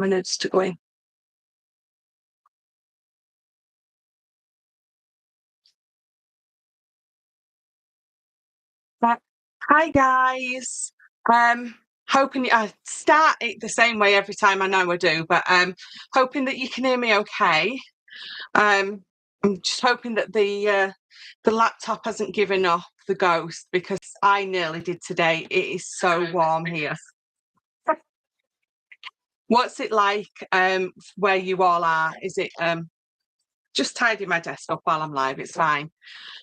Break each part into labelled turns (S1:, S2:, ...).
S1: minutes to go in. Hi guys. Hoping I start it the same way every time. I know I do, but hoping that you can hear me okay. I'm just hoping that the laptop hasn't given up the ghost, because I nearly did today. It is so warm here. What's it like where you all are? Is it just tidy my desk up while I'm live? It's fine.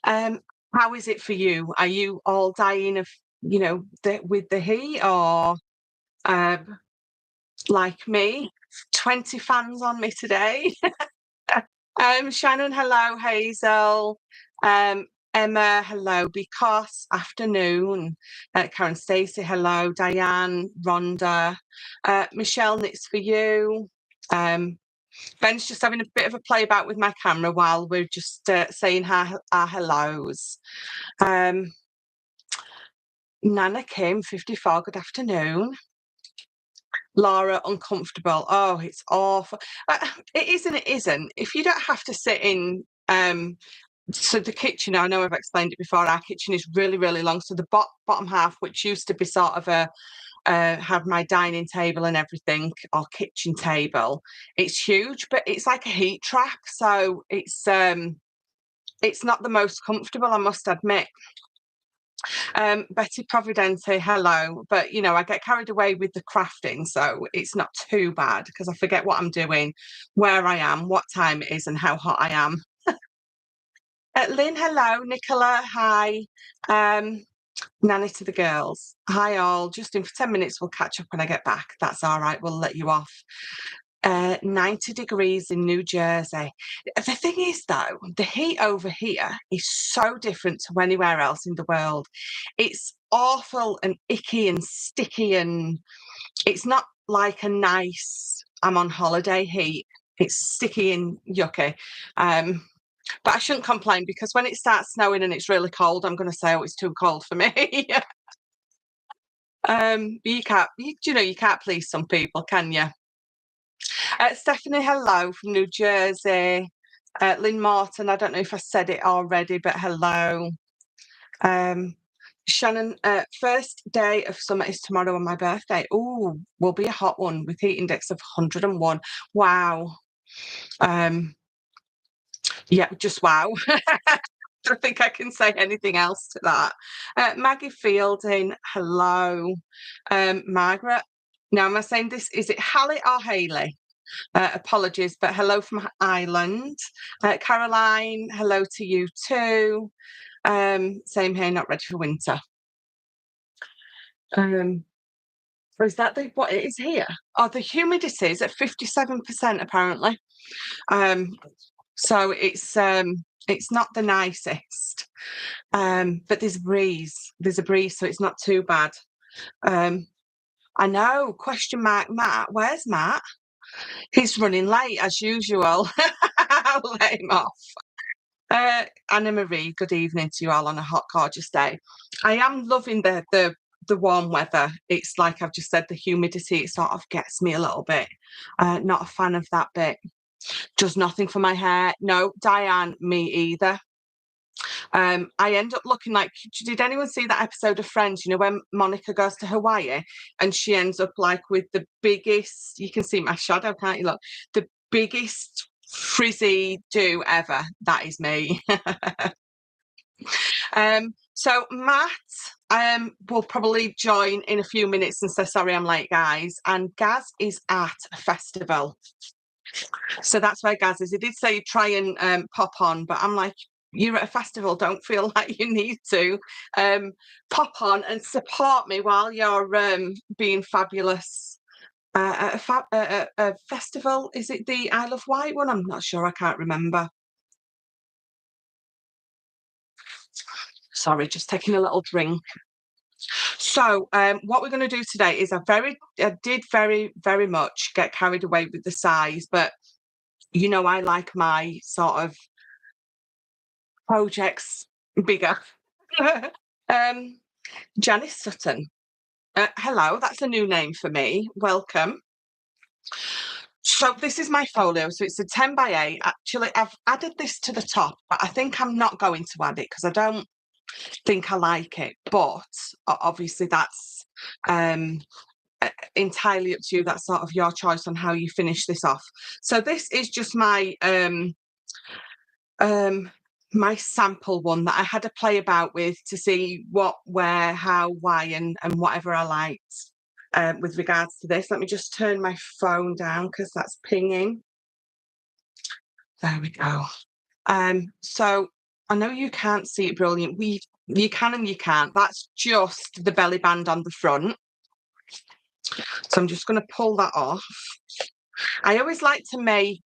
S1: How is it for you? Are you all dying of, with the heat, or like me, 20 fans on me today? Shannon, hello. Hazel, Emma, hello. Because afternoon. Karen, Stacey, hello. Diane, Rhonda, Michelle, knits for you. Ben's just having a bit of a play about with my camera while we're just saying our hellos. Nana Kim, 54, good afternoon. Laura, uncomfortable. Oh, it's awful. It is and it isn't. If you don't have to sit in, so the kitchen, I know I've explained it before, our kitchen is really, really long. So the bottom half, which used to be sort of have my dining table and everything, or kitchen table, it's huge, but it's like a heat trap. So it's not the most comfortable, I must admit. Betty Providente, hello. But I get carried away with the crafting, so it's not too bad because I forget what I'm doing, where I am, what time it is, and how hot I am. Lynn, hello. Nicola, hi. Nanny to the girls. Hi all. Just in for 10 minutes. We'll catch up when I get back. That's all right. We'll let you off. 90 degrees in New Jersey. The thing is, though, the heat over here is so different to anywhere else in the world. It's awful and icky and sticky, and it's not like a nice I'm on holiday heat. It's sticky and yucky. But I shouldn't complain, because when it starts snowing and it's really cold, I'm going to say, oh, it's too cold for me. You can't please some people, can you? Stephanie, hello from New Jersey. Lynn Morton, I don't know if I said it already, but hello. Shannon, first day of summer is tomorrow on my birthday. Oh, will be a hot one with heat index of 101. Wow. Yeah, just wow. I don't think I can say anything else to that. Maggie Fielding, hello. Margaret, now am I saying this? Is it Hallie or Haley? Apologies, but hello from Ireland. Caroline, hello to you too. Same here, not ready for winter. Or is that what it is here? Oh, the humidity is at 57% apparently. So it's not the nicest. But there's a breeze. There's a breeze, so it's not too bad. I know. Question mark, Matt. Where's Matt? He's running late as usual. I'll let him off. Anna Marie, good evening to you all on a hot, gorgeous day. I am loving the warm weather. It's like I've just said, the humidity, it sort of gets me a little bit. Not a fan of that bit. Does nothing for my hair. No, Diane, me either. I end up looking like, did anyone see that episode of Friends, when Monica goes to Hawaii and she ends up like with the biggest, you can see my shadow, can't you look, the biggest frizzy do ever? That is me. So Matt will probably join in a few minutes and say, sorry, I'm late, guys. And Gaz is at a festival. So that's where Gaz is. He did say try and pop on, but I'm like, you're at a festival, don't feel like you need to pop on and support me while you're being fabulous at a festival. Is it the Isle of Wight one? I'm not sure, I can't remember. Sorry, just taking a little drink. So what we're going to do today is I did very, very much get carried away with the size, but I like my sort of projects bigger. Janice Sutton, hello, that's a new name for me. Welcome. So this is my folio. So it's a 10 by 8. Actually, I've added this to the top, but I think I'm not going to add it because I don't think I like it. But obviously that's entirely up to you. That's sort of your choice on how you finish this off. So this is just my sample one that I had to play about with to see what, where, how, why, and whatever I liked with regards to this. Let me just turn my phone down because that's pinging. There we go. So I know you can't see it brilliant. You can and you can't. That's just the belly band on the front. So I'm just going to pull that off. I always like to make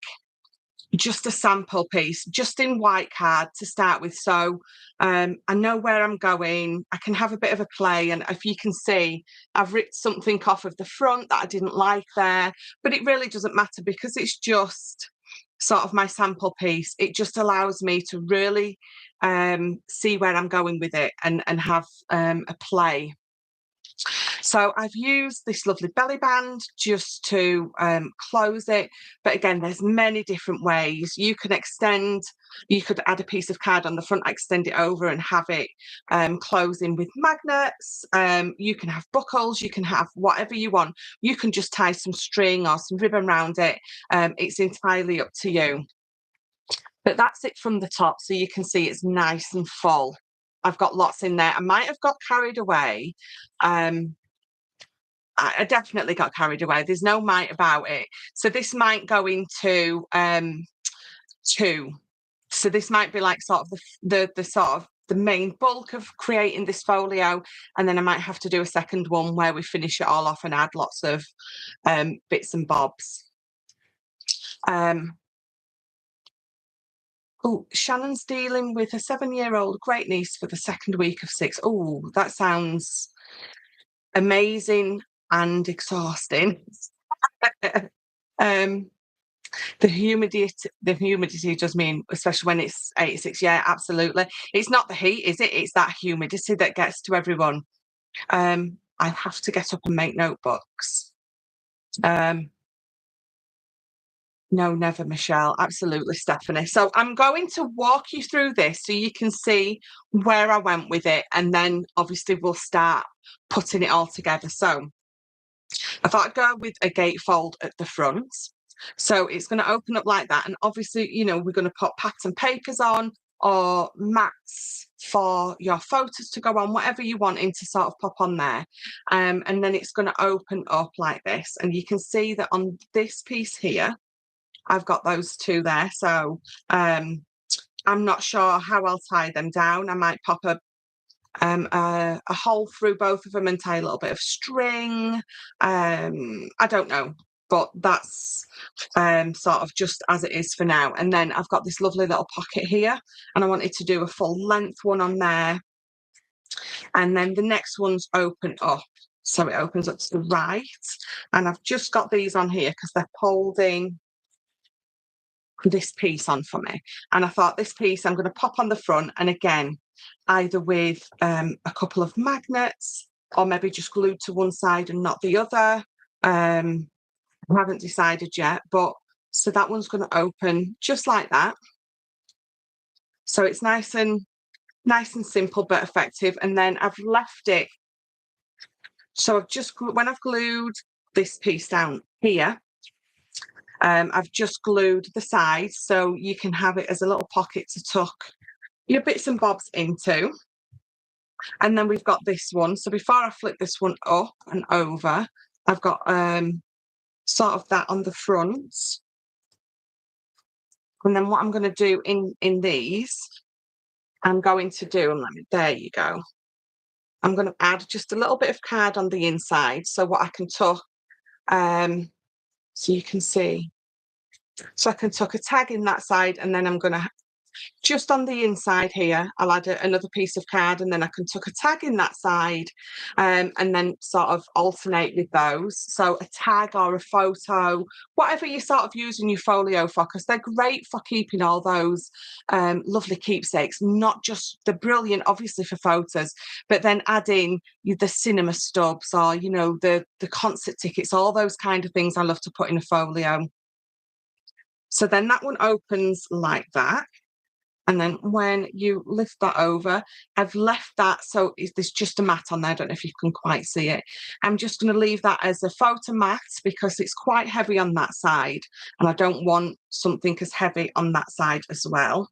S1: just a sample piece, just in white card to start with. So I know where I'm going. I can have a bit of a play. And if you can see, I've ripped something off of the front that I didn't like there, but it really doesn't matter because it's just sort of my sample piece. It just allows me to really see where I'm going with it and have a play. So I've used this lovely belly band just to close it. But again, there's many different ways. You could add a piece of card on the front, extend it over and have it close in with magnets. You can have buckles, you can have whatever you want. You can just tie some string or some ribbon around it. It's entirely up to you. But that's it from the top. So you can see it's nice and full. I've got lots in there. I might have got carried away. I definitely got carried away. There's no might about it. So this might go into 2. So this might be like sort of the sort of the main bulk of creating this folio, and then I might have to do a second one where we finish it all off and add lots of bits and bobs. Oh, Shannon's dealing with a 7-year-old great niece for the second week of 6. Oh, that sounds amazing and exhausting. The humidity does mean, especially when it's 86. Yeah, absolutely. It's not the heat, is it? It's that humidity that gets to everyone. I have to get up and make notebooks. No, never, Michelle. Absolutely, Stephanie. So I'm going to walk you through this so you can see where I went with it, and then obviously we'll start putting it all together. So I thought I'd go with a gatefold at the front. So it's going to open up like that. And obviously, we're going to put pattern papers on or mats for your photos to go on, whatever you want to sort of pop on there. And then it's going to open up like this. And you can see that on this piece here, I've got those 2 there. So I'm not sure how I'll tie them down. I might pop a hole through both of them and tie a little bit of string. I don't know, but that's sort of just as it is for now. And then I've got this lovely little pocket here, and I wanted to do a full length one on there. And then the next one's open up. So it opens up to the right. And I've just got these on here because they're holding this piece on for me. And I thought this piece I'm going to pop on the front, and again, either with a couple of magnets or maybe just glued to one side and not the other. I haven't decided yet, but so that one's going to open just like that. So it's nice and simple but effective. And then I've left it. So when I've glued this piece down here, I've just glued the sides so you can have it as a little pocket to tuck your bits and bobs into. And then we've got this one. So before I flip this one up and over, I've got sort of that on the front. And then what I'm going to do in these, I'm going to do, there you go. I'm going to add just a little bit of card on the inside. So what I can tuck, so you can see. So I can tuck a tag in that side, and then I'm going to just on the inside here, I'll add another piece of card, and then I can tuck a tag in that side, and then sort of alternate with those. So a tag or a photo, whatever you're sort of using your folio for, because they're great for keeping all those lovely keepsakes. Not just, they're brilliant obviously for photos, but then adding the cinema stubs, or you know, the concert tickets, all those kind of things I love to put in a folio. So then that one opens like that. And then when you lift that over, I've left that, so there's just a mat on there. I don't know if you can quite see it. I'm just going to leave that as a photo mat because it's quite heavy on that side, and I don't want something as heavy on that side as well.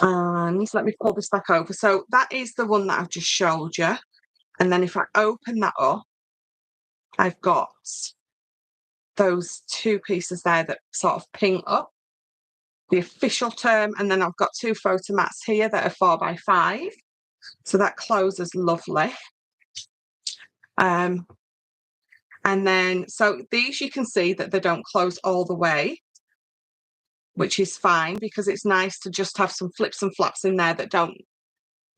S1: And let me pull this back over. So that is the one that I've just showed you. And then if I open that up, I've got those two pieces there that sort of ping up the official term, and then I've got two photo mats here that are 4x5, so that closes lovely. And then so these, you can see that they don't close all the way, which is fine, because it's nice to just have some flips and flaps in there that don't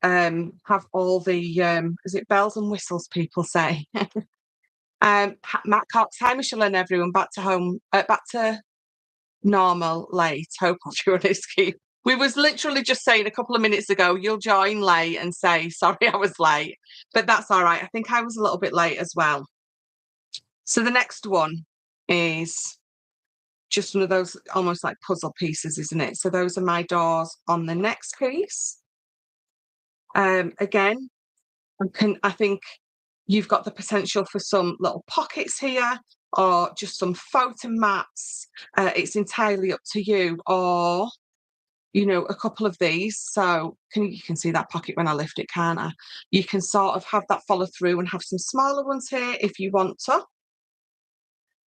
S1: have all the is it bells and whistles people say. Matt Cox, hi Michelle and everyone, back to normal late. Hope everyone is keep. We was literally just saying a couple of minutes ago, you'll join late and say, sorry, I was late, but that's all right. I think I was a little bit late as well. So the next one is just one of those almost like puzzle pieces, isn't it? So those are my doors on the next piece. Again, I think you've got the potential for some little pockets here, or just some photo mats. It's entirely up to you, or you know, a couple of these. So you can see that pocket when I lift it, can't I? You can sort of have that follow through and have some smaller ones here if you want to.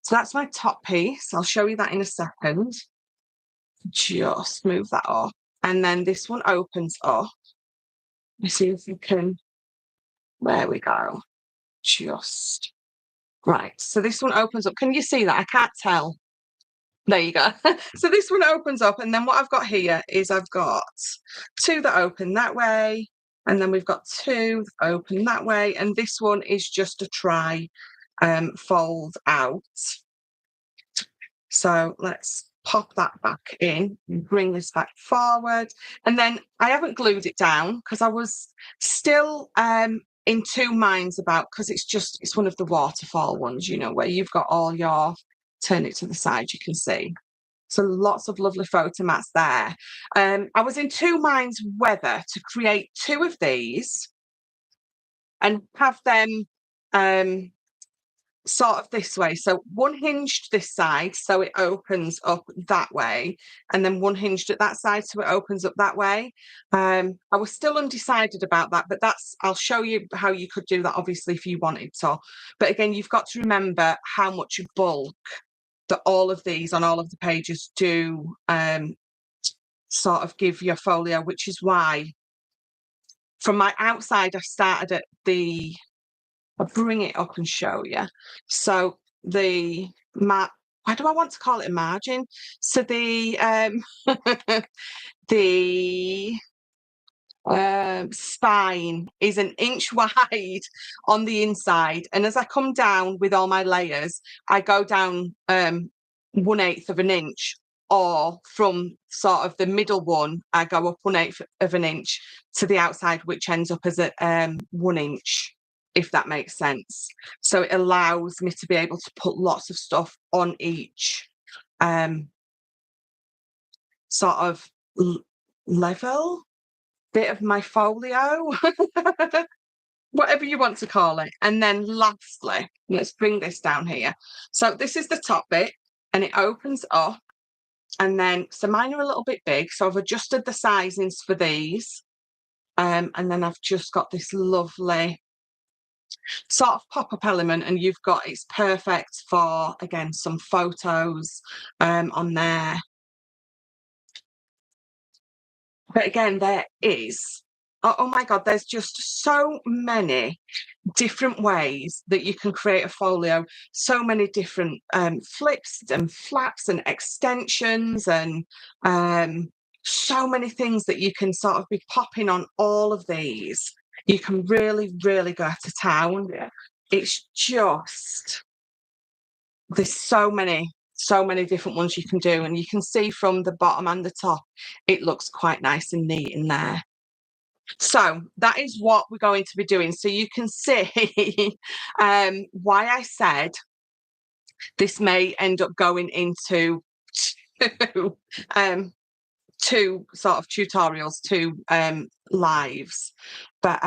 S1: So that's my top piece. I'll show you that in a second. Just move that up. And then this one opens up. Let's see if you can, there we go. Just, right. So this one opens up. Can you see that? I can't tell. There you go. So this one opens up, and then what I've got here is I've got two that open that way, and then we've got two that open that way, and this one is just a try fold out. So let's pop that back in and bring this back forward. And then I haven't glued it down because I was still in two minds about, because it's one of the waterfall ones, you know, where you've got all your, turn it to the side, you can see. So lots of lovely photo mats there. I was in two minds whether to create two of these and have them sort of this way. So one hinged this side, so it opens up that way, and then one hinged at that side, so it opens up that way. I was still undecided about that, but I'll show you how you could do that, obviously, if you wanted to. But again, you've got to remember how much bulk that all of these on all of the pages do sort of give your folio, which is why from my outside I started at I'll bring it up and show you. So the why do I want to call it a margin? So the the spine is an inch wide on the inside, and as I come down with all my layers, I go down 1/8 of an inch, or from sort of the middle one, I go up 1/8 of an inch to the outside, which ends up as a 1 inch, if that makes sense. So it allows me to be able to put lots of stuff on each sort of level bit of my folio, whatever you want to call it. And then lastly, let's bring this down here. So this is the top bit, and it opens up, and then so mine are a little bit big, so I've adjusted the sizings for these, and then I've just got this lovely sort of pop-up element, and it's perfect for, again, some photos on there. But again, there is, oh my God, there's just so many different ways that you can create a folio, so many different flips and flaps and extensions, and so many things that you can sort of be popping on all of these. You can really, really go to town.
S2: Yeah.
S1: It's just, there's so many different ones you can do, and you can see from the bottom and the top, it looks quite nice and neat in there. So that is what we're going to be doing. So you can see why I said this may end up going into two sort of tutorials, two lives, but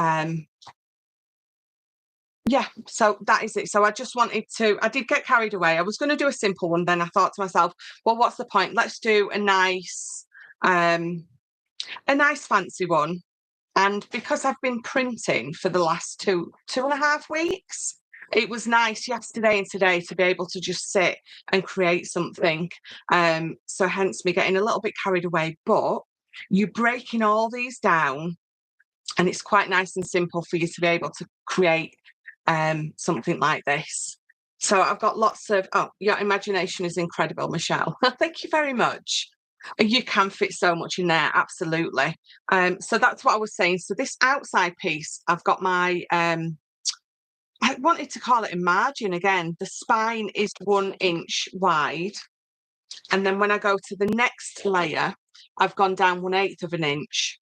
S1: yeah, so that is it. So I just wanted to, I did get carried away. I was going to do a simple one, then I thought to myself, well, what's the point? Let's do a nice fancy one. And because I've been printing for the last two and a half weeks, it was nice yesterday and today to be able to just sit and create something. So hence me getting a little bit carried away, but you're breaking all these down, and it's quite nice and simple for you to be able to create something like this. So I've got lots of, your imagination is incredible, Michelle. Thank you very much. You can fit so much in there, absolutely. So that's what I was saying. So this outside piece, I've got my, I wanted to call it a margin again. The spine is 1 inch wide. And then when I go to the next layer, I've gone down 1/8 of an inch.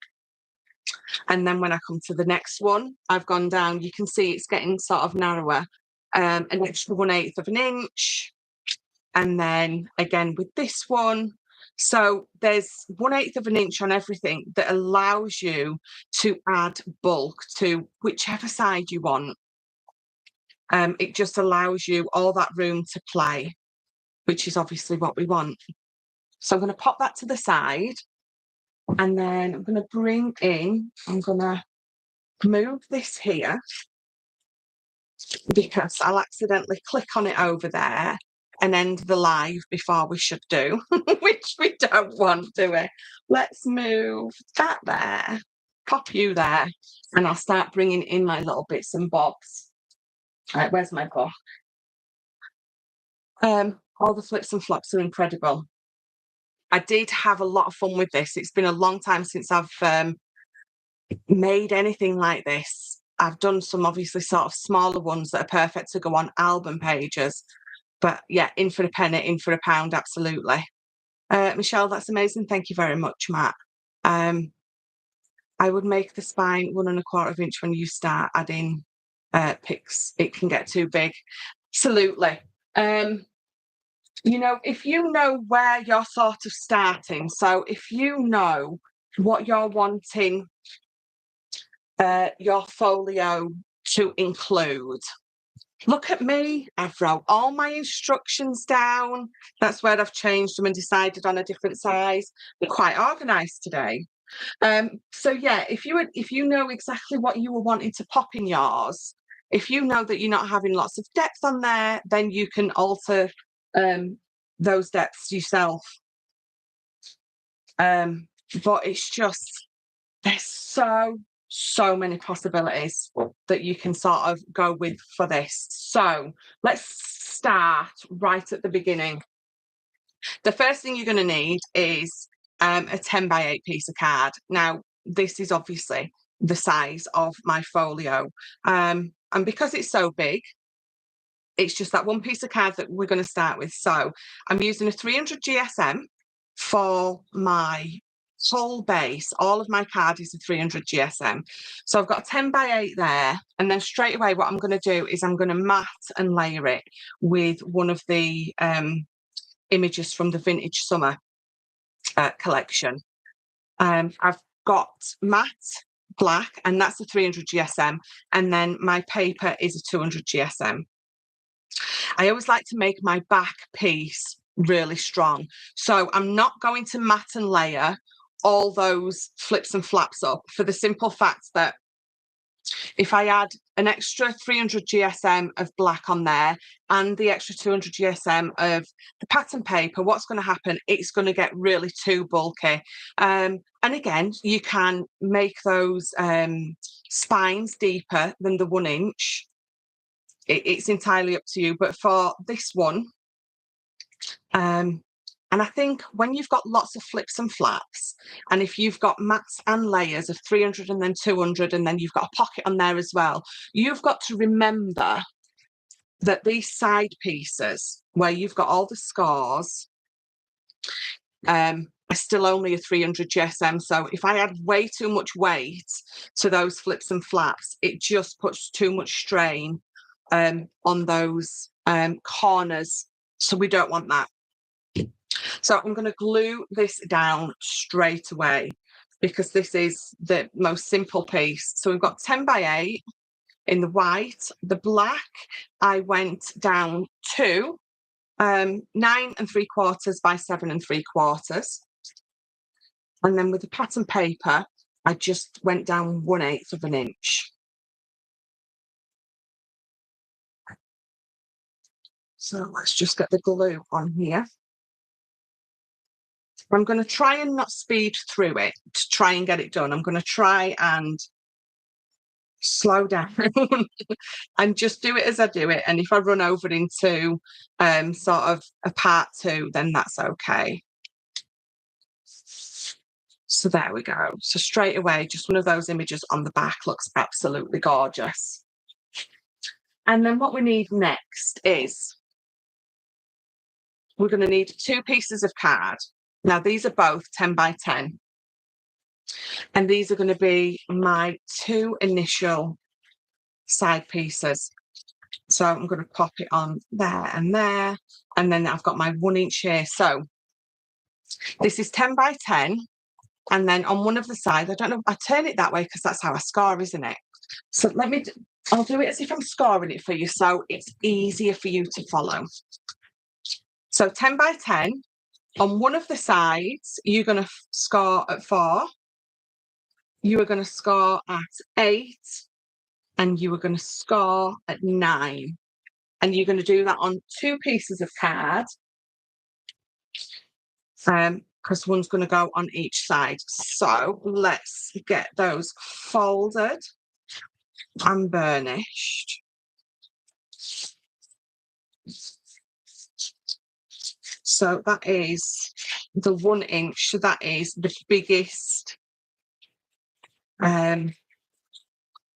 S1: And then when I come to the next one, I've gone down, you can see it's getting sort of narrower, an extra 1/8 of an inch. And then again with this one. So there's 1/8 of an inch on everything that allows you to add bulk to whichever side you want. It just allows you all that room to play, which is obviously what we want. So I'm going to pop that to the side, and then I'm going to bring in, I'm going to move this here because I'll accidentally click on it over there and end the live before we should do, which we don't want, do we? Let's move that there, pop you there, and I'll start bringing in my little bits and bobs. Right, where's my book? All the flips and flops are incredible. I did have a lot of fun with this. It's been a long time since I've made anything like this. I've done some obviously sort of smaller ones that are perfect to go on album pages. But yeah, in for a penny, in for a pound, absolutely. Michelle, that's amazing. Thank you very much, Matt. I would make the spine 1 1/4 inch when you start adding picks. It can get too big. Absolutely. You know, if you know where you're sort of starting, so if you know what you're wanting your folio to include, look at me, I've wrote all my instructions down. That's where I've changed them and decided on a different size. We're quite organised today. So yeah, if you know exactly what you were wanting to pop in yours, if you know that you're not having lots of depth on there, then you can alter those depths yourself. But it's just, there's so many possibilities that you can sort of go with for this. So let's start right at the beginning. The first thing you're going to need is a 10 by 8 piece of card. Now, this is obviously the size of my folio. And because it's so big, it's just that one piece of card that we're going to start with. So I'm using a 300 GSM for my whole base. All of my card is a 300 GSM. So I've got a 10 by 8 there. And then straight away, what I'm going to do is I'm going to mat and layer it with one of the images from the Vintage Summer collection. I've got matte black, and that's a 300 GSM. And then my paper is a 200 GSM. I always like to make my back piece really strong. So I'm not going to mat and layer all those flips and flaps up, for the simple fact that if I add an extra 300 GSM of black on there and the extra 200 GSM of the pattern paper, what's going to happen? It's going to get really too bulky. And again, you can make those spines deeper than the 1 inch. It's entirely up to you. But for this one, And I think when you've got lots of flips and flaps, and if you've got mats and layers of 300 and then 200, and then you've got a pocket on there as well, you've got to remember that these side pieces where you've got all the scores are still only a 300 GSM. So if I add way too much weight to those flips and flaps, it just puts too much strain on those corners. So we don't want that. So I'm going to glue this down straight away because this is the most simple piece. So we've got 10 by 8 in the white. The black, I went down to 9 3/4 by 7 3/4. And then with the pattern paper, I just went down 1/8 of an inch. So let's just get the glue on here. I'm going to try and not speed through it to try and get it done. I'm going to try and slow down and just do it as I do it. And if I run over into sort of a part 2, then that's okay. So there we go. So straight away, just one of those images on the back looks absolutely gorgeous. And then what we need next is we're going to need 2 pieces of card. Now, these are both 10 by 10. And these are going to be my 2 initial side pieces. So I'm going to pop it on there. And then I've got my 1 inch here. So this is 10 by 10. And then on one of the sides, I don't know, I turn it that way because that's how I score, isn't it? So I'll do it as if I'm scoring it for you, so it's easier for you to follow. So 10 by 10, on one of the sides, you're going to score at 4, you are going to score at 8, and you are going to score at 9. And you're going to do that on 2 pieces of card, because one's going to go on each side. So let's get those folded and burnished. So that is the 1 inch. So that is the biggest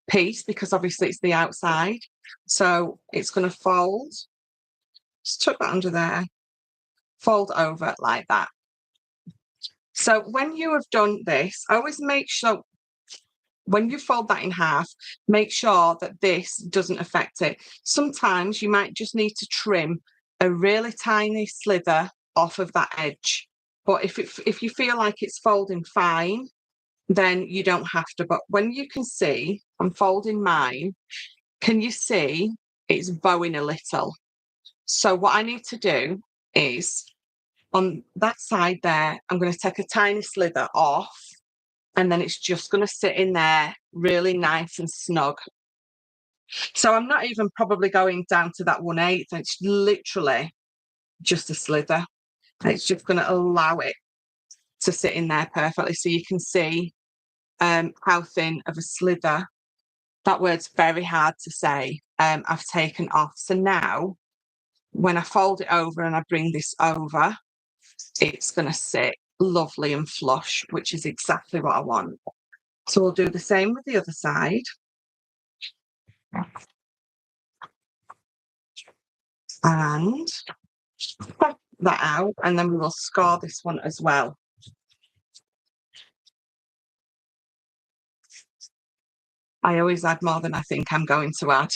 S1: piece because obviously it's the outside. So it's going to fold. Just tuck that under there. Fold over like that. So when you have done this, always make sure when you fold that in half, make sure that this doesn't affect it. Sometimes you might just need to trim a really tiny slither off of that edge. But if you feel like it's folding fine, then you don't have to. But when you can see, I'm folding mine, can you see it's bowing a little? So what I need to do is on that side there, I'm going to take a tiny slither off, and then it's just going to sit in there really nice and snug. So I'm not even probably going down to that 1/8. It's literally just a slither. It's just going to allow it to sit in there perfectly. So you can see how thin of a slither. That word's very hard to say. I've taken off. So now when I fold it over and I bring this over, it's going to sit lovely and flush, which is exactly what I want. So we'll do the same with the other side. And pop that out, and then we will score this one as well. I always add more than I think I'm going to add.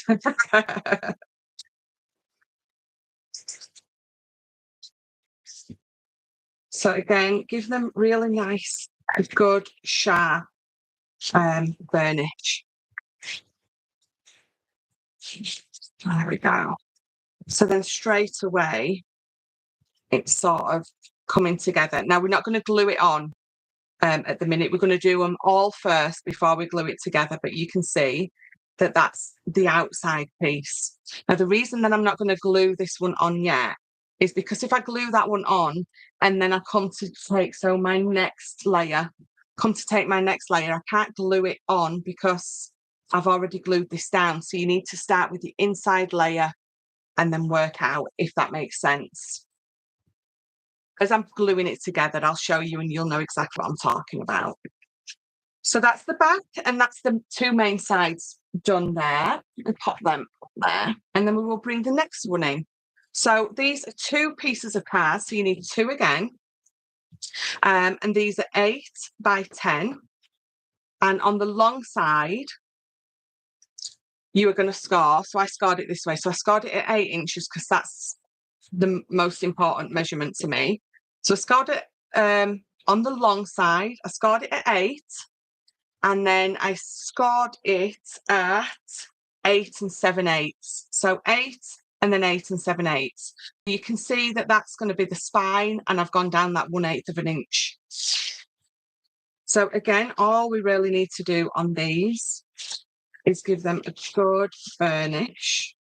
S1: So again, give them really nice, good, sharp burnish. There we go. So then straight away, it's sort of coming together. Now, we're not going to glue it on at the minute. We're going to do them all first before we glue it together. But you can see that that's the outside piece. Now, the reason that I'm not going to glue this one on yet is because if I glue that one on and then I come to take my next layer, I can't glue it on because I've already glued this down. So you need to start with the inside layer and then work out, if that makes sense. as I'm gluing it together, I'll show you and you'll know exactly what I'm talking about. So that's the back, and that's the two main sides done there. We'll pop them up there, and then we will bring the next one in. So these are two pieces of cards, so you need two again. And these are 8 by 10. And on the long side, you are going to score. So I scored it this way. So I scored it at 8 inches because that's the most important measurement to me. So I scored it on the long side. I scored it at 8. And then I scored it at 8 7/8. So 8 and then 8 7/8. You can see that that's going to be the spine, and I've gone down that 1/8 of an inch. So again, all we really need to do on these is give them a good burnish.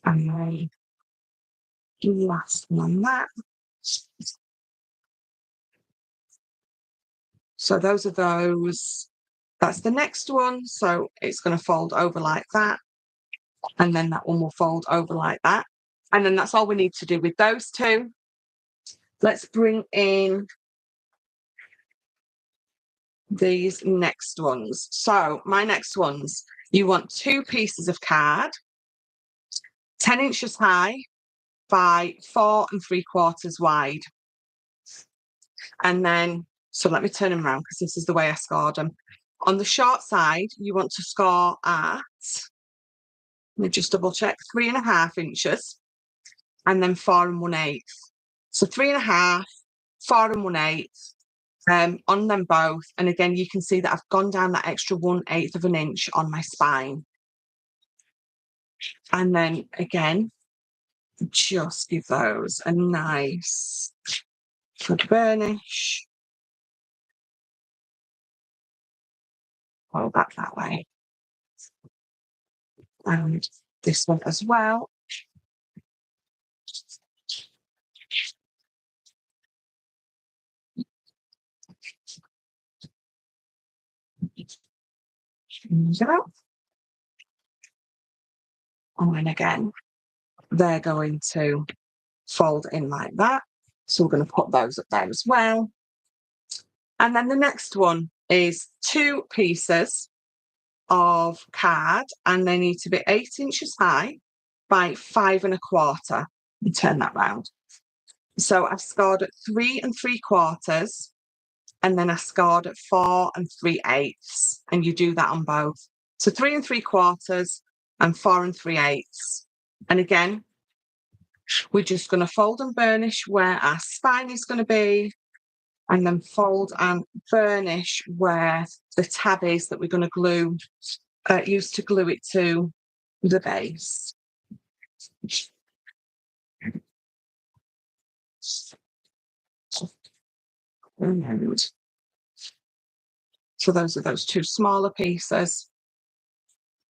S1: And then last one on that. So those are those. That's the next one. So it's going to fold over like that. And then that one will fold over like that. And then that's all we need to do with those two. Let's bring in these next ones. So my next ones, you want two pieces of card, 10 inches high by 4 3/4 wide. And then, so let me turn them around because this is the way I scored them. On the short side, you want to score at, let me just double check, 3.5 inches, and then 4 1/8. So 3.5, 4 1/8 on them both. And again, you can see that I've gone down that extra 1/8 of an inch on my spine. And then again, just give those a nice good burnish. Fold that way. And this one as well. Go. And then again, they're going to fold in like that. So we're going to put those up there as well. And then the next one is two pieces of card, and they need to be 8 inches high by 5 1/4. Turn that round. So I've scored at 3 3/4, and then I scored at 4 3/8, and you do that on both. So 3 3/4 and 4 3/8. And again, we're just going to fold and burnish where our spine is going to be, and then fold and burnish where the tab is that we're going to glue, use to glue it to the base. So those are those two smaller pieces.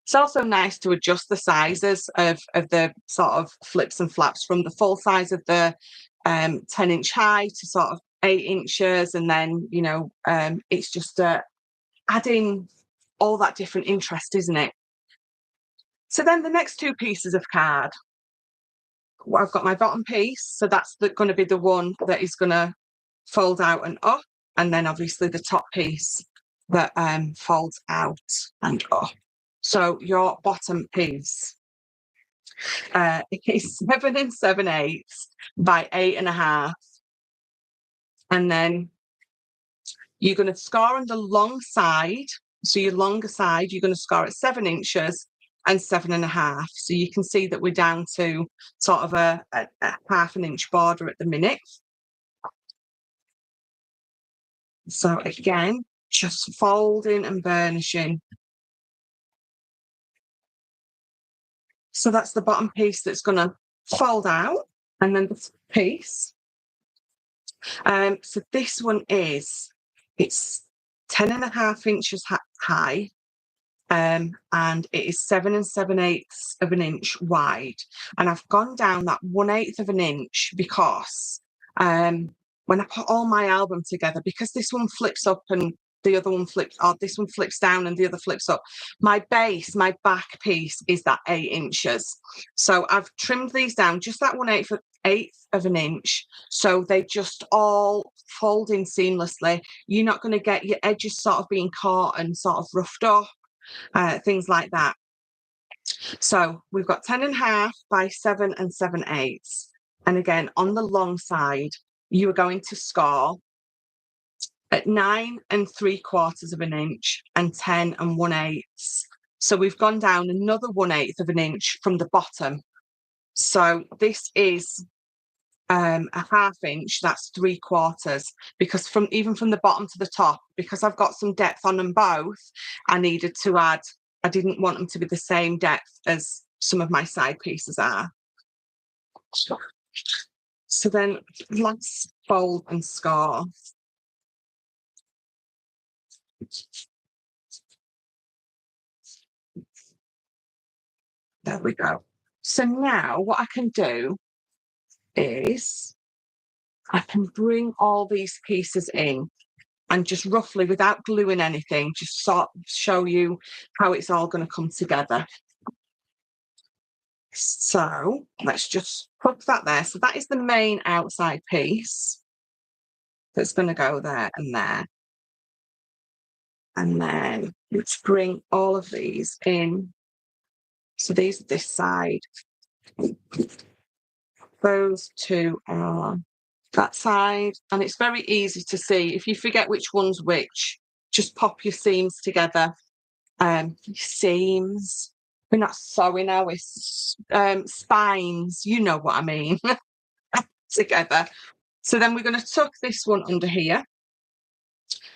S1: It's also nice to adjust the sizes of the sort of flips and flaps from the full size of the 10-inch high to sort of 8 inches. And then, you know, it's just adding all that different interest, isn't it? So then the next two pieces of card, well, I've got my bottom piece. So that's going to be the one that is going to fold out and up. And then obviously the top piece that folds out and up. So your bottom piece is 7 7/8 by 8 1/2. And then you're going to score on the long side. So your longer side, you're going to score at 7 inches and 7 1/2. So you can see that we're down to sort of a 1/2 inch border at the minute. So again, just folding and burnishing. So that's the bottom piece that's going to fold out, and then this piece. So this one it's 10 1/2 inches high, and it is 7 7/8 of an inch wide. And I've gone down that 1/8 of an inch because when I put all my album together, because this one flips up and the other one flips, or this one flips down and the other flips up. My base, my back piece is that 8 inches. So I've trimmed these down just that 1/8 of an inch. So they just all fold in seamlessly. You're not going to get your edges sort of being caught and sort of roughed up, things like that. So we've got 10.5 by 7 7/8. And again, on the long side, you are going to score at 9 3/4 of an inch and 10 1/8. So we've gone down another 1/8 of an inch from the bottom. So this is a 1/2 inch, that's 3/4, because even from the bottom to the top, because I've got some depth on them both, I needed to add, I didn't want them to be the same depth as some of my side pieces are. So then let's fold and score. There we go. So now what I can do is I can bring all these pieces in and just roughly, without gluing anything, just sort of show you how it's all going to come together. So let's just put that there. So that is the main outside piece that's going to go there and there. And then let's bring all of these in. So these are this side. Those two are that side. And it's very easy to see. If you forget which one's which, just pop your seams together. Seams. We're not sewing now, it's spines. You know what I mean. Together. So then we're going to tuck this one under here.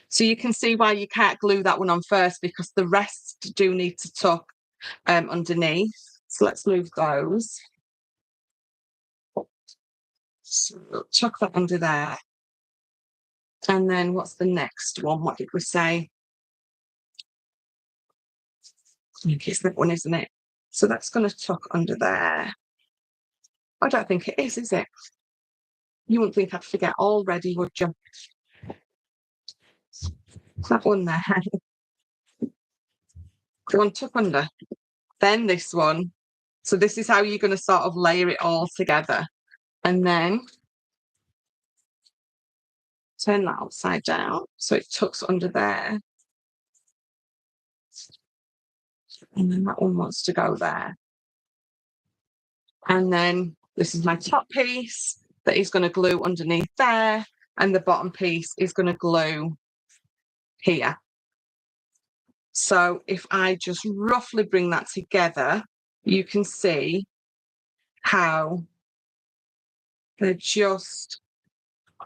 S1: So you can see why you can't glue that one on first, because the rest do need to tuck underneath. So let's move those. So tuck that under there. And then what's the next one? What did we say? I think it's that one, isn't it? So that's going to tuck under there. I don't think it is it? You wouldn't think I'd forget already, would you? That one there. The one tuck under. Then this one. So this is how you're going to sort of layer it all together. And then turn that upside down so it tucks under there. And then that one wants to go there. And then this is my top piece that is going to glue underneath there. And the bottom piece is going to glue here. So if I just roughly bring that together, you can see how they're just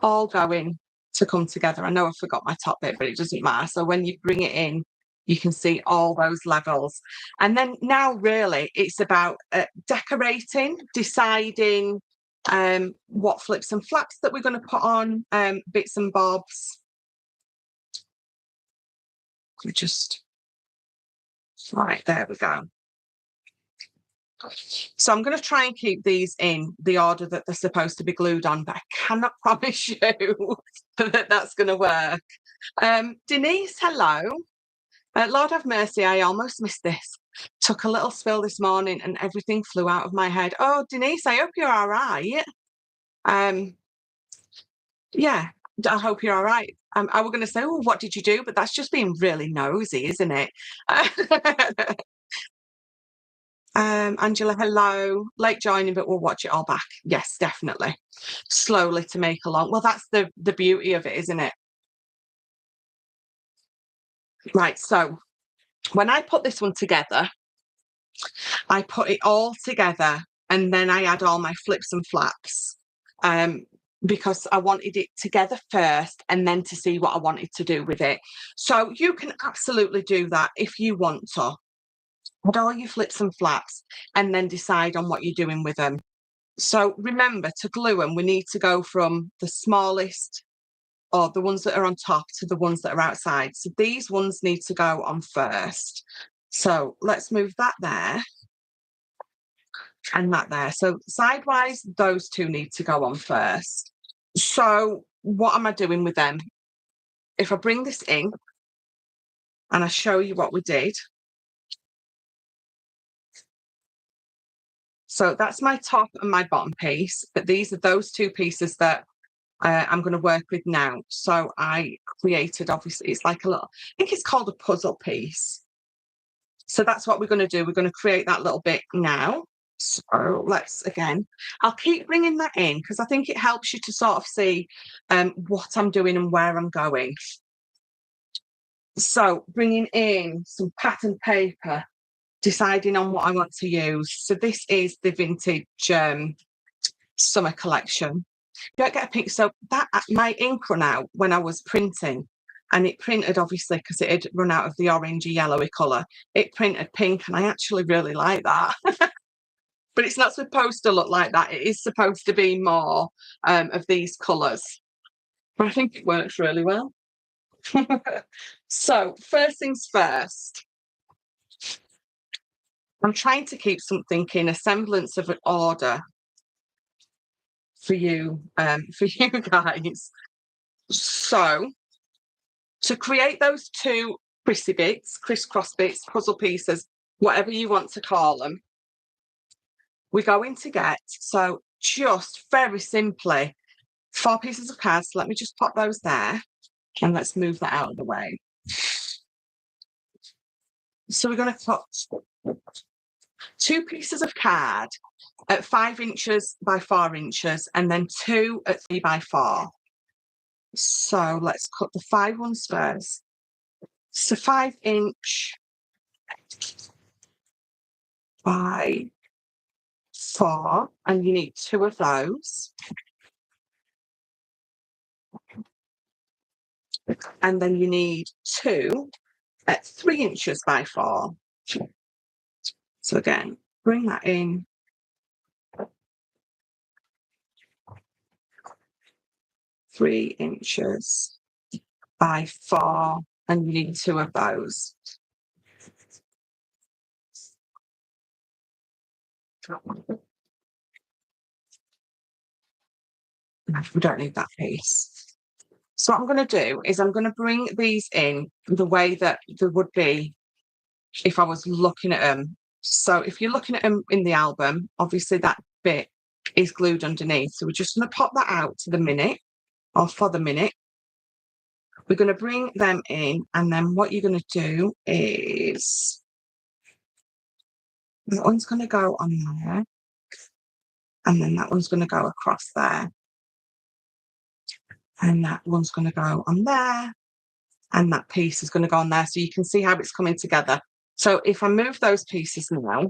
S1: all going to come together. I know I forgot my top bit, but it doesn't matter. So when you bring it in, you can see all those levels. And then now really it's about decorating, deciding what flips and flaps that we're going to put on, bits and bobs. Just right, there we go. So I'm going to try and keep these in the order that they're supposed to be glued on, but I cannot promise you that that's going to work. Denise, hello. Lord have mercy, I almost missed this. Took a little spill this morning and everything flew out of my head. Oh, Denise, I hope you're all right. Yeah, I hope you're all right. I was going to say, oh, what did you do? But that's just being really nosy, isn't it? Angela, hello. Late joining, but we'll watch it all back. Yes, definitely. Slowly to make along. Well, that's the beauty of it, isn't it? Right, so when I put this one together, I put it all together and then I add all my flips and flaps because I wanted it together first and then to see what I wanted to do with it. So you can absolutely do that if you want to. Add all your flips and flaps and then decide on what you're doing with them. So remember, to glue them, we need to go from the smallest, or the ones that are on top, to the ones that are outside. So these ones need to go on first. So let's move that there and that there. So sidewise, those two need to go on first. So what am I doing with them? If I bring this in, and I show you what we did. So that's my top and my bottom piece, but these are those two pieces that I'm going to work with now. So I created, obviously, it's like a little, I think it's called a puzzle piece. So that's what we're going to do. We're going to create that little bit now. So let's, again, I'll keep bringing that in because I think it helps you to sort of see what I'm doing and where I'm going. So bringing in some pattern paper, deciding on what I want to use. So this is the vintage summer collection. You don't get a pink. So that my ink run out when I was printing, and it printed, obviously, because it had run out of the orangey yellowy colour. It printed pink, and I actually really like that. But it's not supposed to look like that. It is supposed to be more of these colours. But I think it works really well. So first things first, I'm trying to keep something in a semblance of an order for you guys. So to create those two crisscross bits, puzzle pieces, whatever you want to call them, we're going to get, so just very simply, 4 pieces of cards. So let me just pop those there and let's move that out of the way. So we're going to cut 2 pieces of card at 5 inches by 4 inches and then 2 at 3 by 4. So let's cut the 5 ones first. So 5 inch by 4, and you need 2 of those. And then you need 2 at 3 inches by 4. So again, bring that in. 3 inches by 4, and you need 2 of those. We don't need that piece. So what I'm going to do is I'm going to bring these in the way that there would be if I was looking at them. So if you're looking at them in the album, obviously that bit is glued underneath. So we're just going to pop that out to the minute, or for the minute. We're going to bring them in, and then what you're going to do is that one's going to go on there, and then that one's going to go across there, and that one's going to go on there, and that piece is going to go on there. So you can see how it's coming together. So if I move those pieces now,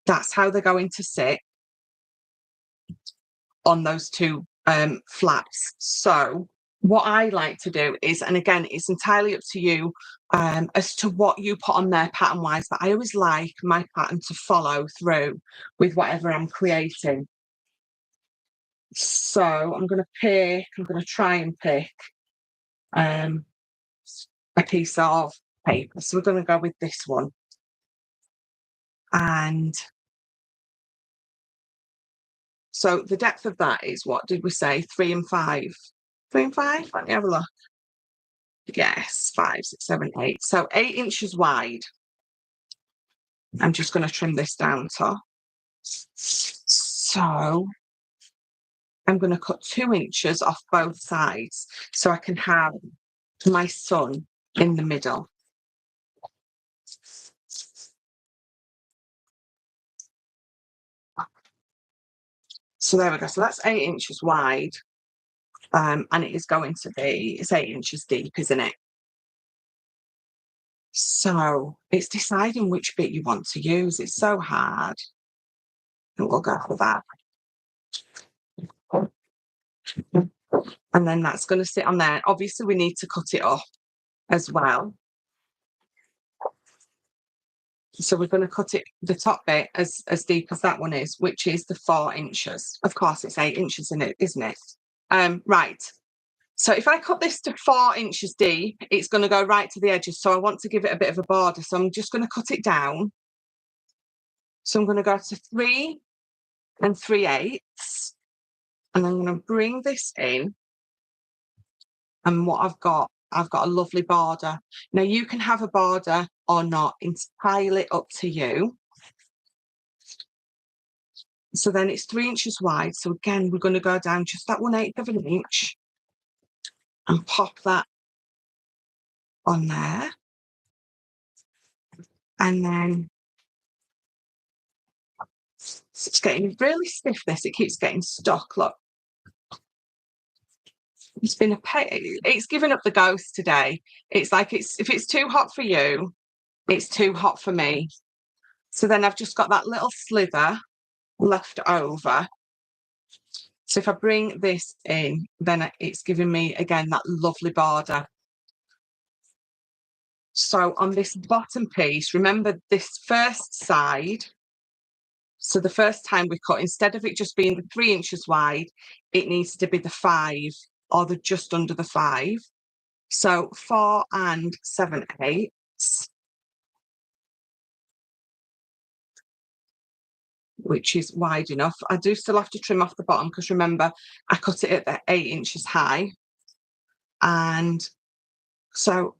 S1: that's how they're going to sit on those 2 flaps. So what I like to do is, and again, it's entirely up to you as to what you put on there pattern wise, but I always like my pattern to follow through with whatever I'm creating. So I'm going to try and pick a piece of paper. So we're going to go with this one. And so the depth of that is, what did we say? 3 and 5. 3 and 5? Let me have a look. Yes, 5, 6, 7, 8. So 8 inches wide. I'm just going to trim this down to. So I'm going to cut 2 inches off both sides so I can have my sun in the middle. So there we go. So that's 8 inches wide. And it is going to be, it's 8 inches deep, isn't it? So it's deciding which bit you want to use. It's so hard. And we'll go for that. And then that's going to sit on there. Obviously, we need to cut it off as well. So we're going to cut it, the top bit, as deep as that one is, which is the 4 inches. Of course, it's 8 inches in it, isn't it? Right. So if I cut this to 4 inches deep, it's going to go right to the edges. So I want to give it a bit of a border. So I'm just going to cut it down. So I'm going to go to 3 and 3/8. And I'm going to bring this in. And what I've got I've got a lovely border. Now you can have a border or not, entirely up to you. So then it's 3 inches wide. So again, we're going to go down just that 1/8 of an inch and pop that on there. And then it's getting really stiff, this. It keeps getting stuck, look. It's been a pain. It's given up the ghost today. It's like if it's too hot for you, it's too hot for me. So then I've just got that little slither left over. So if I bring this in, then it's giving me, again, that lovely border. So on this bottom piece, remember this first side. So the first time we cut, instead of it just being the 3 inches wide, it needs to be the 5 or the just under the 5. So 4 7/8. Which is wide enough. I do still have to trim off the bottom because remember, I cut it at the 8 inches high. And so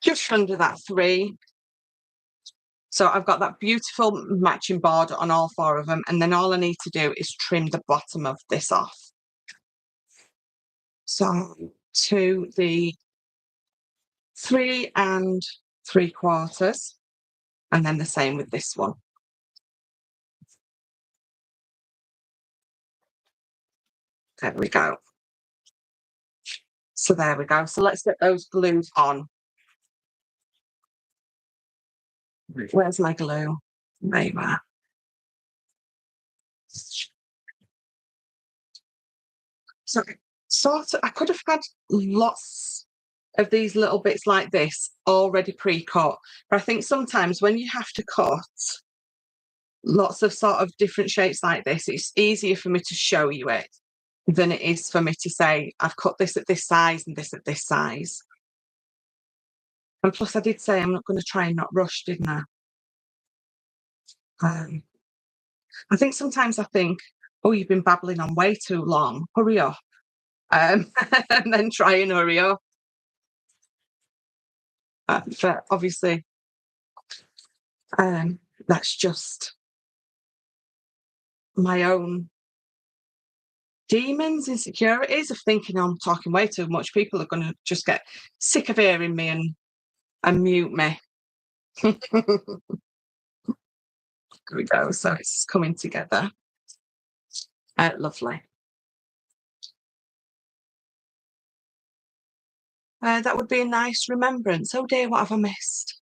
S1: just under that 3. So I've got that beautiful matching border on all 4 of them. And then all I need to do is trim the bottom of this off. So to the 3 3/4. And then the same with this one. There we go. So there we go. So let's get those glued on. Where's my glue? There you are. So I could have had lots of these little bits like this already pre-cut. But I think sometimes when you have to cut lots of sort of different shapes like this, it's easier for me to show you it than it is for me to say, I've cut this at this size and this at this size. And plus I did say I'm not going to try and not rush, didn't I? I think sometimes I think, oh, you've been babbling on way too long. Hurry up. And then try and hurry up. But obviously, that's just my own demons, insecurities of thinking I'm talking way too much. People are going to just get sick of hearing me and mute me. Here we go. So it's coming together. Lovely. That would be a nice remembrance. Oh dear, what have I missed?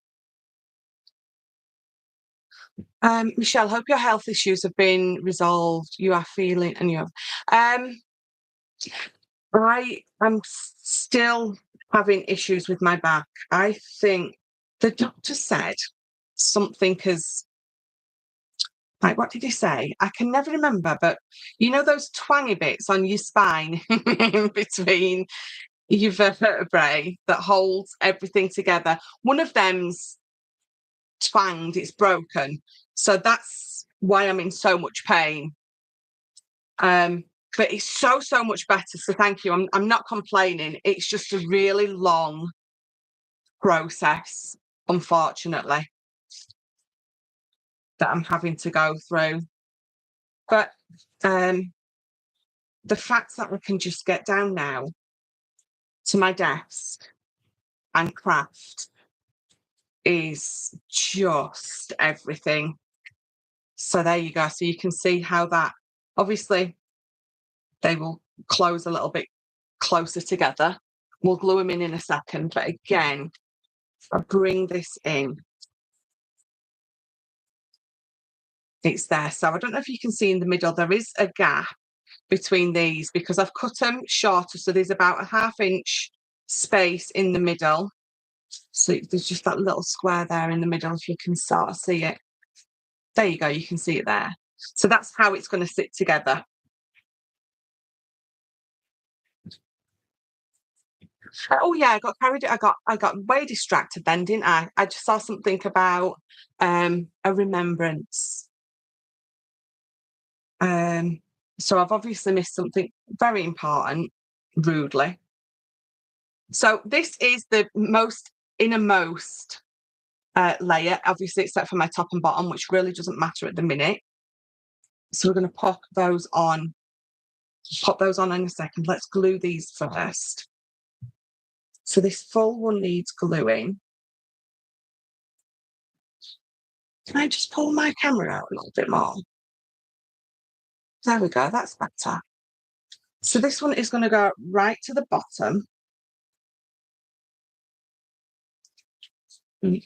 S1: Michelle, hope your health issues have been resolved. You are feeling, and you have. I am still having issues with my back. I think the doctor said something as, like, what did he say? I can never remember, but you know those twangy bits on your spine in between your vertebrae that holds everything together. One of them's twanged, it's broken. So that's why I'm in so much pain. But it's so much better. So thank you. I'm not complaining. It's just a really long process, unfortunately, that I'm having to go through. But the fact that we can just get down now to my desk and craft is just everything. So there you go. So you can see how that, obviously, they will close a little bit closer together. We'll glue them in a second. But again, I bring this in. It's there. So I don't know if you can see in the middle, there is a gap between these because I've cut them shorter. So there's about a 1/2 inch space in the middle. So there's just that little square there in the middle, if you can sort of see it. There you go. You can see it there. So that's how it's going to sit together. Oh yeah, I got carried. I got way distracted then, didn't I? I just saw something about a remembrance. So I've obviously missed something very important, rudely. So this is the innermost layer, obviously, except for my top and bottom, which really doesn't matter at the minute. So we're going to pop those on in a second. Let's glue these first. So this full one needs gluing. Can I just pull my camera out a little bit more? There we go, that's better. So this one is going to go right to the bottom.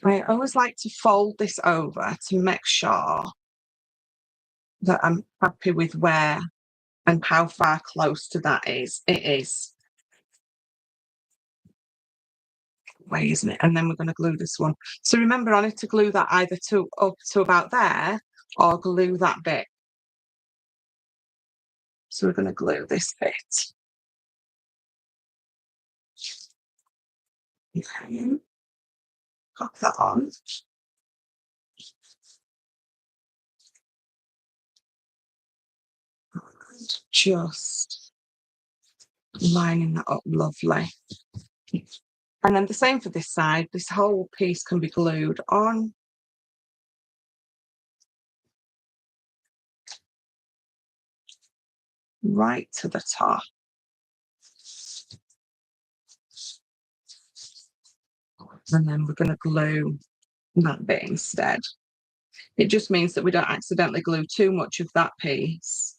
S1: I always like to fold this over to make sure that I'm happy with where and how far close to that is. It is. Way, isn't it? And then we're going to glue this one. So remember, I need to glue that either up to about there or glue that bit. So we're going to glue this bit. Okay. Pop that on. Just lining that up lovely. And then the same for this side. This whole piece can be glued on. Right to the top. And then we're going to glue that bit instead. It just means that we don't accidentally glue too much of that piece.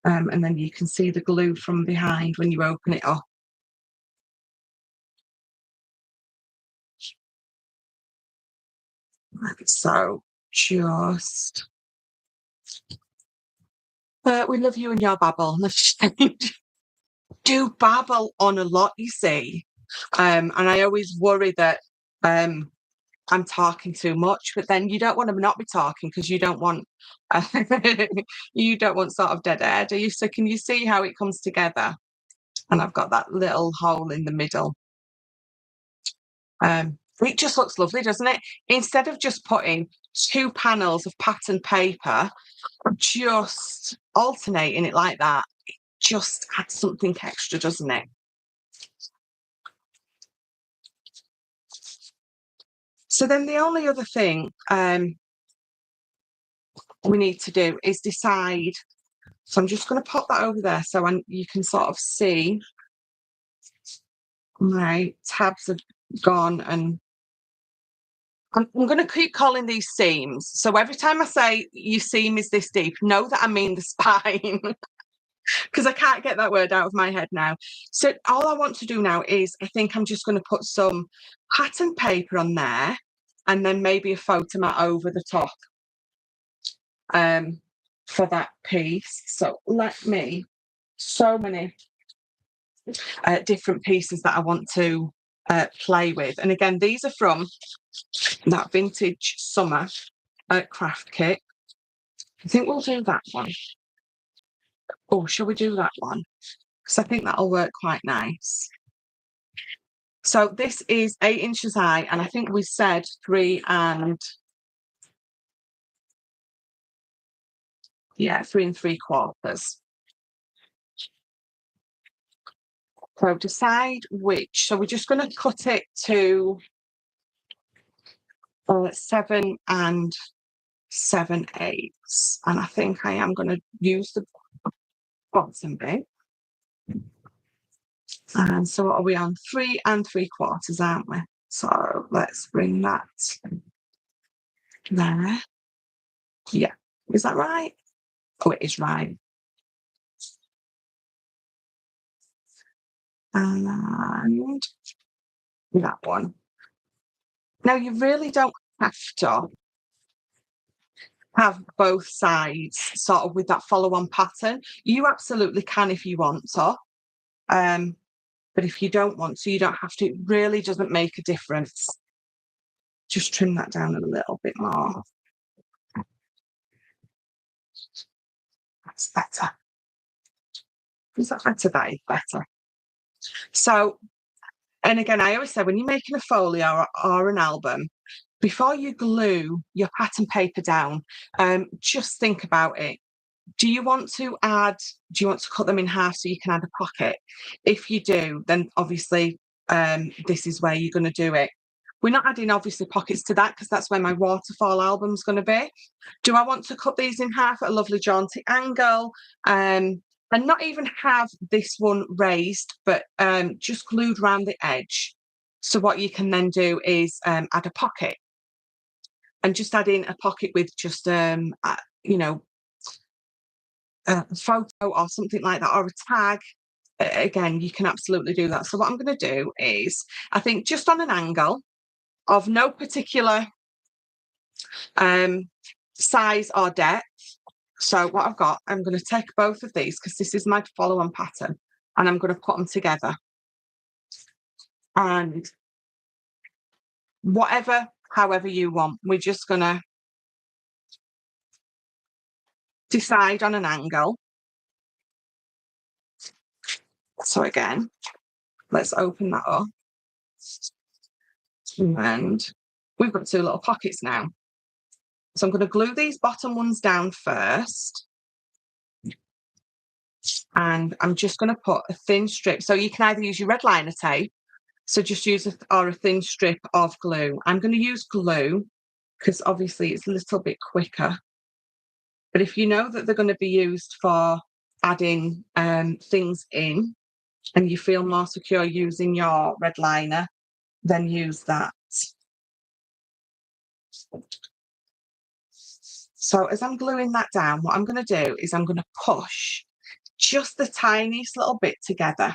S1: And then you can see the glue from behind when you open it up. Like so, just... we love you and your babble. Do babble on a lot, you see. And I always worry that I'm talking too much, but then you don't want to not be talking because you don't want you don't want sort of dead air, do you? So can you see how it comes together? And I've got that little hole in the middle. It just looks lovely, doesn't it? Instead of just putting 2 panels of pattern paper, just alternating it like that, it just adds something extra, doesn't it? So then the only other thing we need to do is decide. So I'm just going to pop that over there so you can sort of see my tabs have gone, and I'm going to keep calling these seams. So every time I say your seam is this deep, know that I mean the spine because I can't get that word out of my head now. So all I want to do now is I think I'm just going to put some pattern paper on there and then maybe a photo mat over the top for that piece. So so many different pieces that I want to play with. And again, these are from that vintage summer craft kit. I think we'll do that one. Oh, shall we do that one? Because I think that'll work quite nice. So this is 8 inches high, and I think we said 3 3 3/4. So decide which. So we're just going to cut it to 7 7/8, and I think I am going to use the bottom bit. And so what are we on? 3 3/4, aren't we? So let's bring that there. Yeah, is that right? Oh, it is right. And that one. Now you really don't have to have both sides sort of with that follow-on pattern. You absolutely can if you want to. But if you don't want to, you don't have to. It really doesn't make a difference. Just trim that down a little bit more. That's better. Is that better? That is better. So, and again, I always say when you're making a folio or an album, before you glue your pattern paper down, just think about it. Do you want to cut them in half so you can add a pocket? If you do, then obviously this is where you're going to do it. We're not adding obviously pockets to that because that's where my waterfall album's going to be. Do I want to cut these in half at a lovely jaunty angle and not even have this one raised, but just glued around the edge? So what you can then do is add a pocket and just add in a pocket with just, you know, a photo or something like that, or a tag. Again, you can absolutely do that. So what I'm going to do is, I think just on an angle of no particular size or depth. So what I've got, I'm going to take both of these because this is my follow-on pattern, and I'm going to put them together. And however you want, we're just going to decide on an angle. So again, let's open that up. And we've got 2 little pockets now. So I'm going to glue these bottom ones down first. And I'm just going to put a thin strip. So you can either use your red liner tape, so just use a thin strip of glue. I'm going to use glue because obviously it's a little bit quicker. But if you know that they're going to be used for adding things in and you feel more secure using your red liner, then use that. So as I'm gluing that down, what I'm going to do is I'm going to push just the tiniest little bit together,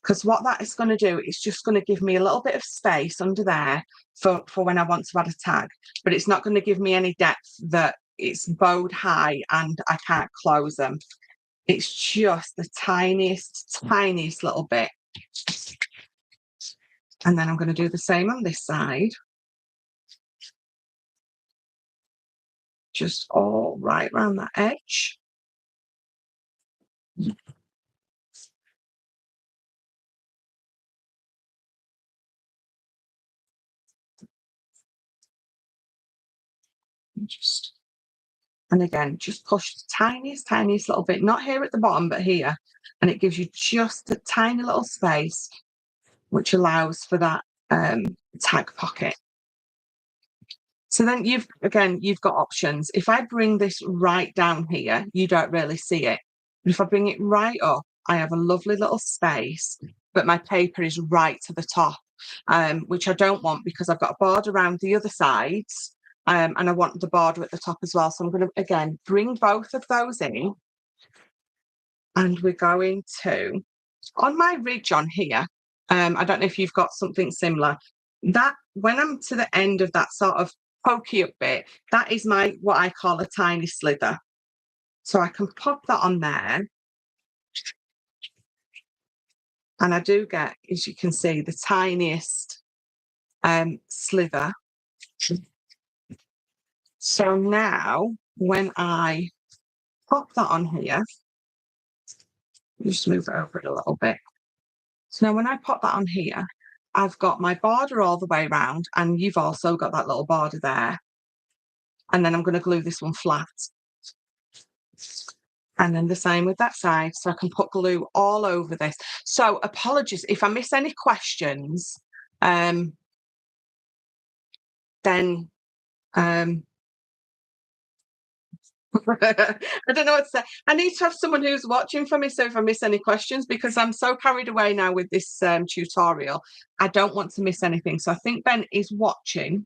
S1: because what that is going to do is just going to give me a little bit of space under there for when I want to add a tag, but it's not going to give me any depth that it's bowed high and I can't close them. It's just the tiniest little bit. And then I'm going to do the same on this side. Just all right around that edge. And again, just push the tiniest little bit, not here at the bottom, but here. And it gives you just a tiny little space, which allows for that tag pocket. So then you've got options. If I bring this right down here, you don't really see it. But if I bring it right up, I have a lovely little space, but my paper is right to the top, which I don't want because I've got a border around the other sides, and I want the border at the top as well. So I'm going to, again, bring both of those in, and we're going to, on my ridge on here, I don't know if you've got something similar, that when I'm to the end of that sort of pokey up bit, that is what I call a tiny slither. So I can pop that on there. And I do get, as you can see, the tiniest slither. So now when I pop that on here, just move it over it a little bit. So now when I pop that on here, I've got my border all the way around, and you've also got that little border there. And then I'm going to glue this one flat. And then the same with that side, so I can put glue all over this. So apologies if I miss any questions, then I don't know what to say. I need to have someone who's watching for me, so if I miss any questions, because I'm so carried away now with this tutorial, I don't want to miss anything. So I think Ben is watching.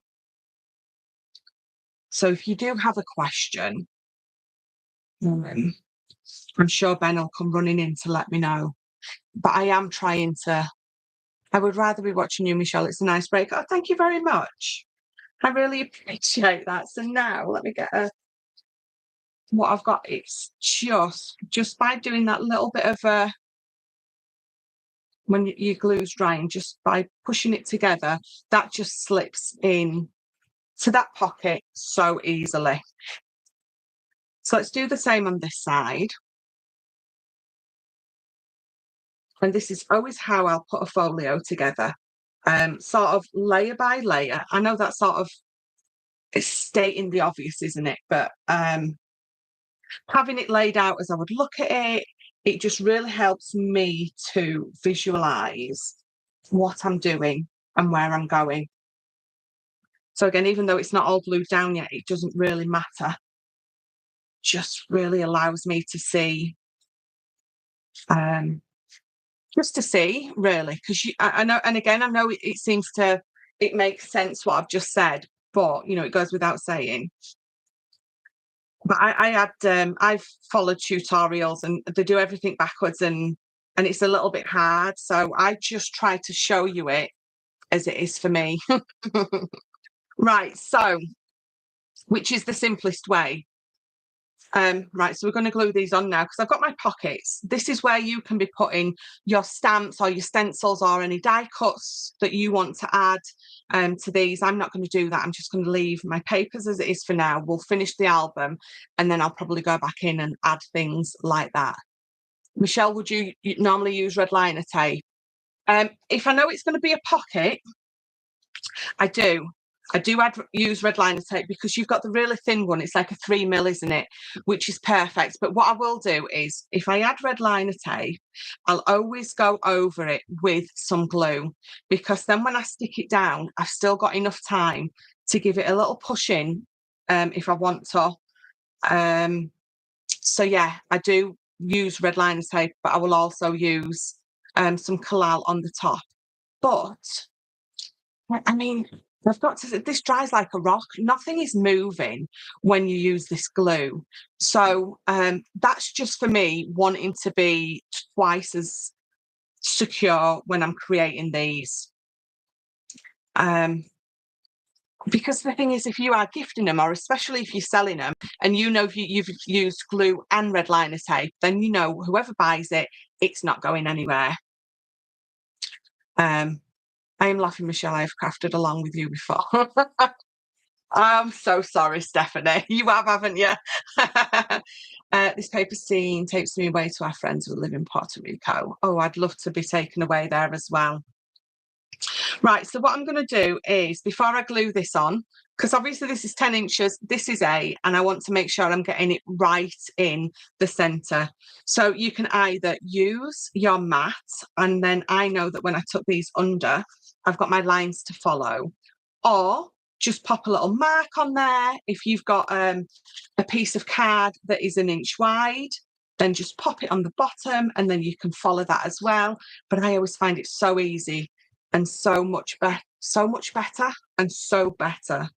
S1: So if you do have a question, I'm sure Ben will come running in to let me know. But I am trying to, I would rather be watching you, Michelle. It's a nice break. Oh, thank you very much. I really appreciate that. So now let me get what I've got. It's just by doing that little bit of when your glue's drying, just by pushing it together, that just slips in to that pocket so easily. So let's do the same on this side. And this is always how I'll put a folio together, sort of layer by layer. I know that sort of is stating the obvious, isn't it? But having it laid out as I would look at it, it just really helps me to visualize what I'm doing and where I'm going. So again, even though it's not all glued down yet, it doesn't really matter. Just really allows me to see, just to see really, because I know, and again, I know it seems to, it makes sense what I've just said, but you know, it goes without saying. But I've followed tutorials and they do everything backwards and it's a little bit hard. So I just try to show you it as it is for me. Right, so which is the simplest way. Right, so we're going to glue these on now because I've got my pockets. This is where you can be putting your stamps or your stencils or any die cuts that you want to add to these. I'm not going to do that. I'm just going to leave my papers as it is for now. We'll finish the album and then I'll probably go back in and add things like that. Michelle, would you normally use red liner tape? If I know it's going to be a pocket, I do. Use red liner tape because you've got the really thin one. It's like a 3mm, isn't it? Which is perfect. But what I will do is if I add red liner tape, I'll always go over it with some glue because then when I stick it down, I've still got enough time to give it a little push in if I want to. So yeah, I do use red liner tape, but I will also use some collal on the top. But I mean, I've got to, this dries like a rock. Nothing is moving when you use this glue. So that's just for me wanting to be twice as secure when I'm creating these. Because the thing is, if you are gifting them, or especially if you're selling them, and you know you've used glue and red liner tape, then you know whoever buys it, it's not going anywhere. I am laughing, Michelle. I've crafted along with you before. I'm so sorry, Stephanie. You have, haven't you? This paper scene takes me away to our friends who live in Puerto Rico. Oh, I'd love to be taken away there as well. Right, so what I'm going to do is, before I glue this on, because obviously this is 10 inches, this is 8, and I want to make sure I'm getting it right in the centre. So you can either use your mat, and then I know that when I tuck these under, I've got my lines to follow, or just pop a little mark on there. If you've got a piece of card that is 1 inch wide, then just pop it on the bottom and then you can follow that as well. But I always find it so easy and so much better and so better,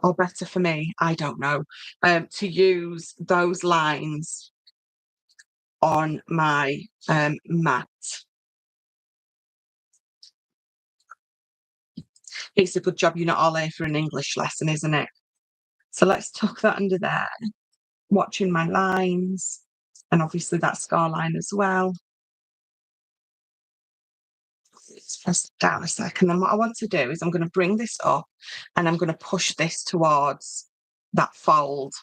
S1: or better for me, I don't know, to use those lines on my mat. It's a good job you're not all here for an English lesson, isn't it? So let's tuck that under there, watching my lines, and obviously that scar line as well. Let's press down a second. And what I want to do is I'm going to bring this up and I'm going to push this towards that fold,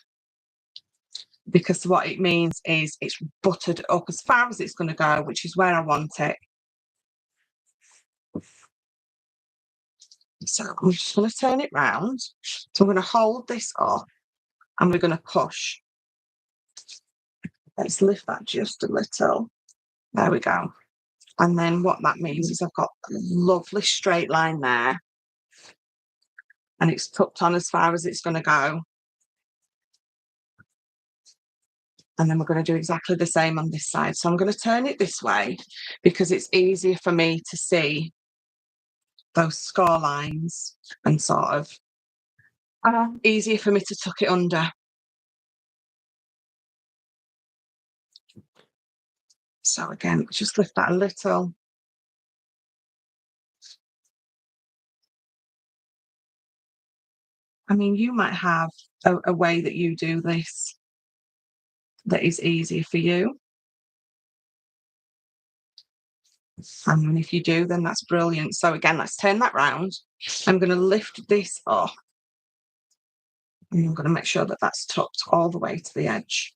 S1: because what it means is it's buttered up as far as it's going to go, which is where I want it. So I'm just going to turn it round. So I'm going to hold this up and we're going to push. Let's lift that just a little. There we go. And then what that means is I've got a lovely straight line there. And it's tucked on as far as it's going to go. And then we're going to do exactly the same on this side. So I'm going to turn it this way because it's easier for me to see those score lines and sort of easier for me to tuck it under. So again, just lift that a little. I mean, you might have a way that you do this that is easier for you. And if you do, then that's brilliant. So again, let's turn that round. I'm going to lift this up. And I'm going to make sure that that's tucked all the way to the edge.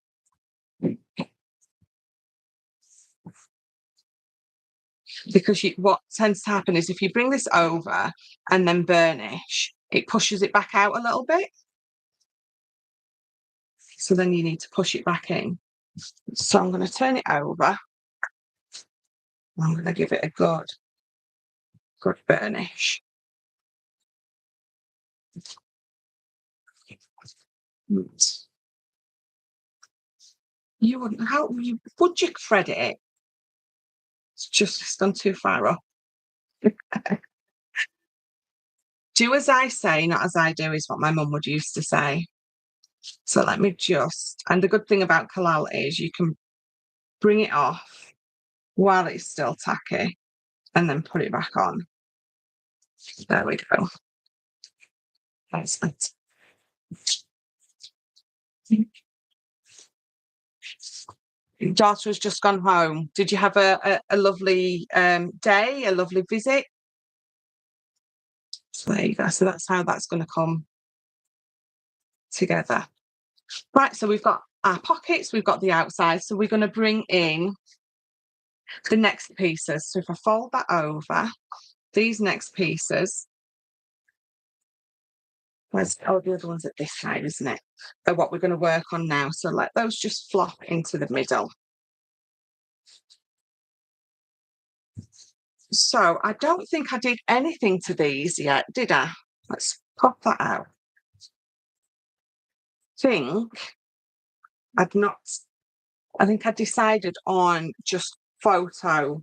S1: Because what tends to happen is if you bring this over and then burnish, it pushes it back out a little bit. So then you need to push it back in. So I'm going to turn it over. I'm going to give it a good burnish. You wouldn't, how would you credit it? It's gone too far up. Do as I say, not as I do, is what my mum would used to say. So let me and the good thing about Kalal is you can bring it off while it's still tacky and then put it back on. There we go. Excellent. Your daughter has just gone home. Did you have a lovely day, a lovely visit? So there you go. So that's how that's going to come together. Right, so we've got our pockets, we've got the outside. So we're going to bring in the next pieces. So if I fold that over, these next pieces, the other one's at this side, isn't it? Are what we're going to work on now. So let those just flop into the middle. So I don't think I did anything to these yet, did I? Let's pop that out. I think I decided on just photo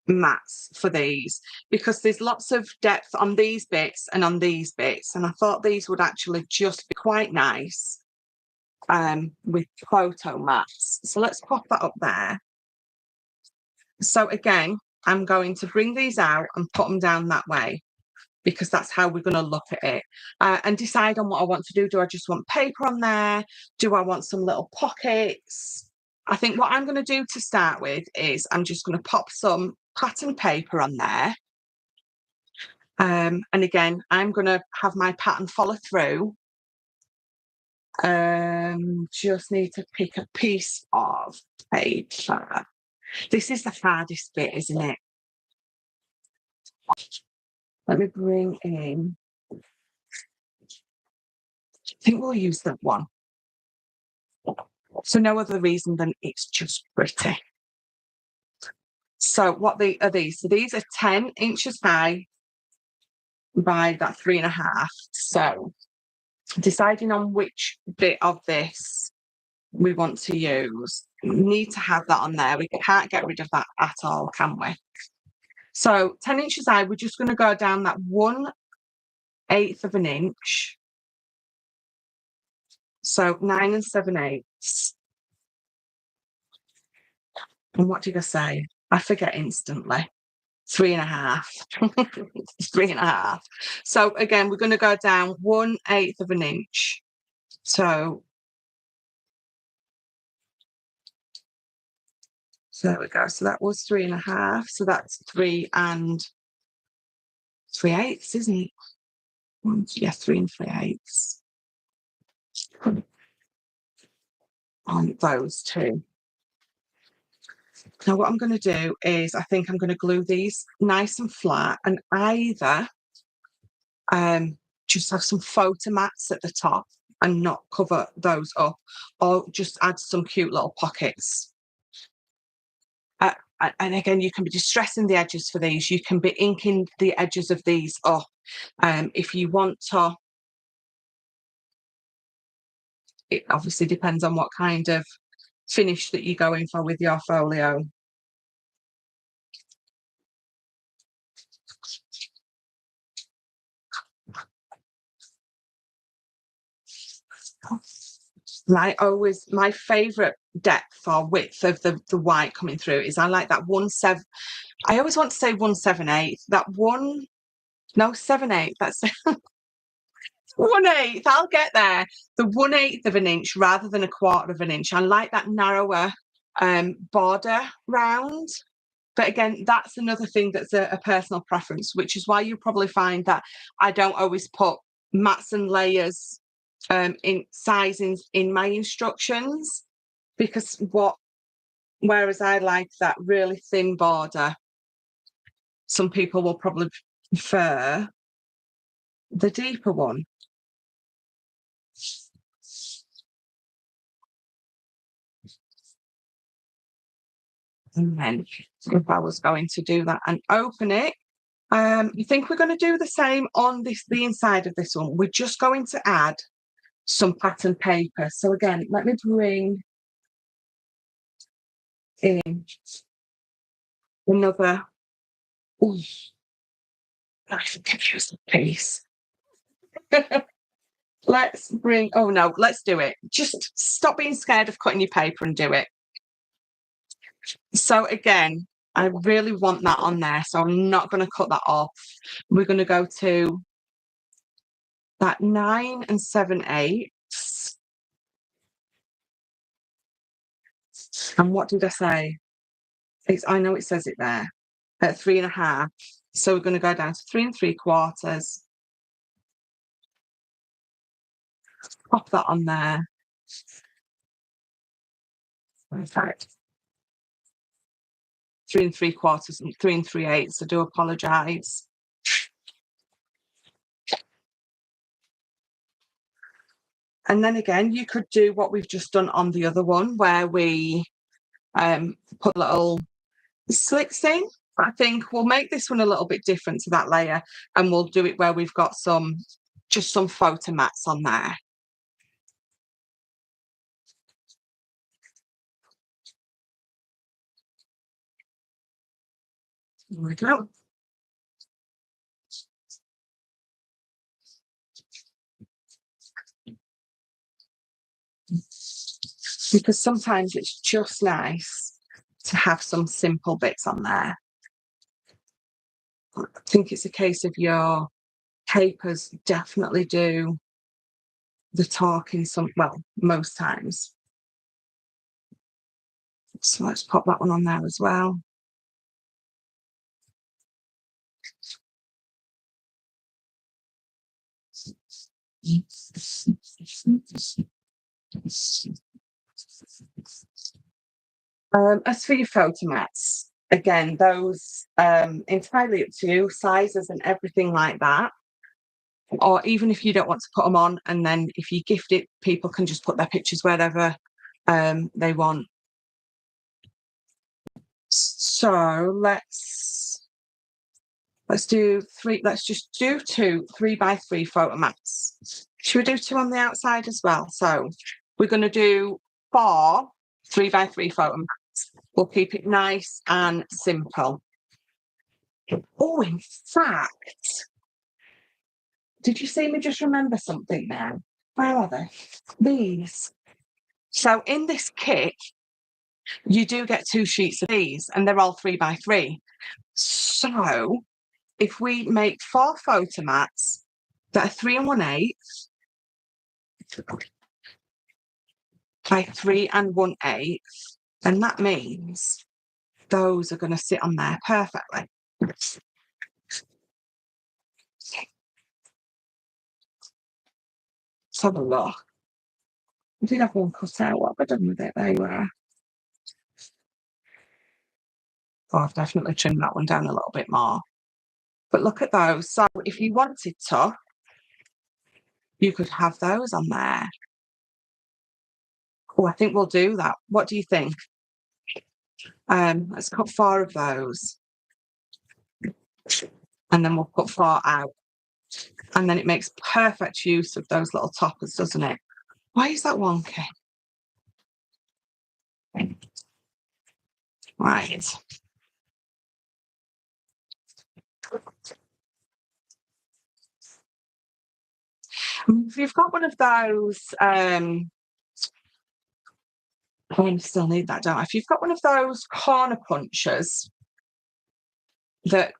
S1: mats for these because there's lots of depth on these bits and on these bits, and I thought these would actually just be quite nice with photo mats. So let's pop that up there. So again, I'm going to bring these out and put them down that way because that's how we're going to look at it and decide on what I want to do. Do I just want paper on there? Do I want some little pockets? I think what I'm going to do to start with is I'm just going to pop some pattern paper on there. And again, I'm going to have my pattern follow through. Just need to pick a piece of paper. This is the hardest bit, isn't it? Let me bring in, I think we'll use that one. So no other reason than it's just pretty. So what are these? So these are 10 inches high by that 3.5. So deciding on which bit of this we want to use, we need to have that on there. We can't get rid of that at all, can we? So 10 inches high, we're just going to go down that 1/8 of an inch. So 9 7/8. And what did I say? I forget instantly. 3.5. 3.5. So again, we're going to go down 1/8 of an inch. So there we go. So that was 3.5. So that's 3 3/8, isn't it? Yeah, 3 3/8 on those two. Now what I'm going to do is I think I'm going to glue these nice and flat and either just have some photo mats at the top and not cover those up, or just add some cute little pockets. And again, you can be distressing the edges for these. You can be inking the edges of these up if you want to. It obviously depends on what kind of finish that you're going for with your folio. My favourite depth or width of the white coming through is I like that 1/7. I always want to say 1/7/8. That 7/8. That's 1/8. I'll get there. The 1/8 of an inch rather than a 1/4 of an inch. I like that narrower border round. But again, that's another thing that's a personal preference, which is why you probably find that I don't always put mats and layers in sizings in my instructions, because whereas I like that really thin border, some people will probably prefer the deeper one. And then if I was going to do that and open it, you think we're going to do the same on the inside of this one. We're just going to add some pattern paper. So again, let me bring in another. Ooh, I confused the piece. Let's bring. Oh no, let's do it. Just stop being scared of cutting your paper and do it. So again, I really want that on there, so I'm not going to cut that off. We're going to go to that 9 7/8. And what did I say? I know it says it there at 3.5. So we're going to go down to 3 3/4. Pop that on there. Perfect. 3 3/4 and 3 3/8. I do apologise. And then again, you could do what we've just done on the other one, where we put little slits in. I think we'll make this one a little bit different to that layer, and we'll do it where we've got just some photo mats on there. There we go. Because sometimes it's just nice to have some simple bits on there. I think it's a case of your papers definitely do the talking most times. So let's pop that one on there as well. As for your photo mats, again, those entirely up to you, sizes and everything like that. Or even if you don't want to put them on, and then if you gift it, people can just put their pictures wherever they want. So let's do three. Let's just do 2 3x3 photo mats. Should we do 2 on the outside as well? So we're going to do 4 3x3 photo mats. We'll keep it nice and simple. Oh, in fact, did you see me just remember something now? Where are they? These. So in this kit, you do get 2 sheets of these, and they're all 3x3. So if we make 4 photo mats that are 3 1/8 by 3 1/8, then that means those are going to sit on there perfectly. Let's have a look. I did have one cut out. What have I done with it? There you are. Oh, I've definitely trimmed that one down a little bit more. But look at those. So if you wanted to, you could have those on there. Oh, I think we'll do that. What do you think? Let's cut 4 of those. And then we'll put 4 out. And then it makes perfect use of those little toppers, doesn't it? Why is that wonky? Right. If you've got one of those, I still need that, don't I? If you've got one of those corner punchers that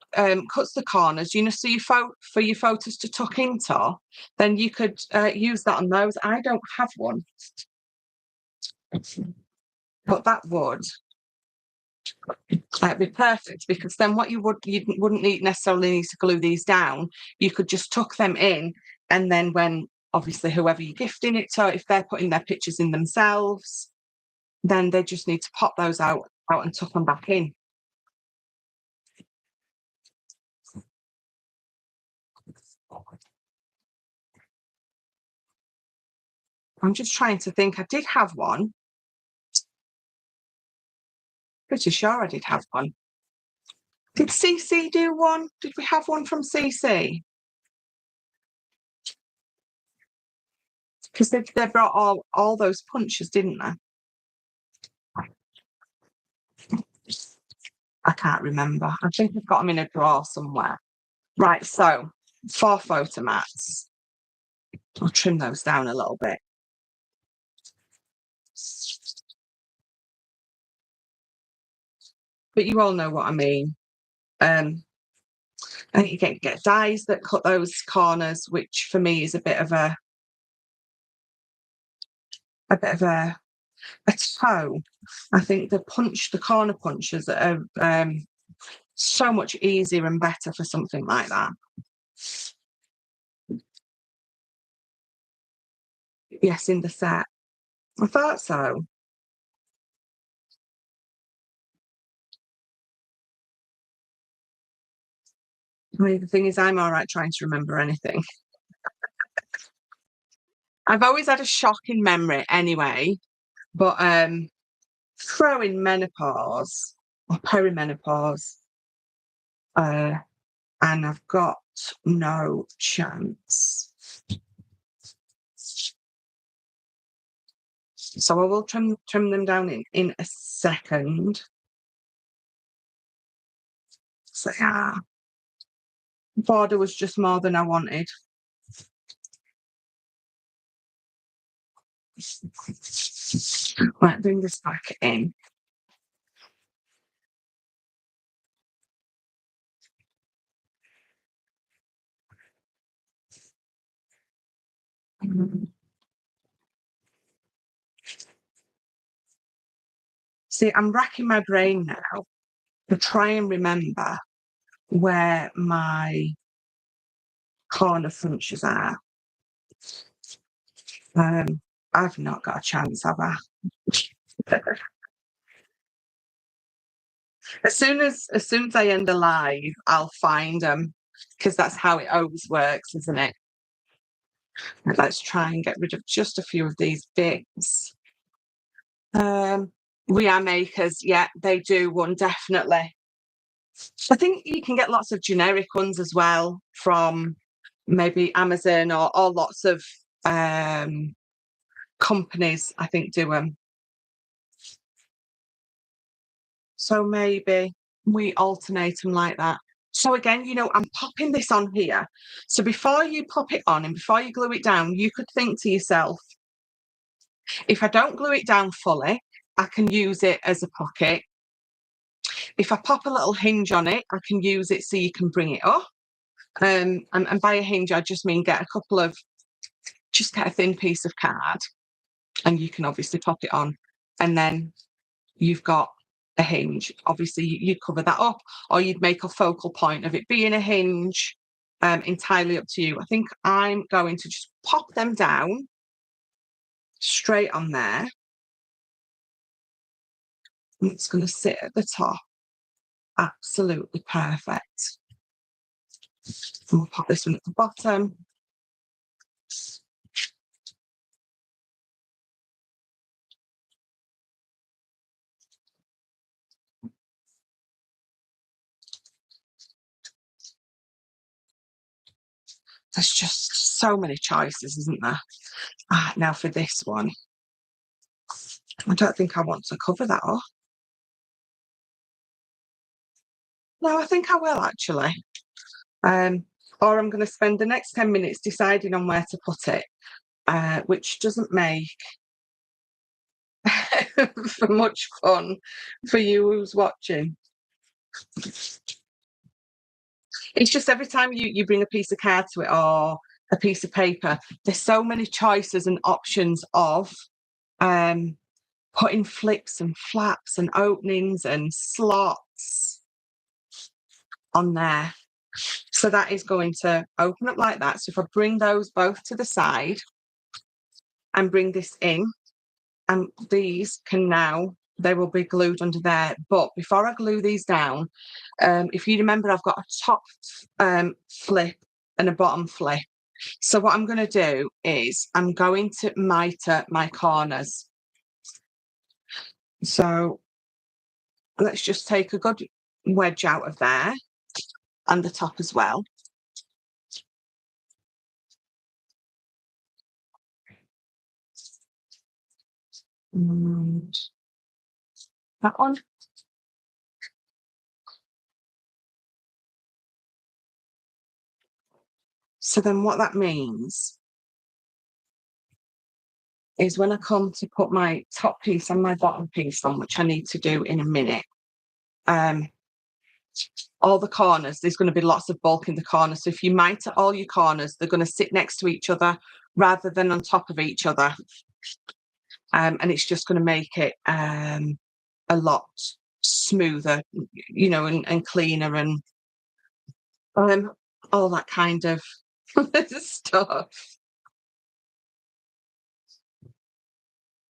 S1: cuts the corners, so for your photos to tuck into, then you could use that on those. I don't have one, but that would be perfect, because then what you wouldn't necessarily need to glue these down. You could just tuck them in, and then when obviously whoever you're gifting it to, if they're putting their pictures in themselves, then they just need to pop those out and tuck them back in. I'm just trying to think. I did have one. Pretty sure I did have one. Did CC do one? Did we have one from CC? Because they brought all those punches, didn't they? I can't remember. I think I've got them in a drawer somewhere. Right, so 4 photo mats. I'll trim those down a little bit. But you all know what I mean. I think you get dies that cut those corners, which for me is a bit of a toe. I think the corner punches are so much easier and better for something like that. Yes, in the set. I thought so. I mean, the thing is, I'm all right trying to remember anything. I've always had a shocking memory anyway, but throw in menopause or perimenopause, and I've got no chance. So I will trim them down in a second. So yeah, border was just more than I wanted. Right, bring this back in. See, I'm racking my brain now to try and remember where my corner punches are. I've not got a chance, have I? As soon as I end alive, I'll find them because that's how it always works, isn't it? Right, let's try and get rid of just a few of these bits. We Are Makers, yeah, they do one definitely. I think you can get lots of generic ones as well from maybe Amazon or lots of companies, I think, do them. So maybe we alternate them like that. So again, I'm popping this on here. So before you pop it on and before you glue it down, you could think to yourself, if I don't glue it down fully, I can use it as a pocket. If I pop a little hinge on it, I can use it so you can bring it up. And by a hinge, I just mean get a thin piece of card and you can obviously pop it on. And then you've got a hinge. Obviously, you'd cover that up or you'd make a focal point of it being a hinge. Entirely up to you. I think I'm going to just pop them down straight on there. And it's going to sit at the top. Absolutely perfect. And we'll pop this one at the bottom. There's just so many choices, isn't there? Now for this one, I don't think I want to cover that up. No, I think I will actually. Or I'm going to spend the next 10 minutes deciding on where to put it, which doesn't make for much fun for you who's watching. It's just every time you bring a piece of card to it or a piece of paper, there's so many choices and options of putting flips and flaps and openings and slots on there. So that is going to open up like that. So if I bring those both to the side and bring this in, and these they will be glued under there. But before I glue these down, if you remember, I've got a top flip and a bottom flip. So what I'm going to do is I'm going to miter my corners. So let's just take a good wedge out of there and the top as well. And that one. So then what that means is when I come to put my top piece and my bottom piece on, which I need to do in a minute, all the corners, there's going to be lots of bulk in the corners. So if you miter all your corners, they're going to sit next to each other rather than on top of each other. And it's just going to make it a lot smoother, you know, and cleaner and all that kind of stuff.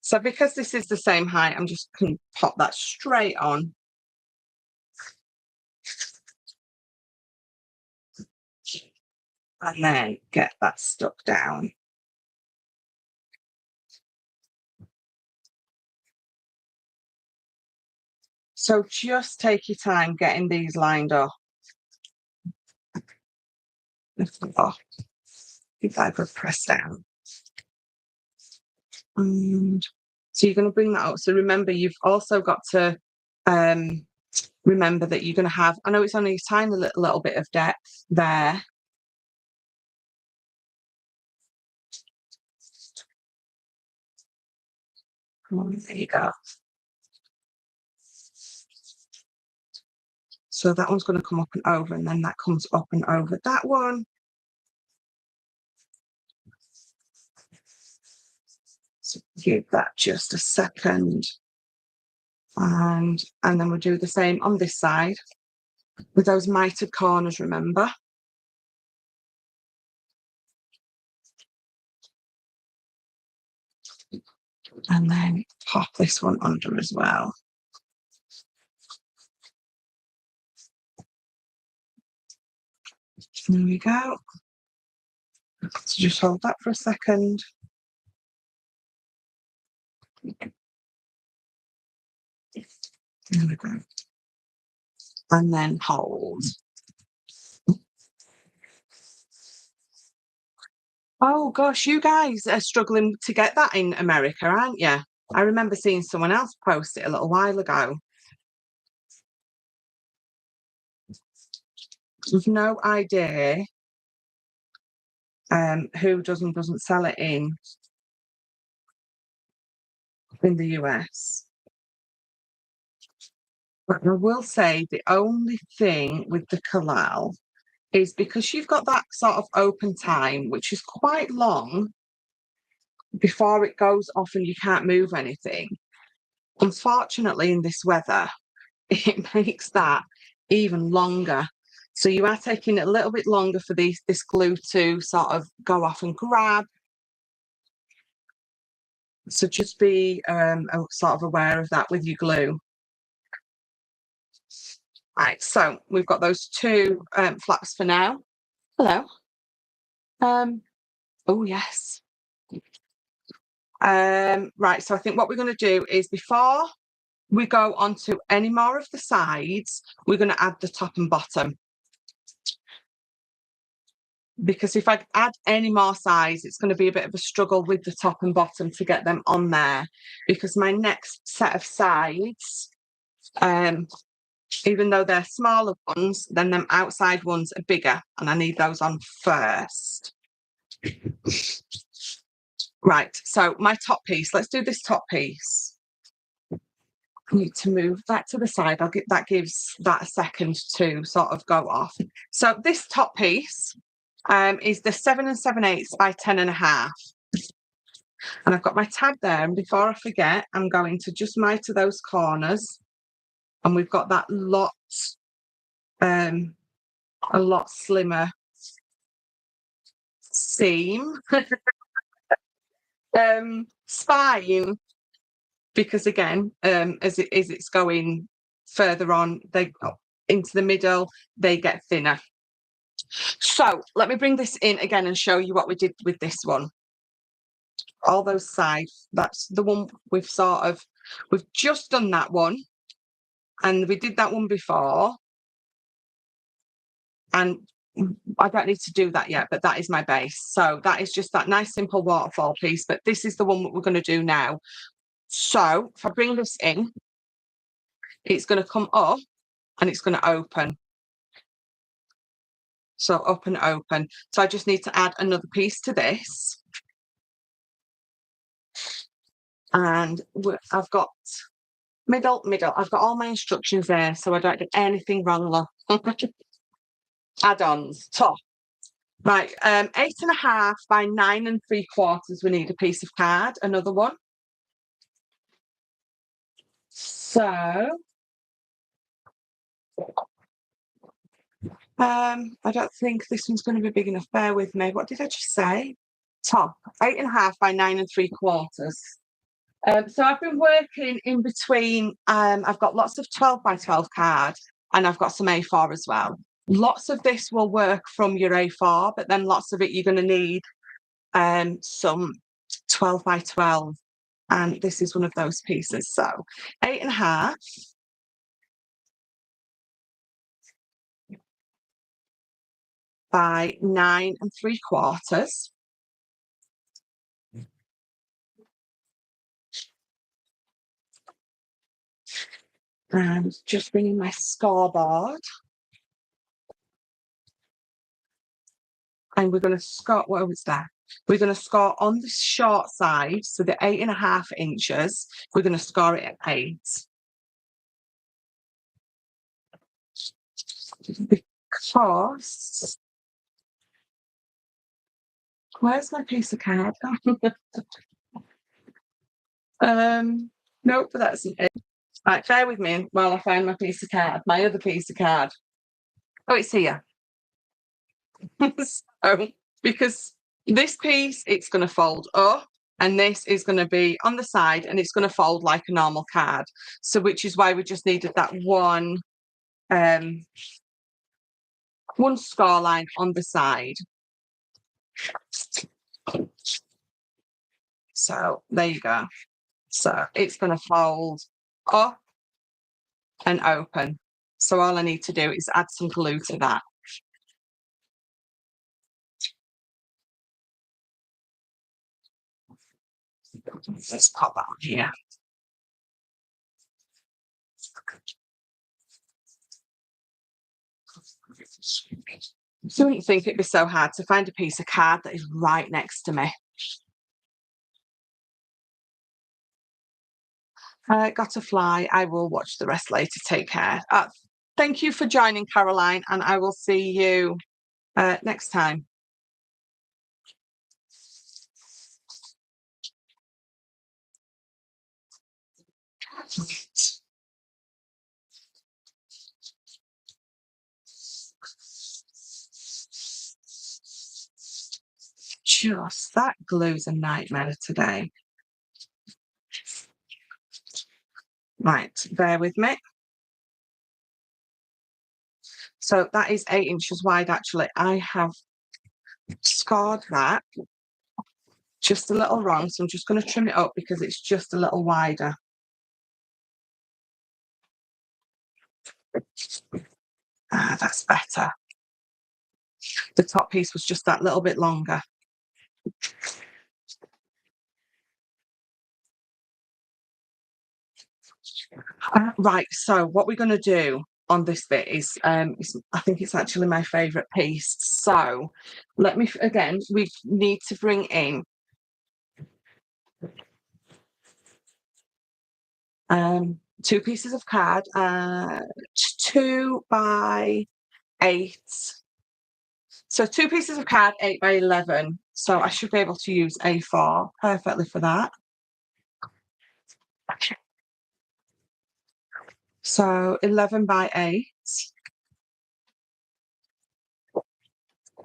S1: So because this is the same height, I'm just going to pop that straight on. And then get that stuck down. So just take your time getting these lined up. Oh, if I could press down. And so you're going to bring that up. So remember, you've also got to remember that you're going to have, I know it's only a tiny little bit of depth there. There you go. So that one's going to come up and over, and then that comes up and over that one. So give that just a second. And then we'll do the same on this side with those mitered corners, remember. And then pop this one under as well. There we go. So just hold that for a second. There we go. And then hold. Oh gosh, you guys are struggling to get that in America, aren't you? I remember seeing someone else post it a little while ago. We've no idea who does and doesn't sell it in the US. But I will say the only thing with the Kalal is because you've got that sort of open time, which is quite long before it goes off and you can't move anything. Unfortunately, in this weather, it makes that even longer. So you are taking it a little bit longer for this glue to sort of go off and grab. So just be sort of aware of that with your glue. Right, so we've got those two flaps for now. Hello. Oh yes. Right, so I think what we're going to do is before we go on to any more of the sides, we're going to add the top and bottom. Because if I add any more sides, it's going to be a bit of a struggle with the top and bottom to get them on there. Because my next set of sides, even though they're smaller ones, then them outside ones are bigger, and I need those on first. Right, so my top piece, let's do this top piece. I need to move that to the side. That gives that a second to sort of go off. So this top piece is the 7 7/8 by 10.5. And I've got my tab there. And before I forget, I'm going to just miter those corners. And we've got that a lot slimmer seam. Spine, because again, as it's going further on, they into the middle, they get thinner. So let me bring this in again and show you what we did with this one. All those sides, that's the one we've just done that one. and we did that one before. And I don't need to do that yet, but that is my base. So that is just that nice simple waterfall piece, but this is the one that we're going to do now. So if I bring this in, it's going to come up and it's going to open. So up and open. So I just need to add another piece to this. And I've got middle. I've got all my instructions there, so I don't do anything wrong. Add-ons, top. Right, 8.5 by 9 3/4. We need a piece of card, another one. So, I don't think this one's going to be big enough. Bear with me. What did I just say? Top, 8.5 by 9 3/4. So I've been working in between. I've got lots of 12 by 12 card, and I've got some A4 as well. Lots of this will work from your A4, but then lots of it you're going to need some 12 by 12, and this is one of those pieces. So 8.5 by 9 3/4. And just bringing my scoreboard. And we're going to score, what was that? We're going to score on the short side, so the 8.5 inches, we're going to score it at 8. Because, where's my piece of card? Nope, but that's it. Right, bear with me while I find my piece of card, my other piece of card. Oh, it's here. So, because this piece, it's going to fold up, and this is going to be on the side, and it's going to fold like a normal card. So, which is why we just needed that one score line on the side. So there you go. So it's going to fold up and open. So all I need to do is add some glue to that. Let's pop that on here. You wouldn't think it'd be so hard to find a piece of card that is right next to me. Got to fly. I will watch the rest later. Take care. Thank you for joining, Caroline, and I will see you next time. Just that glue's a nightmare today. Right, bear with me. So that is 8 inches wide, actually. I have scored that just a little wrong, so I'm just going to trim it up because it's just a little wider. That's better. The top piece was just that little bit longer. Right, so what we're going to do on this bit is, I think it's actually my favourite piece. So let me, again, we need to bring in two pieces of card, 2 by 8. So 2 pieces of card, 8 by 11. So I should be able to use A4 perfectly for that. So 11 by 8.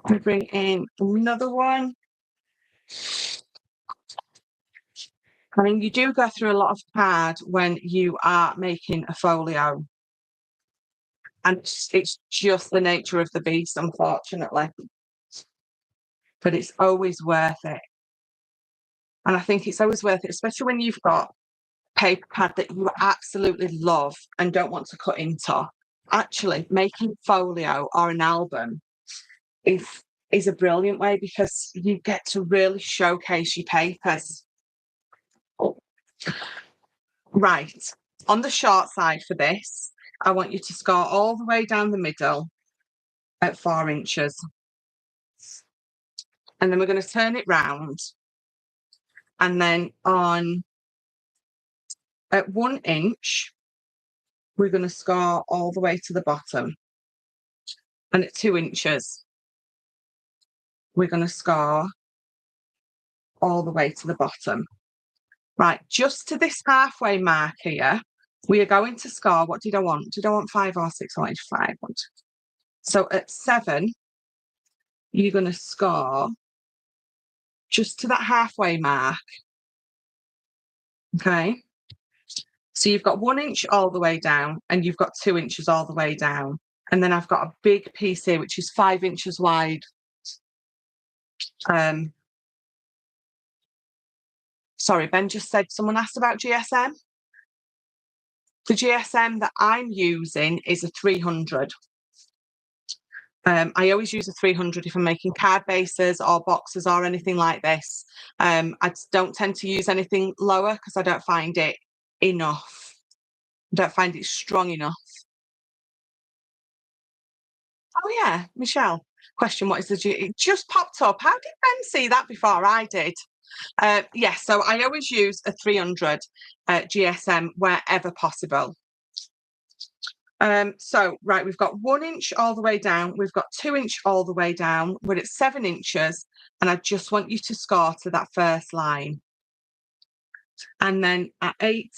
S1: We bring in another one. I mean, you do go through a lot of card when you are making a folio. And it's just the nature of the beast, unfortunately. But it's always worth it. And I think it's always worth it, especially when you've got paper pad that you absolutely love and don't want to cut into, actually making folio or an album is a brilliant way because you get to really showcase your papers. Right, on the short side for this, I want you to score all the way down the middle at 4 inches. And then we're going to turn it round. And then at 1 inch, we're going to score all the way to the bottom. And at 2 inches, we're going to score all the way to the bottom. Right, just to this halfway mark here, we are going to score, what did I want? Did I want 5 or 6? I wanted 5. So at 7, you're going to score just to that halfway mark. Okay. So you've got 1 inch all the way down and you've got 2 inches all the way down. And then I've got a big piece here, which is 5 inches wide. Sorry, Ben just said someone asked about GSM. The GSM that I'm using is a 300. I always use a 300 if I'm making card bases or boxes or anything like this. I don't tend to use anything lower because I don't find it enough. I don't find it strong enough. Oh yeah, Michelle. Question, what is the It just popped up. How did Ben see that before I did? Yes, so I always use a 300 GSM wherever possible. So, right, we've got 1 inch all the way down. We've got 2 inch all the way down. We're at 7 inches. And I just want you to score to that first line. And then at 8,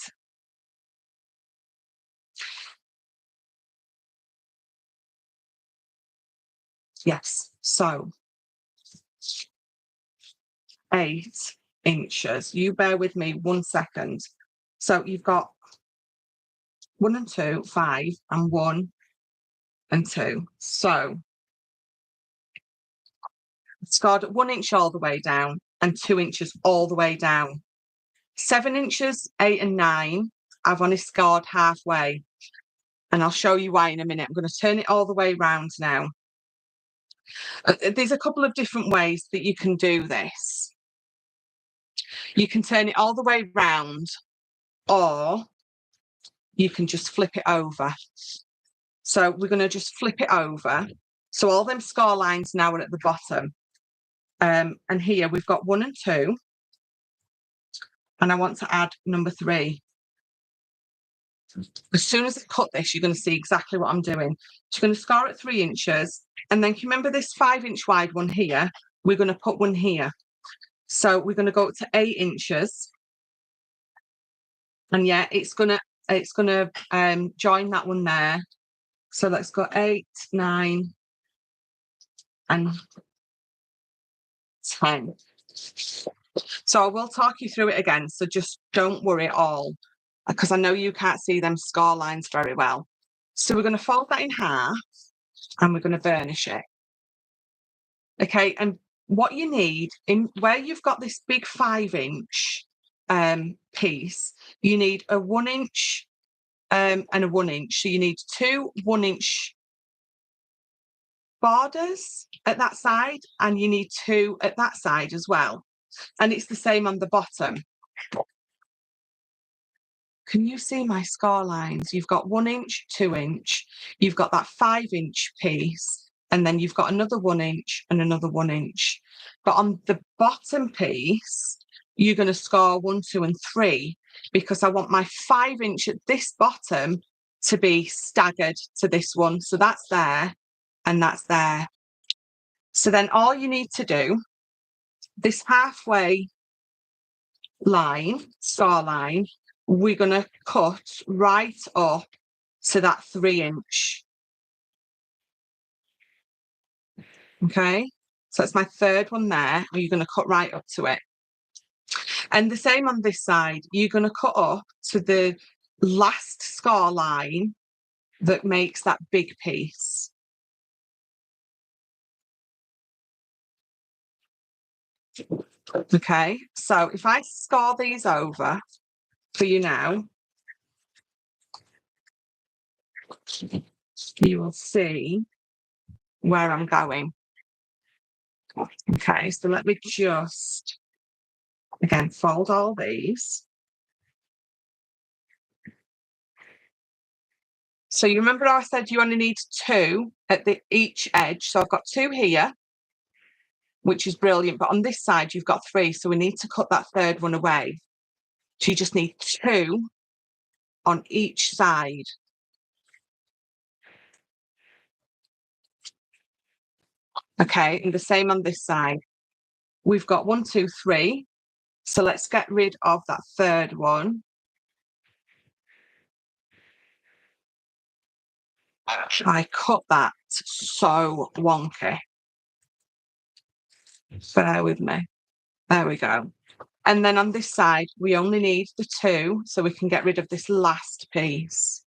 S1: yes, so 8 inches. You bear with me 1 second. So you've got 1 and 2, 5, and 1 and 2. So scored at 1 inch all the way down and 2 inches all the way down. 7 inches, 8 and 9, I've only scored halfway. And I'll show you why in a minute. I'm going to turn it all the way round now. There's a couple of different ways that you can do this. You can turn it all the way round, or you can just flip it over. So we're going to just flip it over. So all them score lines now are at the bottom. And here we've got 1 and 2. And I want to add number 3. As soon as I cut this, you're going to see exactly what I'm doing. So you're going to score at 3 inches. And then can you remember this 5 inch wide one here? We're going to put one here. So we're going to go up to 8 inches. And yeah, it's gonna join that one there. So let's go 8, 9, and 10. So I will talk you through it again. So just don't worry at all, because I know you can't see them score lines very well. So we're going to fold that in half and we're going to burnish it. Okay, and what you need in where you've got this big 5 inch piece, you need a 1 inch and a 1 inch. So you need 2 1 inch borders at that side, and you need 2 at that side as well. And it's the same on the bottom. Can you see my score lines? You've got 1 inch, 2 inch, you've got that 5 inch piece, and then you've got another 1 inch and another 1 inch. But on the bottom piece, you're going to score 1, 2, and 3, because I want my 5 inch at this bottom to be staggered to this one. So that's there and that's there. So then all you need to do, this halfway line, score line, we're going to cut right up to that 3 inch. Okay, so that's my third one there. Are you going to cut right up to it? And the same on this side, you're going to cut up to the last score line that makes that big piece. Okay, so if I score these over, for you now, you will see where I'm going. Okay, so let me just, again, fold all these. So you remember I said you only need 2 at each edge. So I've got 2 here, which is brilliant. But on this side, you've got 3. So we need to cut that third one away. So you just need 2 on each side. Okay, and the same on this side. We've got 1, 2, 3. So let's get rid of that third one. I cut that so wonky. Bear with me. There we go. And then on this side, we only need the 2, so we can get rid of this last piece.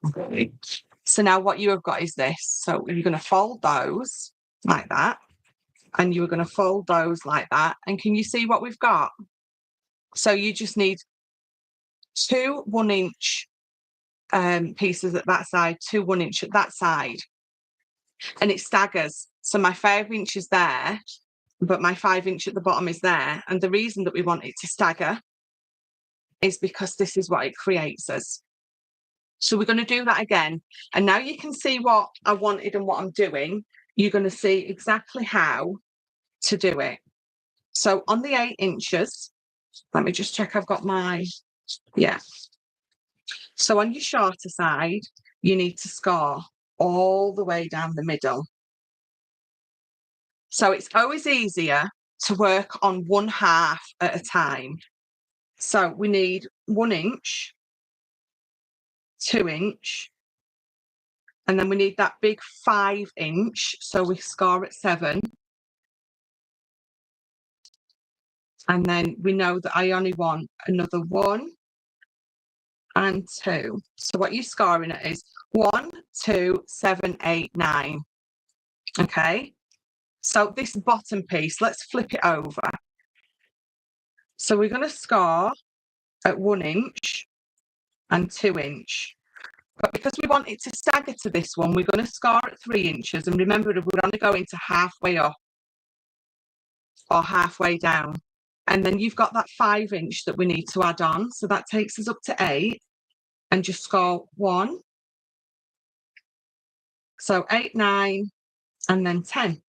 S1: Okay. So now what you have got is this. So you're going to fold those like that, and you're going to fold those like that. And can you see what we've got? So you just need 2 1-inch pieces at that side, 2 1-inch at that side. And it staggers. So my 5-inch is there, but my 5-inch at the bottom is there. And the reason that we want it to stagger is because this is what it creates us. So we're going to do that again. And now you can see what I wanted and what I'm doing. You're going to see exactly how to do it. So on the 8 inches, let me just check I've got my, yeah. So on your shorter side, you need to score all the way down the middle. So it's always easier to work on 1/2 at a time. So we need 1 inch, 2 inch, and then we need that big 5-inch. So we score at 7. And then we know that I only want another 1 and 2. So what you're scoring at is 1, 2, 7, 8, 9. Okay. So this bottom piece, let's flip it over. So we're going to score at 1 inch and 2 inch. But because we want it to stagger to this one, we're going to score at 3 inches. And remember, we're only going to halfway up or halfway down. And then you've got that 5-inch that we need to add on. So that takes us up to 8. And just score 1. So 8, 9, and then 10.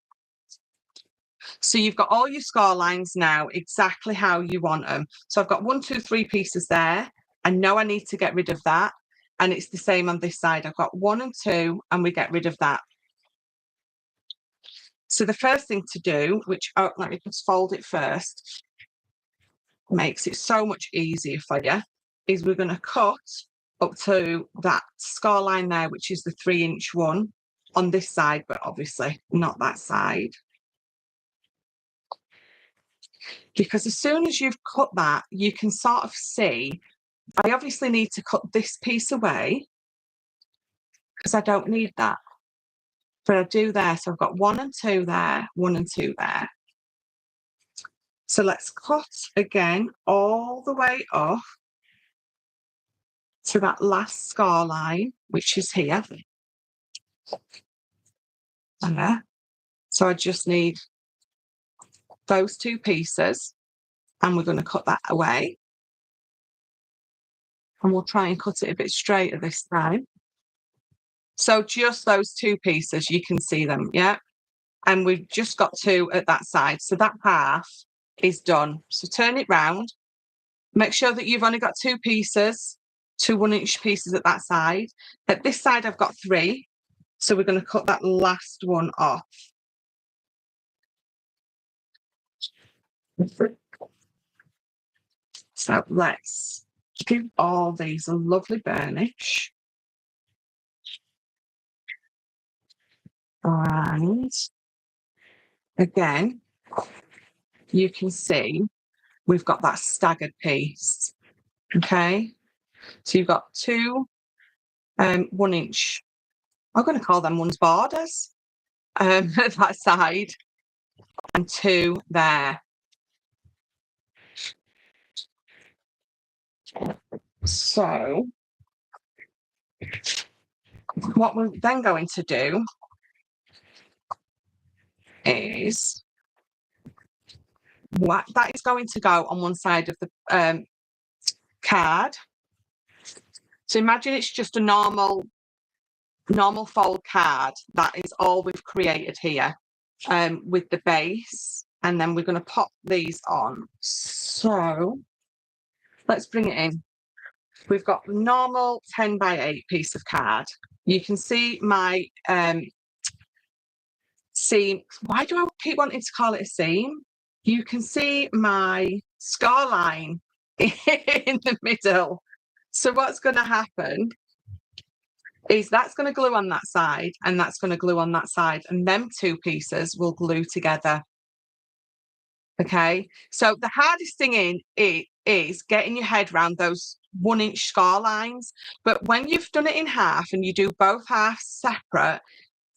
S1: So you've got all your score lines now exactly how you want them. So I've got 1, 2, 3 pieces there. I know I need to get rid of that. And it's the same on this side. I've got 1 and 2, and we get rid of that. So the first thing to do, which, let me just fold it first, makes it so much easier for you, is we're going to cut up to that score line there, which is the 3-inch one on this side, but obviously not that side. Because as soon as you've cut that, you can sort of see, I obviously need to cut this piece away because I don't need that. But I do there. So I've got 1 and 2 there, 1 and 2 there. So let's cut again all the way up to that last score line, which is here. And there. So I just need those 2 pieces, and we're going to cut that away. And we'll try and cut it a bit straighter this time. So just those 2 pieces, you can see them, yeah? And we've just got 2 at that side. So that half is done. So turn it round. Make sure that you've only got 2 pieces, 2 1-inch pieces at that side. At this side, I've got 3. So we're going to cut that last one off. So let's give all these a lovely burnish. And again, you can see we've got that staggered piece. Okay. So you've got 2 1-inch, I'm going to call them ones borders at that side. and 2 there. So what we're then going to do is that is going to go on one side of the card. So imagine it's just a normal fold card. That is all we've created here with the base, and then we're going to pop these on. So let's bring it in. We've got normal 10 by 8 piece of card. You can see my seam. Why do I keep wanting to call it a seam? You can see my score line in the middle. So what's going to happen is that's going to glue on that side and that's going to glue on that side, and them 2 pieces will glue together. Okay, so the hardest thing in it is getting your head around those 1-inch score lines, but when you've done it in half and you do both halves separate,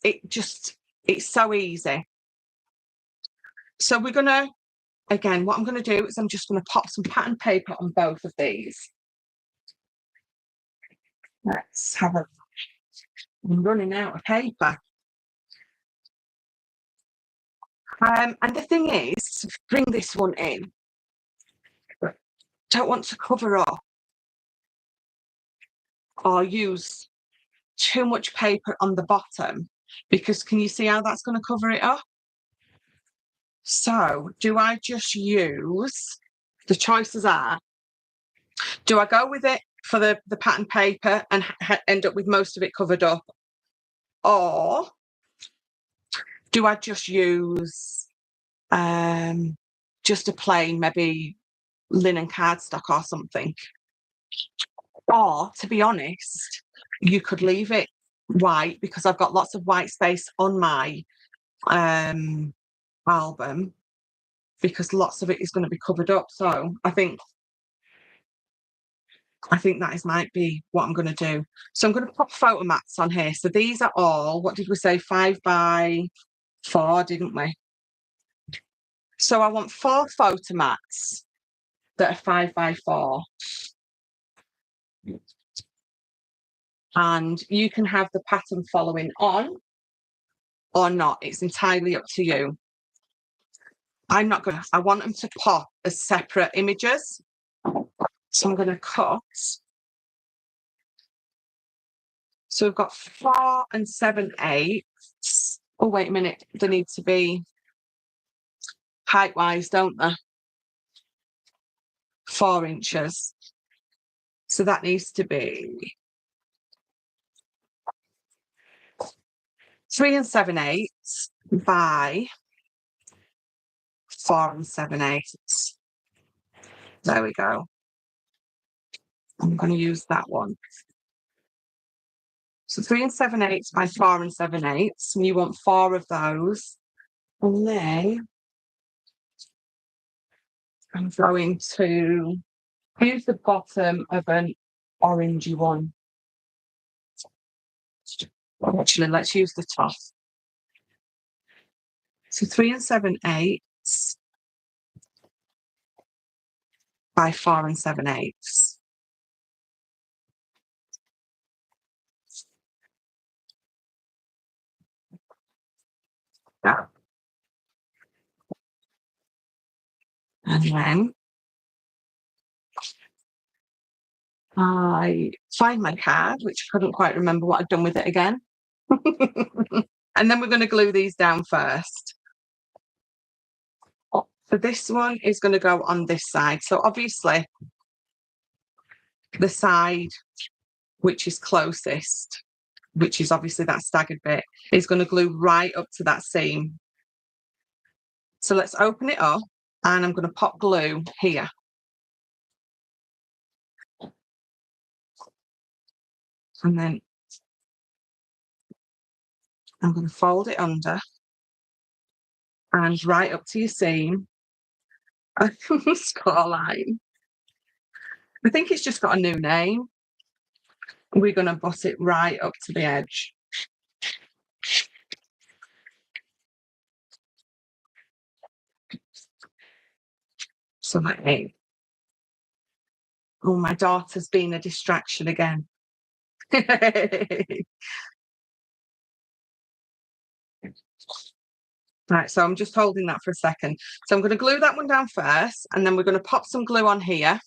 S1: it's so easy. So we're gonna, again, what I'm gonna do is I'm just gonna pop some pattern paper on both of these. Let's have a, I'm running out of paper. And the thing is, to bring this one in, don't want to cover up or use too much paper on the bottom, because can you see how that's going to cover it up? So do I just use, the choices are, do I go with it for the pattern paper and end up with most of it covered up, or do I just use just a plain, maybe linen cardstock or something? Or, to be honest, you could leave it white, because I've got lots of white space on my album, because lots of it is going to be covered up. So I think that might be what I'm going to do. So I'm going to pop photo mats on here. So these are all, what did we say, 5 by 4, didn't we? So I want 4 photo mats that are 5 by 4. And you can have the pattern following on or not. It's entirely up to you. I'm not going to, I want them to pop as separate images. So I'm going to cut. So we've got 4 7/8. Oh, wait a minute. They need to be height-wise, don't they? 4 inches. So that needs to be 3 7/8 by 4 7/8. There we go. I'm going to use that one. So 3 7/8 by 4 7/8. And you want 4 of those. And then I'm going to use the bottom of an orangey one. Actually, let's use the top. So 3 7/8 by 4 7/8. Yeah. And then I find my card, which I couldn't quite remember what I'd done with it again. And then we're going to glue these down first. So this one is going to go on this side. So obviously the side which is closest, which is obviously that staggered bit, is going to glue right up to that seam. So let's open it up, and I'm going to pop glue here. And then I'm going to fold it under and right up to your seam. Score line. I think it's just got a new name. We're going to butt it right up to the edge. So let me. Oh, my daughter's been a distraction again. Right, so I'm just holding that for a second. So I'm going to glue that one down first, and then we're going to pop some glue on here.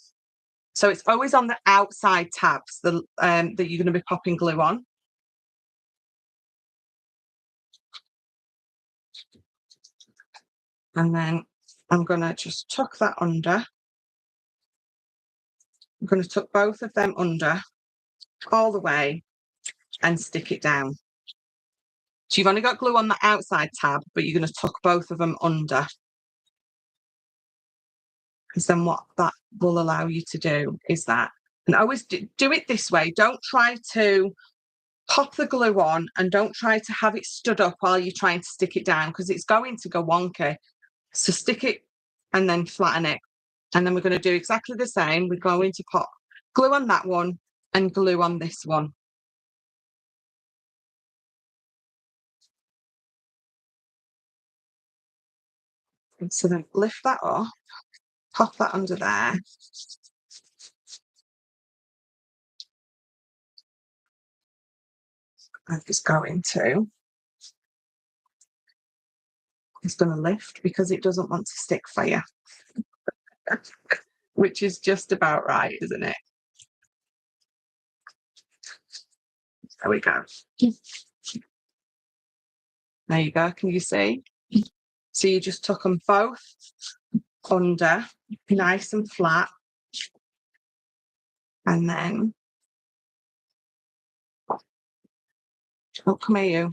S1: So it's always on the outside tabs that you're going to be popping glue on. And then I'm going to just tuck that under. I'm going to tuck both of them under all the way and stick it down. So you've only got glue on the outside tab, but you're going to tuck both of them under. Because then what that will allow you to do is that. And always do it this way. Don't try to pop the glue on and don't try to have it stood up while you're trying to stick it down because it's going to go wonky. So stick it and then flatten it. And then we're going to do exactly the same. We're going to pop glue on that one and glue on this one. And so then lift that up, pop that under there. And it's going to lift because it doesn't want to stick for you. Which is just about right, isn't it? There we go. There you go. Can you see? So you just tuck them both under, nice and flat. And then, oh, come here, you.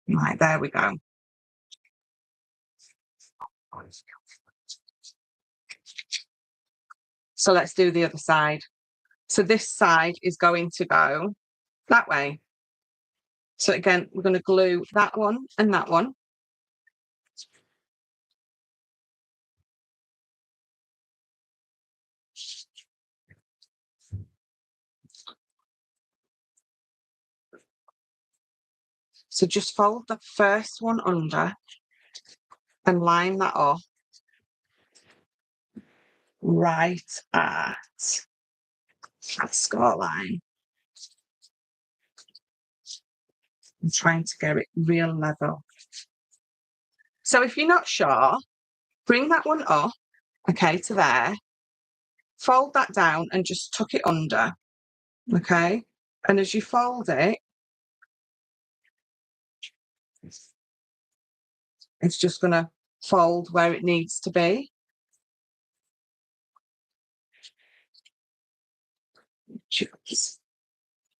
S1: Right, there we go. So let's do the other side. So this side is going to go that way. So again, we're going to glue that one and that one. So just fold the first one under and line that up right at that score line. I'm trying to get it real level. So if you're not sure, bring that one up, okay, to there. Fold that down and just tuck it under, okay? And as you fold it, it's just going to fold where it needs to be.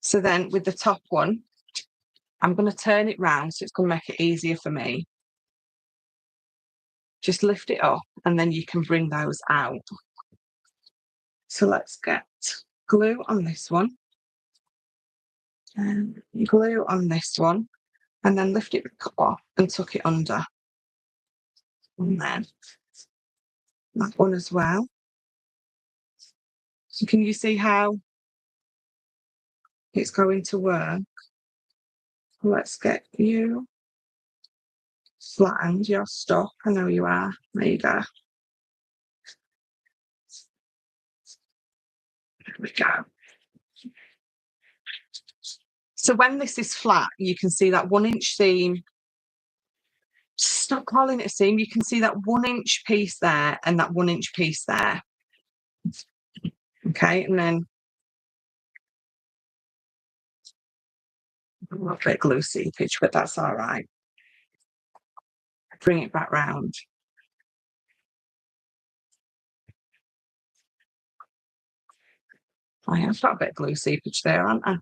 S1: So then with the top one, I'm going to turn it round so it's going to make it easier for me. Just lift it up and then you can bring those out. So let's get glue on this one. And glue on this one. And then lift it up and tuck it under. And then that one as well. So can you see how it's going to work? Let's get you flattened. You're stuck. I know you are. There you go. There we go. So when this is flat, you can see that 1 inch seam. Stop calling it a seam. You can see that 1 inch piece there and that 1 inch piece there. Okay, and then a little bit glue seepage, but that's all right. Bring it back round. I have got a bit of glue seepage there, haven't I?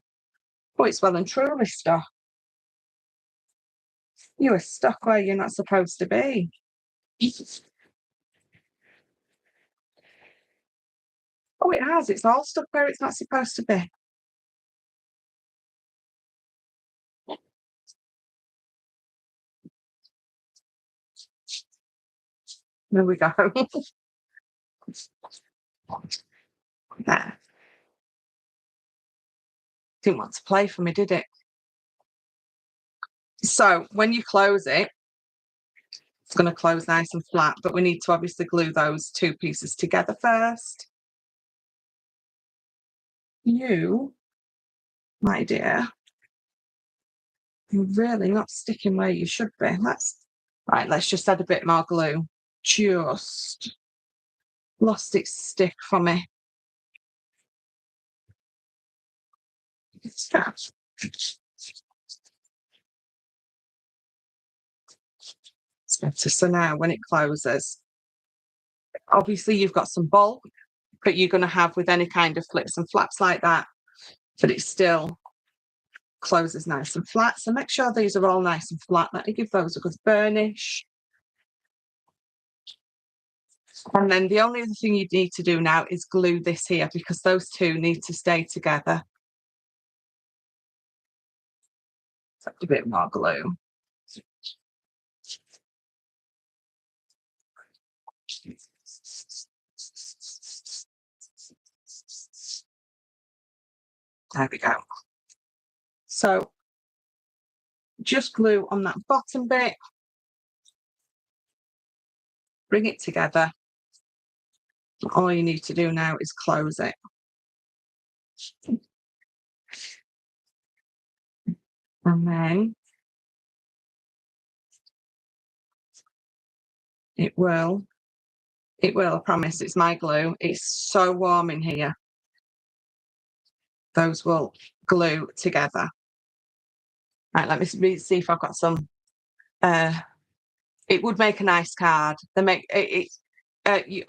S1: Oh, it's well and truly stuck. You are stuck where you're not supposed to be. Oh, it has. It's all stuck where it's not supposed to be. There we go. There. Didn't want to play for me, did it? So when you close it, it's going to close nice and flat, but we need to obviously glue those two pieces together first. You, my dear, you're really not sticking where you should be. Let's just add a bit more glue. Just lost its stick for me. It's better. So now when it closes, obviously you've got some bulk, but you're going to have with any kind of flips and flaps like that, but it still closes nice and flat. So make sure these are all nice and flat. Let me give those a good burnish. And then the only other thing you need to do now is glue this here, because those two need to stay together. So a bit more glue. There we go. So just glue on that bottom bit. Bring it together. All you need to do now is close it. And then it will, I promise, it's my glue. It's so warm in here. Those will glue together. Right, let me see if I've got some. It would make a nice card. They make it.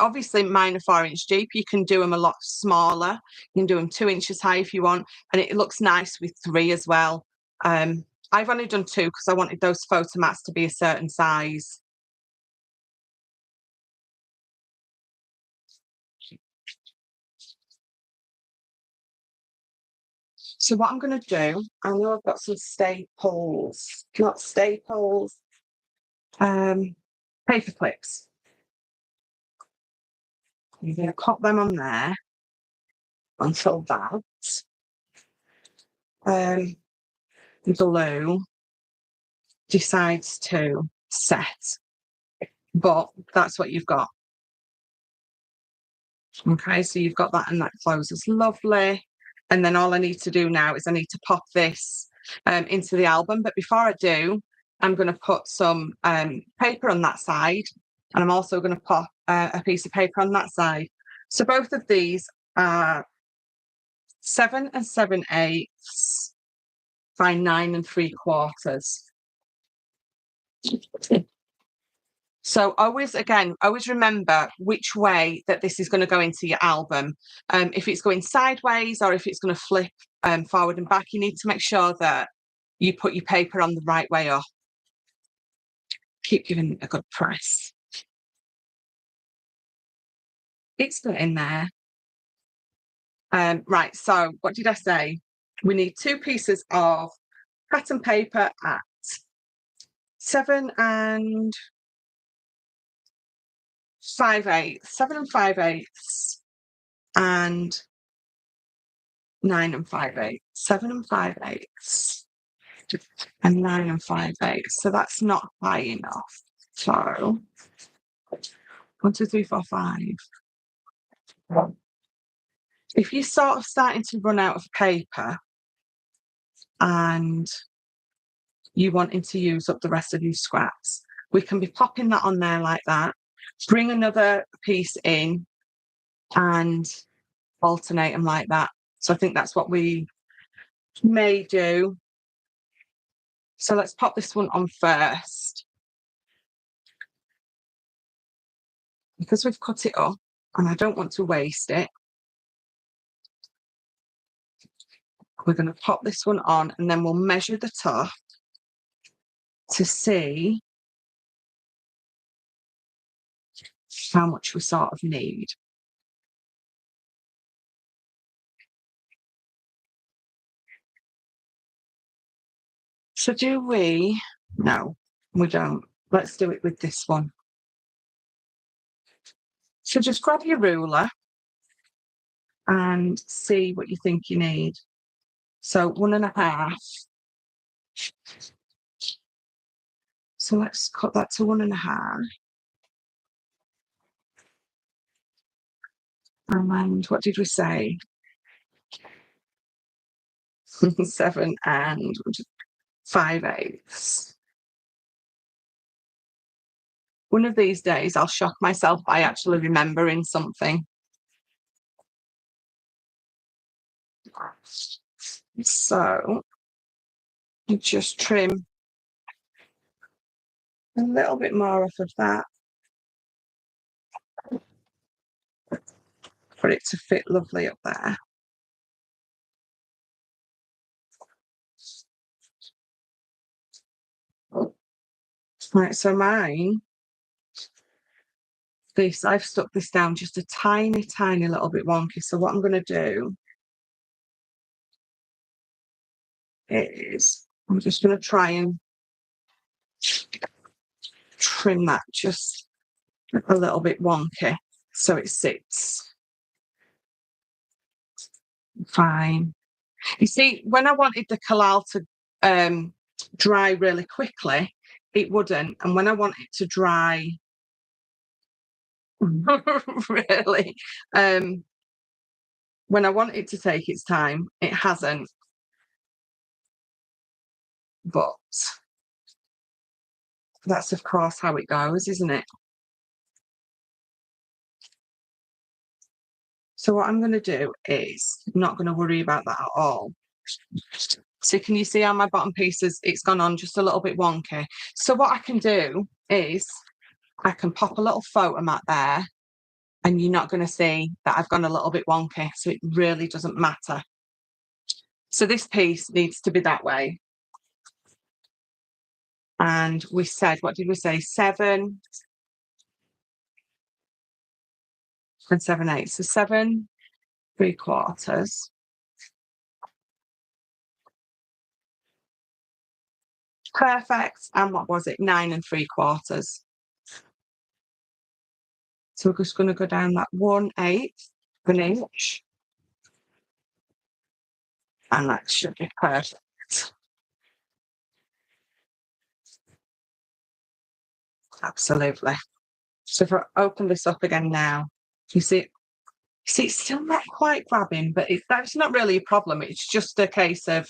S1: Obviously, mine are 4-inch deep. You can do them a lot smaller. You can do them 2 inches high if you want, and it looks nice with 3 as well. I've only done 2 because I wanted those photo mats to be a certain size. So what I'm going to do, I know I've got some staples, not staples, paper clips. I'm going to pop them on there until that glue decides to set. But that's what you've got. Okay, so you've got that and that closes lovely. And then all I need to do now is I need to pop this into the album. But before I do, I'm going to put some paper on that side. And I'm also going to pop a piece of paper on that side. So both of these are 7 7/8 by 9 3/4. So always remember which way that this is going to go into your album. If it's going sideways or if it's going to flip forward and back, you need to make sure that you put your paper on the right way up. Keep giving it a good press. It's got in there. Right, so what did I say? We need 2 pieces of pattern paper at 7 5/8, 7 5/8, and 9 5/8, 7 5/8, and 9 5/8. So that's not high enough. So 1, 2, 3, 4, 5. If you're sort of starting to run out of paper and you wanting to use up the rest of your scraps, we can be popping that on there like that. Bring another piece in and alternate them like that. So I think that's what we may do. So let's pop this one on first. Because we've cut it up and I don't want to waste it, we're going to pop this one on and then we'll measure the top to see how much we sort of need. So do we? No, we don't. Let's do it with this one. So just grab your ruler and see what you think you need. So 1.5. So let's cut that to 1.5. And what did we say? 7 and 5/8. One of these days, I'll shock myself by actually remembering something. So you just trim a little bit more off of that for it to fit lovely up there. Right, so mine, I've stuck this down just a tiny, tiny little bit wonky. So what I'm going to do is I'm just going to try and trim that just a little bit wonky so it sits fine. You see, when I wanted the collal to dry really quickly, it wouldn't. And when I want it to dry really, when I want it to take its time, it hasn't. But that's, of course, how it goes, isn't it? So what I'm going to do is I'm not going to worry about that at all. So can you see how my bottom pieces, it's gone on just a little bit wonky. So what I can do is I can pop a little photo mat there and you're not going to see that I've gone a little bit wonky. So it really doesn't matter. So this piece needs to be that way. And we said, what did we say? 7 and 7/8. So 7 3/4. Perfect. And what was it? 9 3/4. So we're just going to go down that 1/8 of an inch. And that should be perfect. Absolutely. So if I open this up again now, you see, it's still not quite grabbing, but that's not really a problem. It's just a case of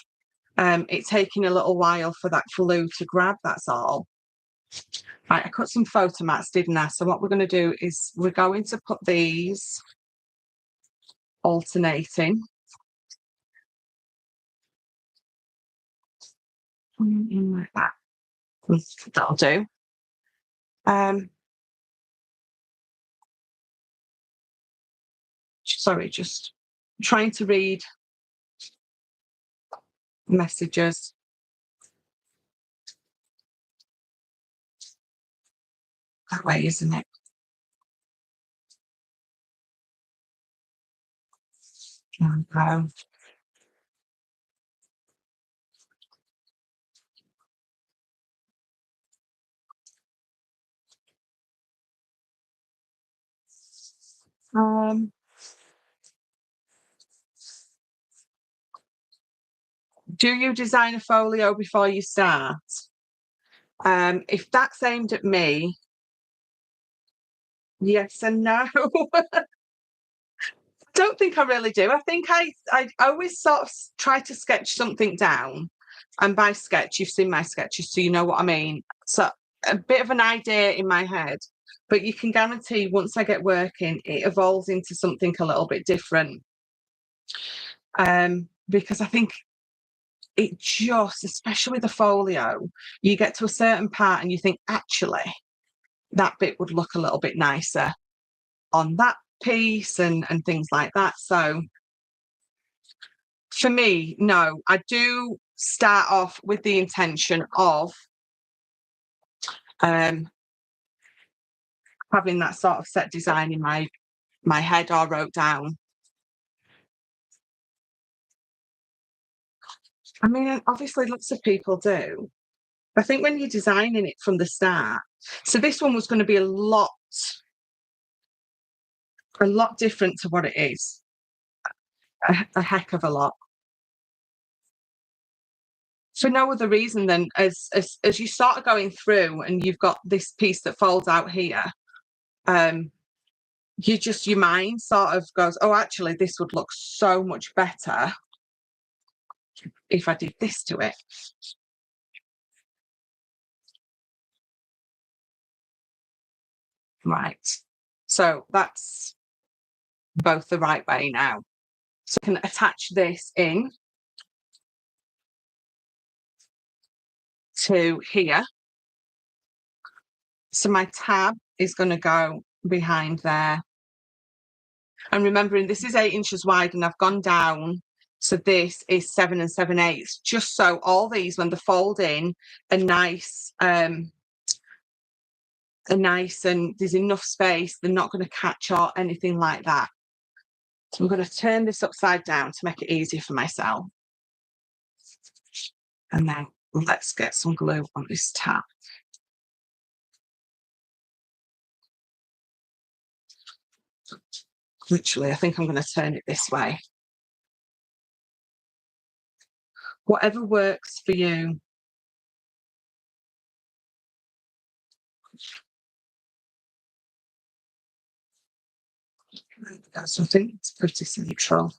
S1: it taking a little while for that glue to grab, that's all. Right, I cut some photo mats, didn't I? So what we're going to do is we're going to put these alternating. In like that. That'll do. Sorry, just trying to read messages. That way, isn't it? Okay. Do you design a folio before you start? If that's aimed at me, yes and no. Don't think I really do. I think I always sort of try to sketch something down. And by sketch, you've seen my sketches, so you know what I mean. So a bit of an idea in my head, but you can guarantee once I get working, it evolves into something a little bit different. Because I think it just, especially with the folio, you get to a certain part and you think, actually, that bit would look a little bit nicer on that piece and things like that. So for me, no, I do start off with the intention of having that sort of set design in my head or wrote down. I mean, obviously lots of people do. I think when you're designing it from the start, so this one was going to be a lot different to what it is. A heck of a lot. for no other reason than as you start going through and you've got this piece that folds out here, your mind sort of goes, oh, actually, this would look so much better if I did this to it. Right. So that's both the right way now. So I can attach this in to here. So my tab is going to go behind there. And remembering this is 8 inches wide and I've gone down. So this is 7 7/8, just so all these, when they fold in, are nice, and there's enough space. They're not going to catch or anything like that. So I'm going to turn this upside down to make it easier for myself. And then let's get some glue on this tab. Literally, I think I'm going to turn it this way. Whatever works for you. So I think it's pretty central.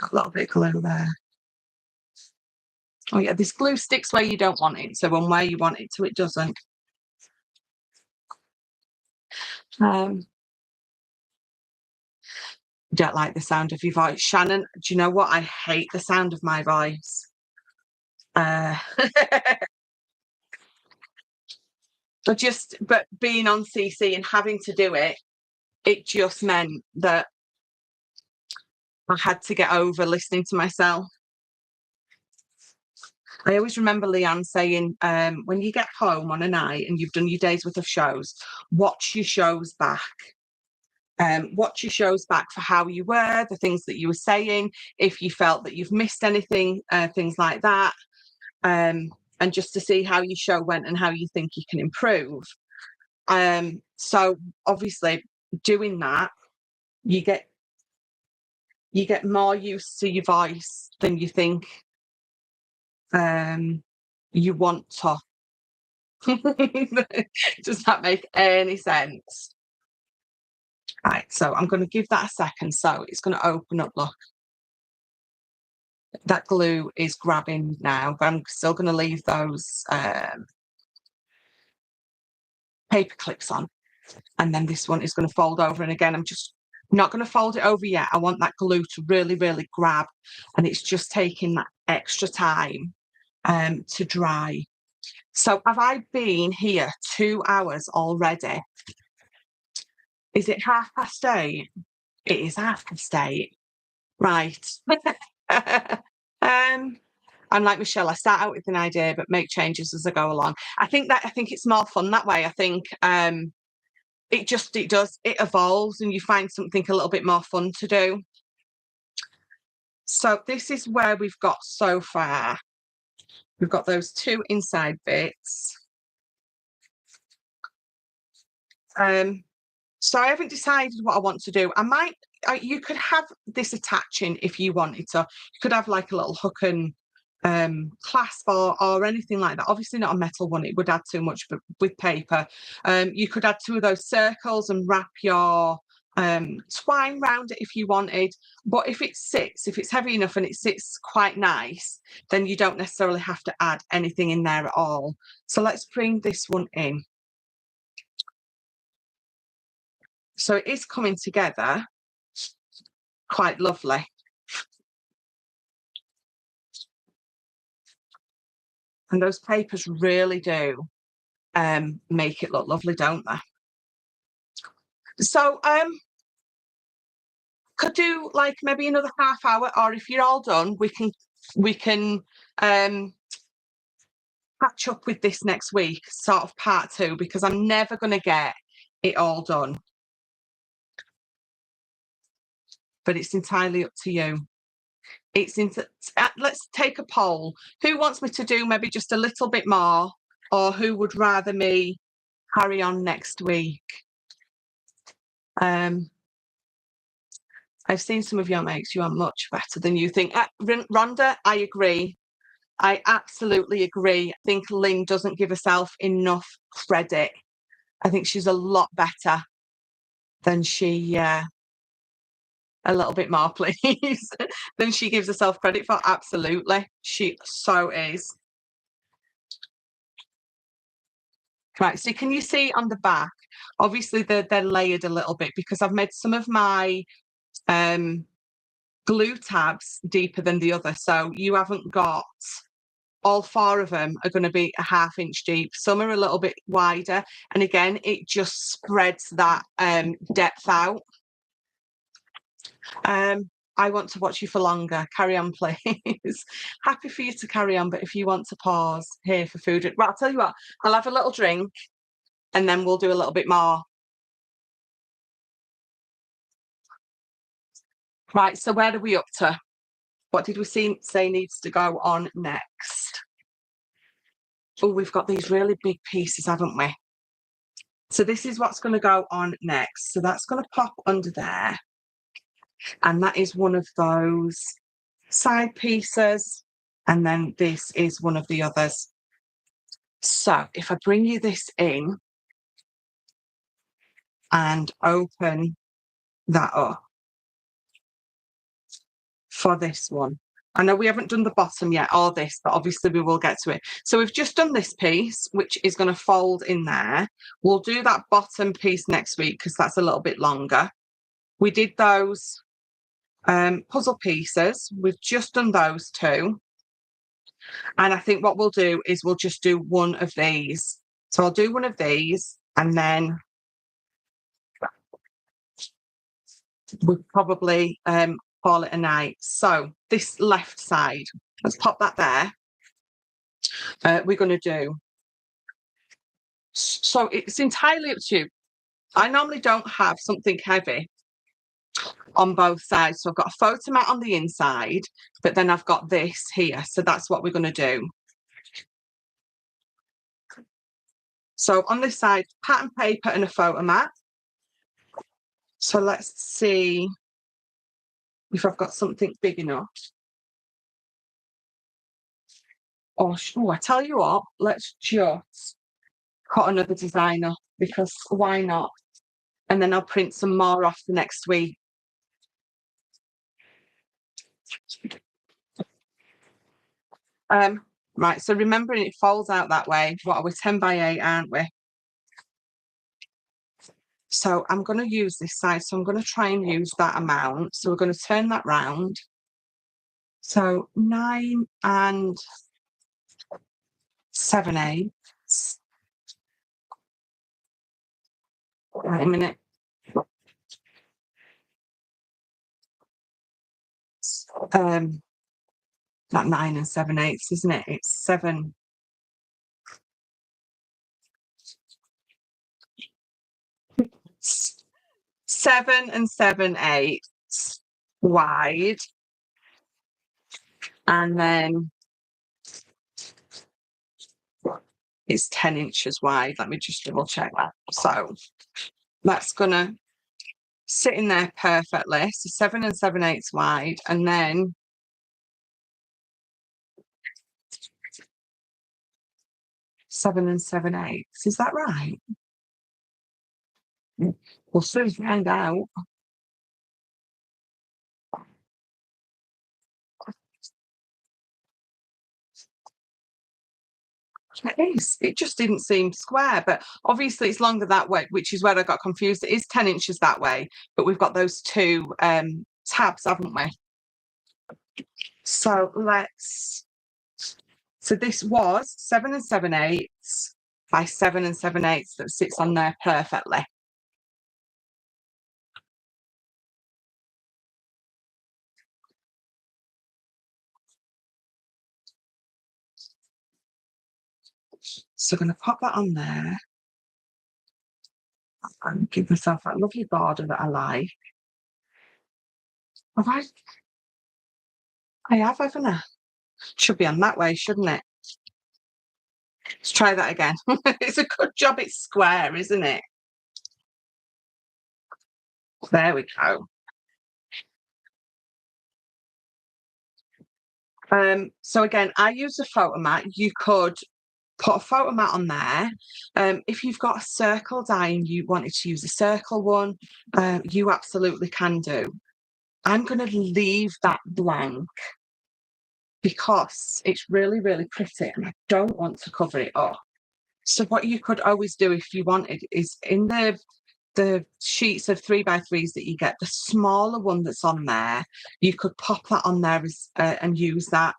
S1: Got a little bit of glue there. Oh yeah, this glue sticks where you don't want it, so on where you want it to, it doesn't. Don't like the sound of your voice. Shannon, do you know what? I hate the sound of my voice. But being on CC and having to do it, it just meant that I had to get over listening to myself. I always remember Leanne saying, when you get home on a night and you've done your day's worth of shows, watch your shows back. Watch your shows back for how you were, the things that you were saying, if you felt that you've missed anything, things like that. And just to see how your show went and how you think you can improve. So obviously doing that, you get more used to your voice than you think you want to. Does that make any sense? Right, so I'm going to give that a second. So it's going to open up, look. That glue is grabbing now, but I'm still going to leave those paper clips on. And then this one is going to fold over. And again, I'm just not going to fold it over yet. I want that glue to really, really grab. And it's just taking that extra time to dry. So have I been here 2 hours already? Is it 8:30? It is 8:30. Right. I'm like Michelle, I start out with an idea, but make changes as I go along. I think it's more fun that way. I think it evolves and you find something a little bit more fun to do. So this is where we've got so far. We've got those 2 inside bits. So I haven't decided what I want to do. You could have this attaching if you wanted to. You could have like a little hook and clasp or anything like that. Obviously not a metal one, it would add too much, but with paper. You could add 2 of those circles and wrap your twine round it if you wanted. But if it's heavy enough and it sits quite nice, then you don't necessarily have to add anything in there at all. So let's bring this one in. So it is coming together quite lovely. And those papers really do make it look lovely, don't they? So could do like maybe another half hour, or if you're all done, we can catch up with this next week, sort of part 2, because I'm never going to get it all done. But it's entirely up to you. Let's take a poll. Who wants me to do maybe just a little bit more, or who would rather me carry on next week? I've seen some of your makes. You are much better than you think. Rhonda, I agree. I absolutely agree. I think Lynn doesn't give herself enough credit. I think she's a lot better than she, a little bit more, please, than she gives herself credit for. Absolutely. She so is. Right, so can you see on the back? Obviously, they're layered a little bit because I've made some of my glue tabs deeper than the other. So you haven't got all 4 of them are going to be a 1/2 inch deep. Some are a little bit wider. And again, it just spreads that depth out. I want to watch you for longer. Carry on, please. Happy for you to carry on, but if you want to pause here for food, well, I'll tell you what, I'll have a little drink and then we'll do a little bit more. Right, so where are we up to? What did we say needs to go on next? Oh, we've got these really big pieces, haven't we? So this is what's going to go on next. So that's going to pop under there. And that is one of those side pieces. And then this is one of the others. So if I bring you this in and open that up for this one. I know we haven't done the bottom yet or this, but obviously we will get to it. So we've just done this piece, which is going to fold in there. We'll do that bottom piece next week because that's a little bit longer. We did those puzzle pieces. We've just done those 2. And I think what we'll do is we'll just do one of these. So I'll do one of these and then we'll probably call it a night. So this left side, let's pop that there. We're going to do. So it's entirely up to you. I normally don't have something heavy on both sides. So I've got a photo mat on the inside, but then I've got this here. So that's what we're going to do. So on this side, pattern paper and a photo mat. So let's see if I've got something big enough. Oh, I tell you what, let's just cut another design up because why not? And then I'll print some more off the next week. Right, so remembering it folds out that way. What are we, 10 by 8, aren't we? So I'm going to use this side. So I'm going to try and use that amount. So we're going to turn that round. So 9 and 7/8. Wait a minute. Not 9 and 7/8, isn't it? It's 7. Seven and 7/8 wide, and then it's 10 inches wide. Let me just double check that. So that's gonna sit in there perfectly. So 7 and 7/8 wide, and then seven and 7/8. Is that right? We'll soon find out. It is. It just didn't seem square, but obviously it's longer that way, which is where I got confused. It is 10 inches that way, but we've got those 2 tabs, haven't we? So so this was 7 and 7/8 by 7 and 7/8 that sits on there perfectly. So I'm going to pop that on there and give myself that lovely border that I like. Have I have, haven't I? Should be on that way, shouldn't it? Let's try that again. It's a good job it's square, isn't it? There we go. So again, I use a photo mat. You could put a photo mat on there. If you've got a circle die and you wanted to use a circle one, you absolutely can do. I'm going to leave that blank because it's really, really pretty and I don't want to cover it up. So what you could always do if you wanted is in the sheets of 3x3s that you get, the smaller one that's on there, you could pop that on there as, and use that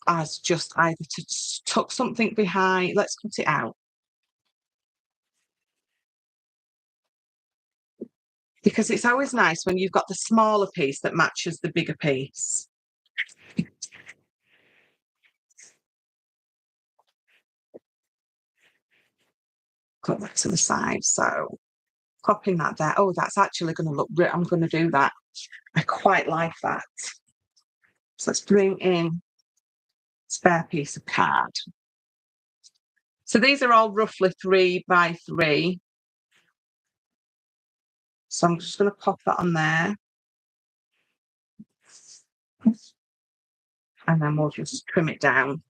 S1: as just either to tuck something behind. Let's cut it out. Because it's always nice when you've got the smaller piece that matches the bigger piece. Put that to the side. So popping that there. Oh, that's actually going to look, I'm going to do that. I quite like that. So let's bring in spare piece of card. So these are all roughly 3x3. So I'm just going to pop that on there. And then we'll just trim it down.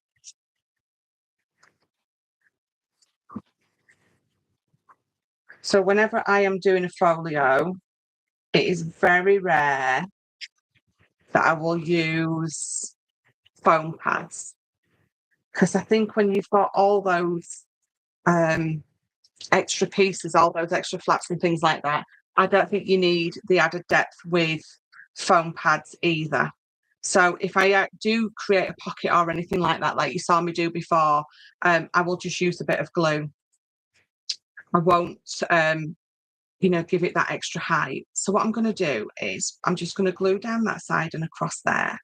S1: So whenever I am doing a folio, it is very rare that I will use foam pads. Because I think when you've got all those extra pieces, all those extra flaps and things like that, I don't think you need the added depth with foam pads either. So if I do create a pocket or anything like that, like you saw me do before, I will just use a bit of glue. I won't, give it that extra height. So what I'm going to do is I'm just going to glue down that side and across there.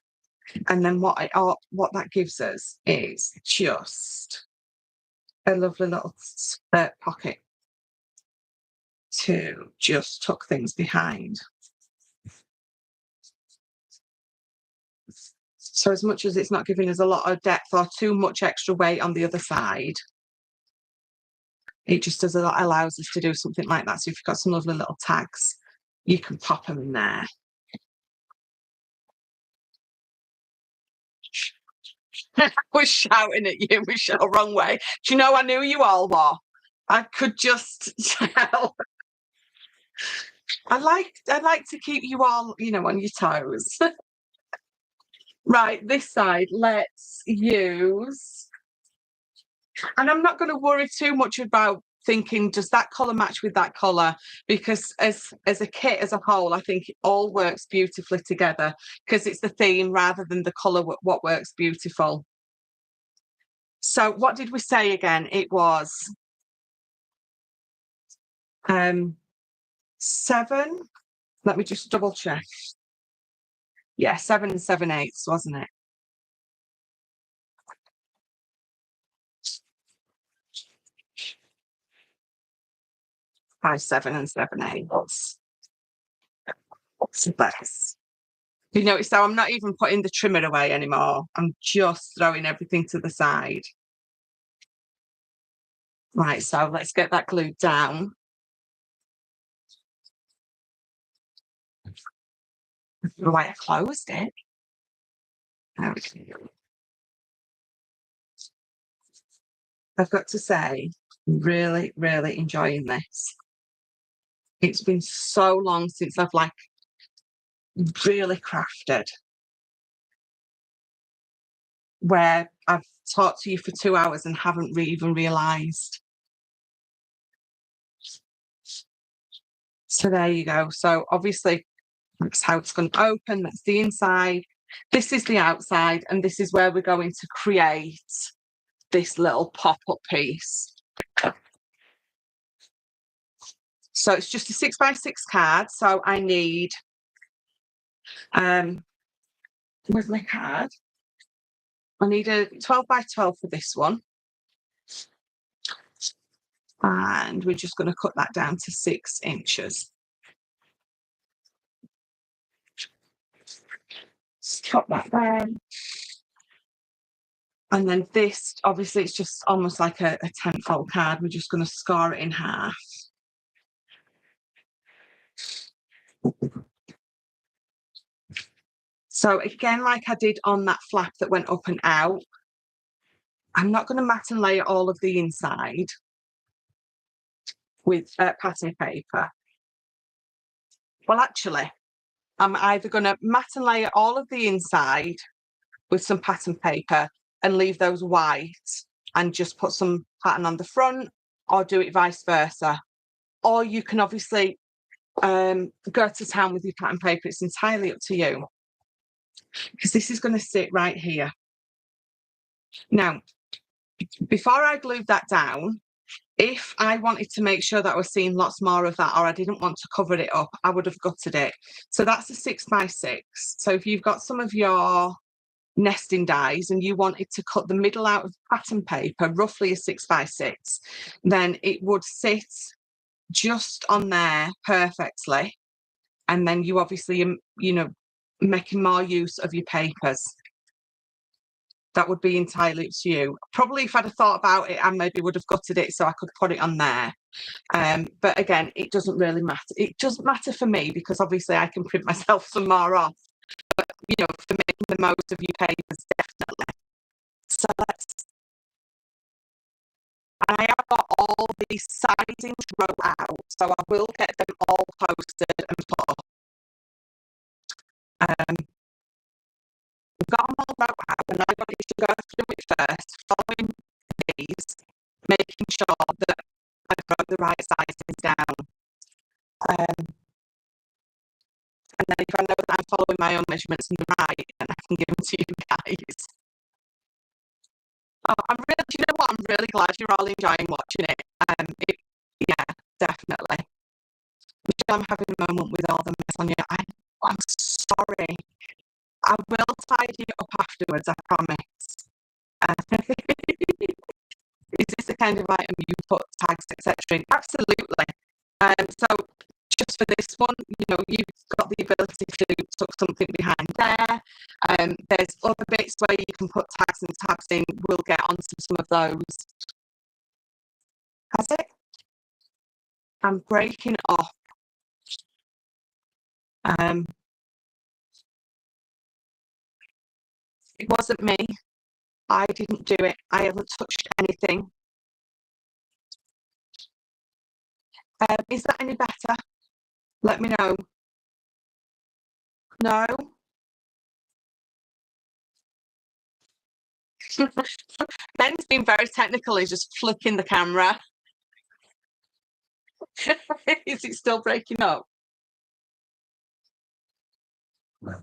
S1: And then what that gives us is just a lovely little pocket to just tuck things behind. So as much as it's not giving us a lot of depth or too much extra weight on the other side, it just allows us to do something like that. So if you've got some lovely little tags, you can pop them in there. I was shouting at you, Michelle, wrong way. Do you know I knew you all were? I could just tell. I like to keep you all, on your toes. Right, this side, let's use, and I'm not going to worry too much about thinking, does that colour match with that colour? Because as a kit as a whole, I think it all works beautifully together because it's the theme rather than the colour what works beautiful. So what did we say again? It was 7. Let me just double check. Yeah, 7 and 7/8, wasn't it? 5, 7 and 7/8. What's the best? You notice how I'm not even putting the trimmer away anymore. I'm just throwing everything to the side. Right, so let's get that glued down. The way I closed it. Okay. I've got to say, really, really enjoying this. It's been so long since I've really crafted, where I've talked to you for 2 hours and haven't even realised. So there you go. So obviously that's how it's going to open. That's the inside. This is the outside, and this is where we're going to create this little pop-up piece. So it's just a 6x6 card. So I need, where's my card? I need a 12x12 for this one. And we're just going to cut that down to 6 inches. Cut that down. And then this, obviously, it's just almost like a 10-fold card. We're just going to score it in half. So again, like I did on that flap that went up and out, I'm not going to mat and layer all of the inside with pattern paper. Well, actually, I'm either going to mat and layer all of the inside with some pattern paper and leave those white and just put some pattern on the front, or do it vice versa. Or you can obviously go to town with your pattern paper. It's entirely up to you, because this is going to sit right here. Now, before I glued that down, if I wanted to make sure that I was seeing lots more of that, or I didn't want to cover it up, I would have gutted it. So that's a 6x6. So if you've got some of your nesting dies and you wanted to cut the middle out of pattern paper, roughly a 6x6, then it would sit just on there perfectly. And then you obviously, you know, making more use of your papers. That would be entirely up to you. Probably if I'd have thought about it, I maybe would have gutted it so I could put it on there. But again, it doesn't really matter. It doesn't matter for me, because obviously I can print myself some more off. But, you know, for making the most of your papers, definitely. So and I have got all these sizings wrote out, so I will get them all posted and put up. We've got them all wrote out, and I wanted to go through it first, following these, making sure that I wrote the right sizings down. And then if I know that I'm following my own measurements and they're right, then I can give them to you guys. Oh, do you know what? I'm really glad you're all enjoying watching it. Yeah, definitely. Michelle, I'm having a moment with all the mess on you. I'm sorry. I will tidy it up afterwards, I promise. Is this the kind of item you put tags, etc. in? Absolutely. So just for this one, you know, you've got the ability to tuck something behind there. There's other bits where you can put tags and tabs in. We'll get onto some of those. Has it? I'm breaking off. It wasn't me. I didn't do it. I haven't touched anything. Is that any better? Let me know. No? Ben's been very technical. He's just flicking the camera. Is it still breaking up? No.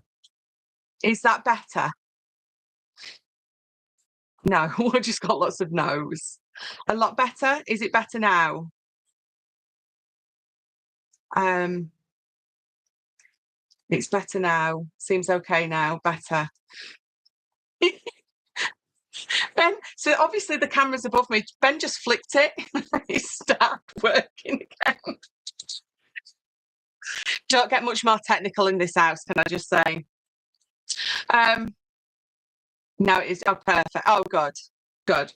S1: Is that better? No, we've just got lots of no's. A lot better? Is it better now? It's better now. Seems okay now. Better. Ben, so obviously the camera's above me. Ben just flicked it. It started working again. Don't get much more technical in this house, can I just say? No, it is. Oh, perfect. Oh, good.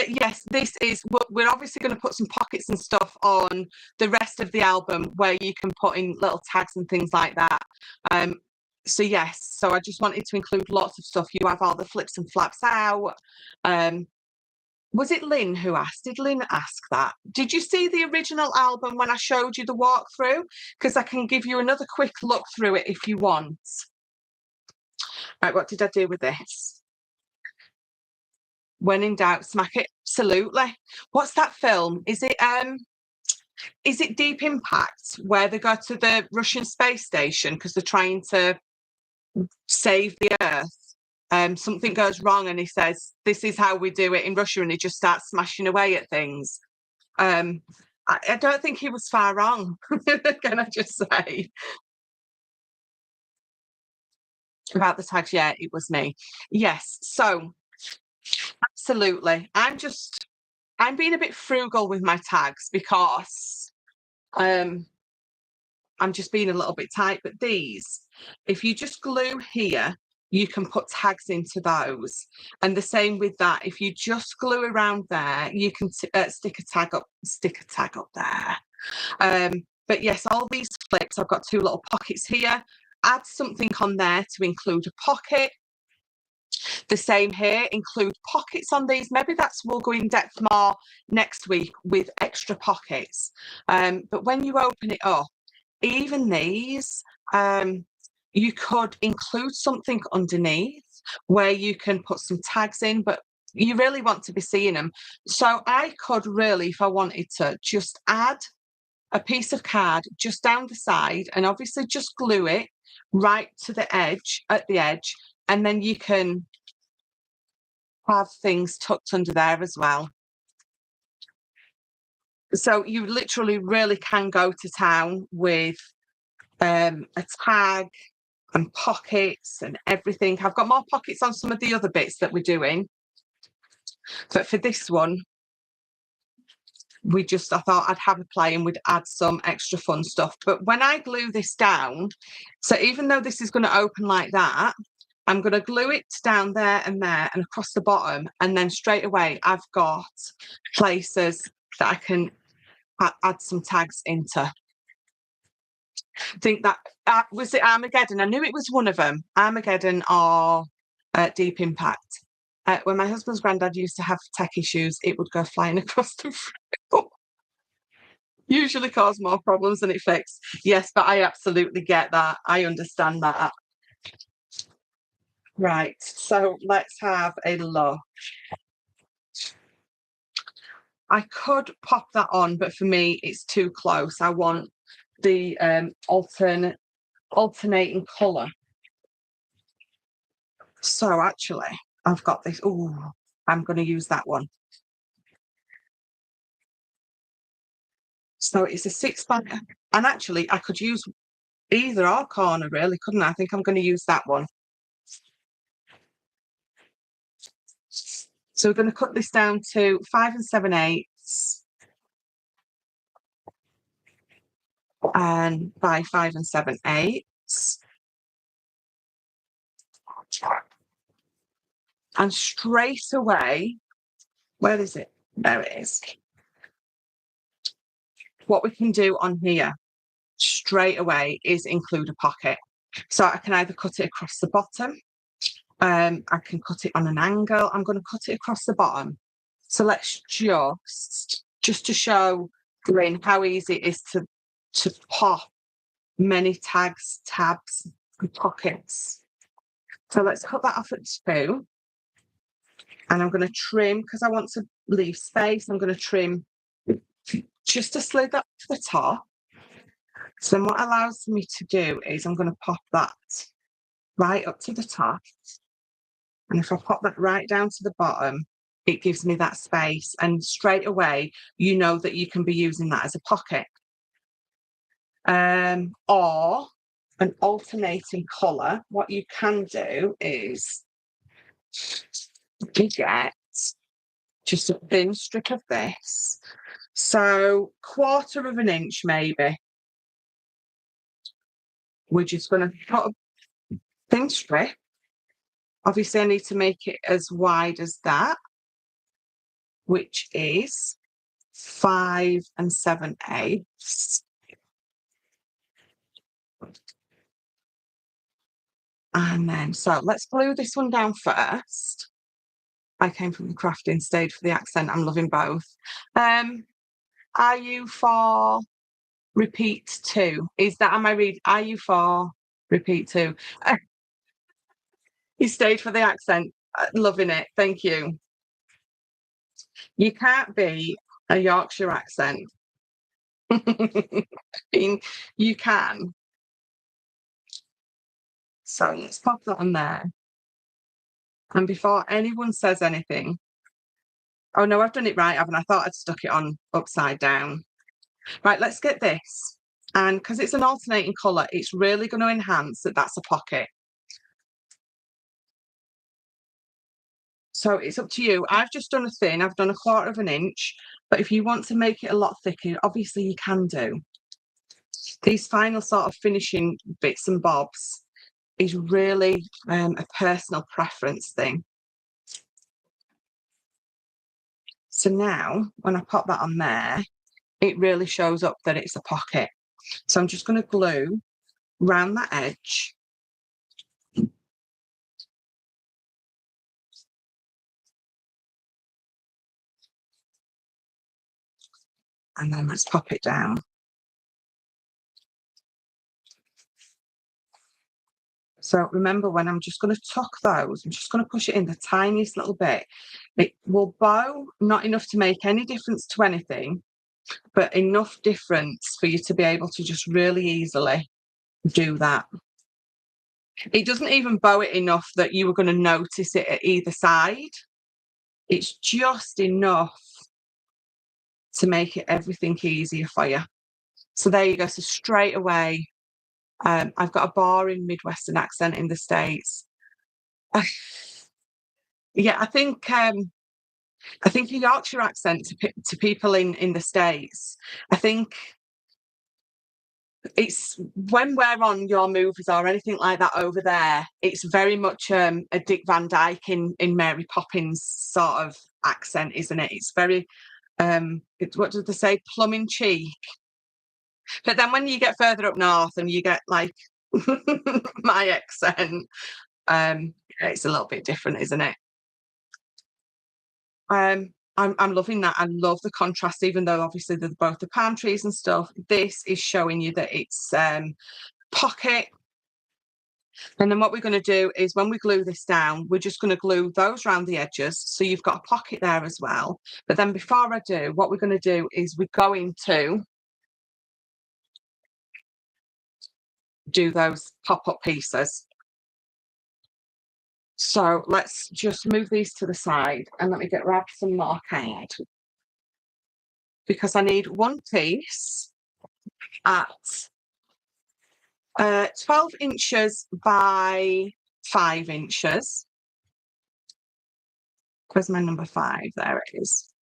S1: Yes, this is. We're obviously going to put some pockets and stuff on the rest of the album where you can put in little tags and things like that. So yes, so I just wanted to include lots of stuff. You have all the flips and flaps out. Was it Lynn who asked? Did Lynn ask that? Did you see the original album when I showed you the walkthrough? Because I can give you another quick look through it if you want. Right, what did I do with this? When in doubt, smack it. Absolutely. What's that film? Is it Deep Impact, where they go to the Russian space station because they're trying to save the Earth? Something goes wrong and he says, "This is how we do it in Russia," and he just starts smashing away at things. I don't think he was far wrong. Can I just say? About the tags, yeah, it was me. Yes, so absolutely. I'm being a bit frugal with my tags because I'm just being a little bit tight. But these, if you just glue here, you can put tags into those. And the same with that. If you just glue around there, you can stick a tag up there. But yes, all these flips, I've got two little pockets here. add something on there to include a pocket. The same here, include pockets on these. Maybe we'll go in depth more next week with extra pockets. But when you open it up, even these, you could include something underneath where you can put some tags in, but you really want to be seeing them. So I could really, if I wanted to, just add a piece of card just down the side and obviously just glue it right to the edge, at the edge, and then you can have things tucked under there as well. So you literally really can go to town with a tag and pockets and everything. I've got more pockets on some of the other bits that we're doing, but for this one, I thought I'd have a play and we'd add some extra fun stuff. But when I glue this down, so even though this is going to open like that, I'm going to glue it down there and across the bottom, and then straight away I've got places that I can add some tags into. I think that was it Armageddon. I knew it was one of them, Armageddon or Deep Impact. When my husband's granddad used to have tech issues, it would go flying across the room. Usually cause more problems than it fixed. Yes, but I absolutely get that. I understand that. Right, so let's have a look. I could pop that on, but for me, it's too close. I want the alternating colour. So actually, I've got this. Oh, I'm going to use that one. So it's a 6-by, and actually, I could use either or corner, really, couldn't I? I think I'm going to use that one. So we're going to cut this down to 5 7/8 and by 5 7/8. And straight away, where is it? There it is. What we can do on here straight away is include a pocket. So I can either cut it across the bottom, I can cut it on an angle. I'm going to cut it across the bottom. So let's just to show Green how easy it is to pop many tags, tabs, and pockets. So let's cut that off at 2. And I'm going to trim, because I want to leave space, I'm going to trim just to slide that to the top. So then what allows me to do is I'm going to pop that right up to the top. And if I pop that right down to the bottom, it gives me that space. And straight away, you know that you can be using that as a pocket. Or an alternating colour. What you can do is get just a thin strip of this. So 1/4 of an inch maybe. We're just going to put a thin strip. Obviously, I need to make it as wide as that, which is 5 7/8. And then, so let's glue this one down first. I came from the crafting, stayed for the accent. I'm loving both. Are you for repeat 2? Are you for repeat 2? You stayed for the accent. Loving it. Thank you. You can't be a Yorkshire accent. I mean, you can. So let's pop that on there. And before anyone says anything, oh no, I've done it right, haven't I? I thought I'd stuck it on upside down. Right, let's get this. And because it's an alternating colour, it's really going to enhance that that's a pocket. So it's up to you. I've just done a thin, I've done 1/4 of an inch, but if you want to make it a lot thicker, obviously you can do. These final sort of finishing bits and bobs is really a personal preference thing. So now, when I pop that on there, it really shows up that it's a pocket. So I'm just going to glue round that edge. And then let's pop it down. So remember, when I'm just going to tuck those, I'm just going to push it in the tiniest little bit. It will bow, not enough to make any difference to anything, but enough difference for you to be able to just really easily do that. It doesn't even bow it enough that you were going to notice it at either side. It's just enough to make it everything easier for you. So there you go. So straight away, I've got a boring Midwestern accent in the States. Yeah, I think a Yorkshire accent to people in the States. I think it's when we're on your movies or anything like that over there, it's very much a Dick Van Dyke in Mary Poppins sort of accent, isn't it? It's very what did they say, plum in cheek. But then when you get further up north and you get like my accent, it's a little bit different, isn't it? I'm loving that. I love the contrast, even though obviously they're both the palm trees and stuff. This is showing you that it's pocket. And then what we're going to do is when we glue this down, we're just going to glue those around the edges. So you've got a pocket there as well. But then before I do, what we're going to do is we're going to do those pop-up pieces. So let's just move these to the side and let me grab some more card, because I need one piece at 12 inches by 5 inches. Where's my number 5? There it is.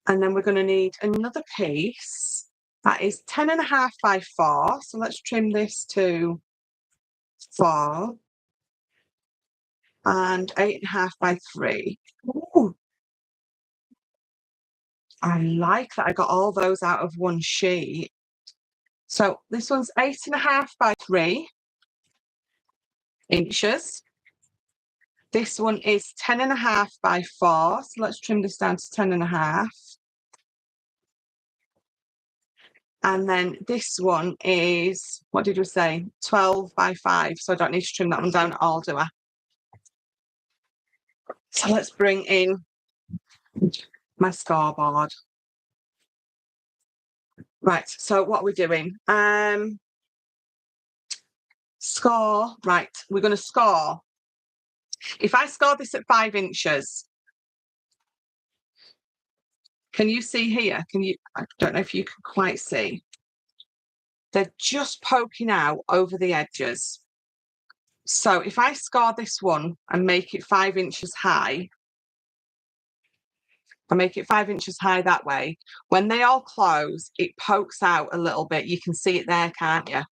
S1: And then we're going to need another piece that is 10.5 by 4. So let's trim this to 4 and 8.5 by 3. Ooh. I like that I got all those out of one sheet. So this one's 8.5 by 3 inches. This one is 10.5 by 4. So let's trim this down to 10.5. And then this one is, what did we say? 12 by 5. So I don't need to trim that one down at all, do I? So let's bring in my scoreboard. Right, so what we're doing, score, right, we're going to score. If I score this at 5 inches, can you see here? I don't know if you can quite see. They're just poking out over the edges. So if I score this one and make it 5 inches high, I make it 5 inches high that way, when they all close, it pokes out a little bit. You can see it there, can't you?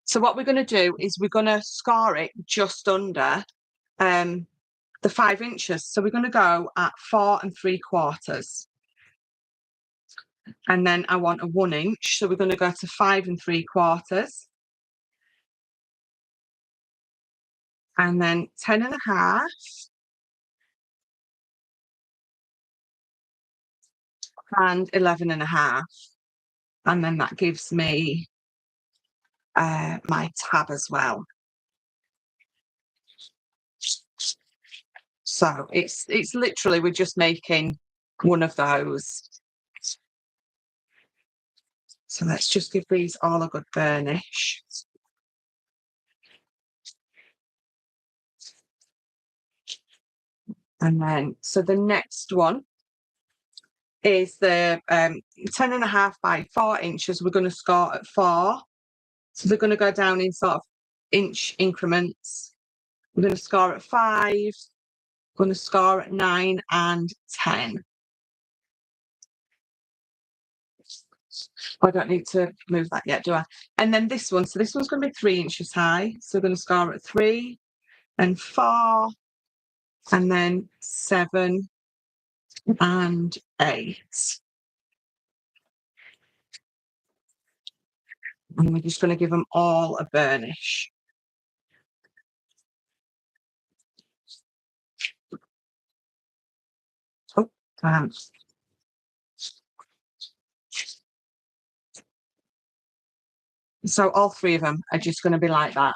S1: So what we're going to do is we're going to score it just under the 5 inches. So we're going to go at 4 3/4. And then I want a 1 inch. So we're going to go to 5 3/4. And then 10.5. And 11.5. And then that gives me my tab as well. So it's literally, we're just making one of those. So let's just give these all a good burnish. And then, so the next one is the 10.5 by 4 inches. We're going to score at 4. So they're going to go down in sort of inch increments. We're going to score at 5. We're going to score at 9 and 10. I don't need to move that yet, do I? And then this one, so this one's going to be 3 inches high. So we're going to score at 3 and 4 and then 7 and 8. And we're just going to give them all a burnish. Oh, so all 3 of them are just going to be like that.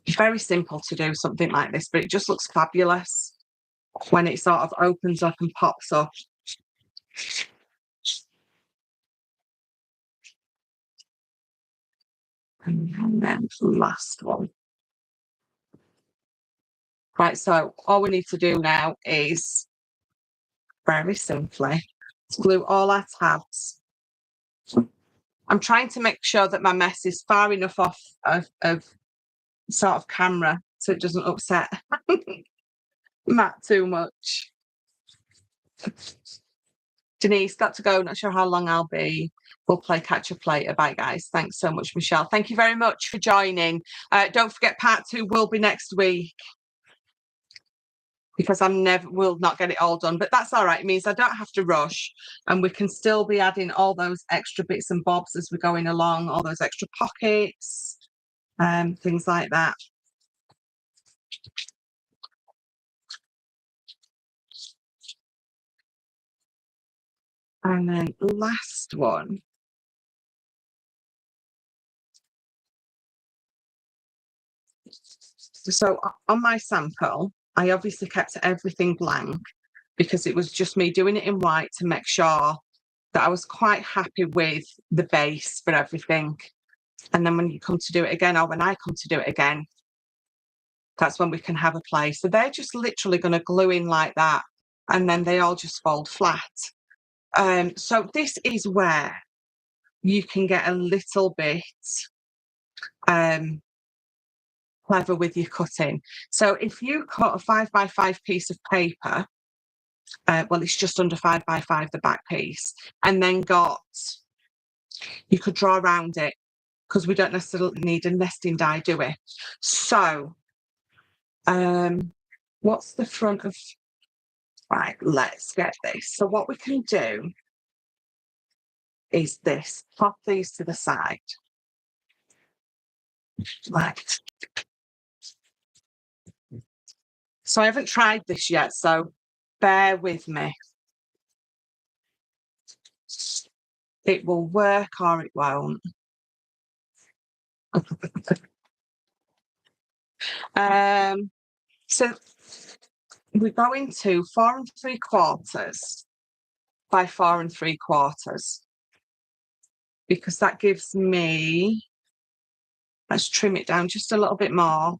S1: It's very simple to do something like this, but it just looks fabulous when it sort of opens up and pops up. And then last one. Right, so all we need to do now is very simply glue all our tabs. I'm trying to make sure that my mess is far enough off of sort of camera so it doesn't upset Matt too much. Denise, got to go. Not sure how long I'll be. We'll play catch up later. Bye, guys. Thanks so much, Michelle. Thank you very much for joining. Don't forget, part 2 will be next week because will not get it all done. But that's all right. It means I don't have to rush, and we can still be adding all those extra bits and bobs as we're going along, all those extra pockets, things like that. And then last one. So on my sample, I obviously kept everything blank because it was just me doing it in white to make sure that I was quite happy with the base for everything. And then when you come to do it again, or when I come to do it again, that's when we can have a play. So they're just literally going to glue in like that. And then they all just fold flat. So this is where you can get a little bit clever with your cutting. So if you cut a 5x5 piece of paper, well, it's just under 5x5, the back piece, and then you could draw around it because we don't necessarily need a nesting die, do we? So, what's the front of, right, let's get this. So what we can do is this, pop these to the side. Right. So I haven't tried this yet, so bear with me. It will work or it won't. So we're going to 4 3/4 by 4 3/4 because that gives me, let's trim it down just a little bit more.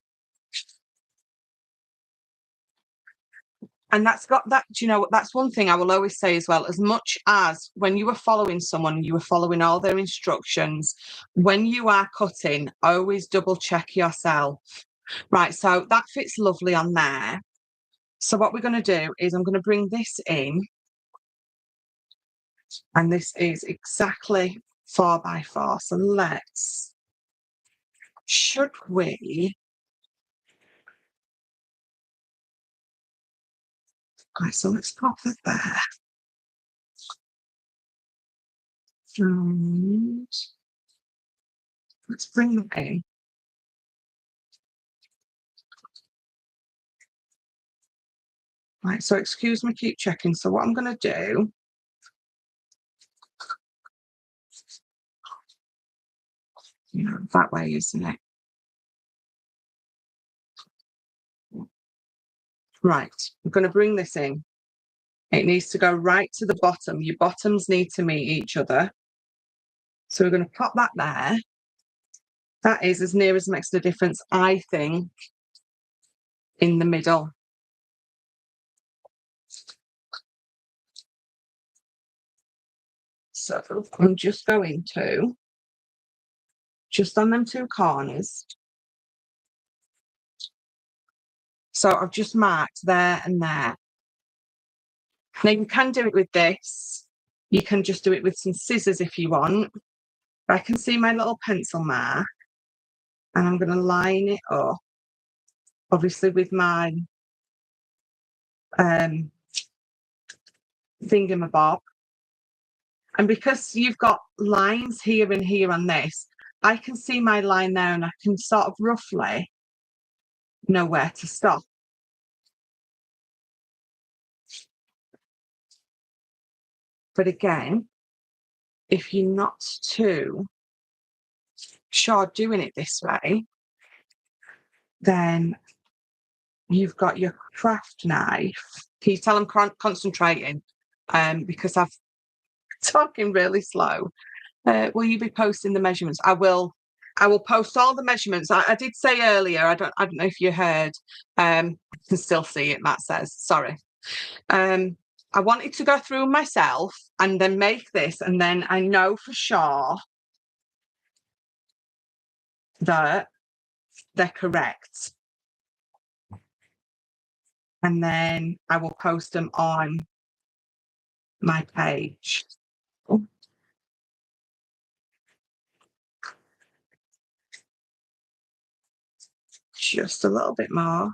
S1: And that's got that, do you know what? That's one thing I will always say as well. As much as when you are following someone, you are following all their instructions, when you are cutting, always double check yourself. Right, so that fits lovely on there. So what we're going to do is I'm going to bring this in. And this is exactly 4x4. So should we? Okay, so let's pop that there. And let's bring that in. Right, so excuse me, keep checking. So what I'm going to do, that way, isn't it? Right, I'm going to bring this in. It needs to go right to the bottom. Your bottoms need to meet each other. So we're going to pop that there. That is as near as makes a difference, I think, in the middle. So I'm just going to, just on them 2 corners. So I've just marked there and there. Now you can do it with this. You can just do it with some scissors if you want. But I can see my little pencil mark and I'm going to line it up, obviously with my thingamabob. And because you've got lines here and here on this, I can see my line there and I can sort of roughly know where to stop. But again, if you're not too sure doing it this way, then you've got your craft knife. Can you tell I'm concentrating? Because I'm talking really slow. Will you be posting the measurements? I will. I will post all the measurements. I did say earlier. I don't know if you heard. I can still see it. Matt says sorry. I wanted to go through myself and then make this, and then I know for sure that they're correct. And then I will post them on my page. Just a little bit more.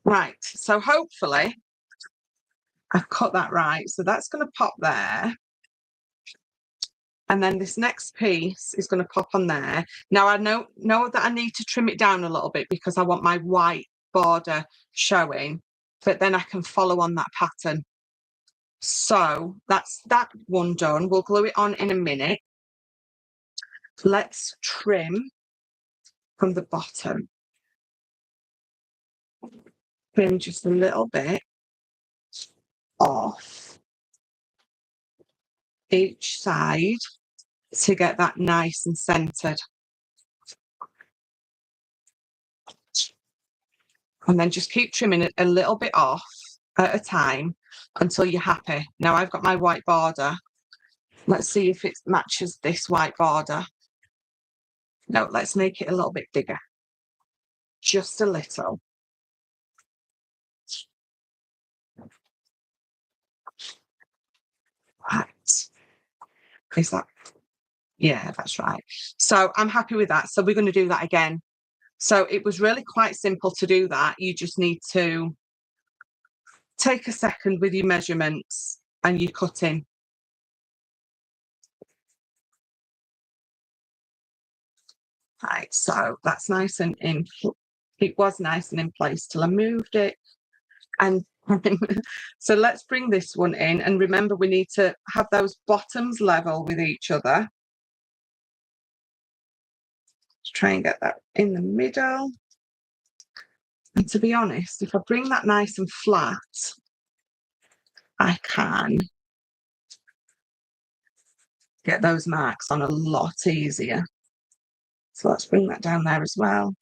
S1: Right, so hopefully I've cut that right. So that's going to pop there. And then this next piece is going to pop on there. Now I know that I need to trim it down a little bit because I want my white border showing, but then I can follow on that pattern. So that's that one done. We'll glue it on in a minute. Let's trim from the bottom. Trim just a little bit off each side to get that nice and centered. And then just keep trimming it a little bit off at a time until you're happy. Now I've got my white border. Let's see if it matches this white border. No, let's make it a little bit bigger. Just a little. Right. Is that? Yeah, that's right. So I'm happy with that. So we're going to do that again. So it was really quite simple to do that. You just need to take a second with your measurements and your cutting. Right, so that's nice and in. It was nice and in place till I moved it. And so let's bring this one in. And remember, we need to have those bottoms level with each other. Let's try and get that in the middle. And to be honest, if I bring that nice and flat, I can get those marks on a lot easier. So let's bring that down there as well.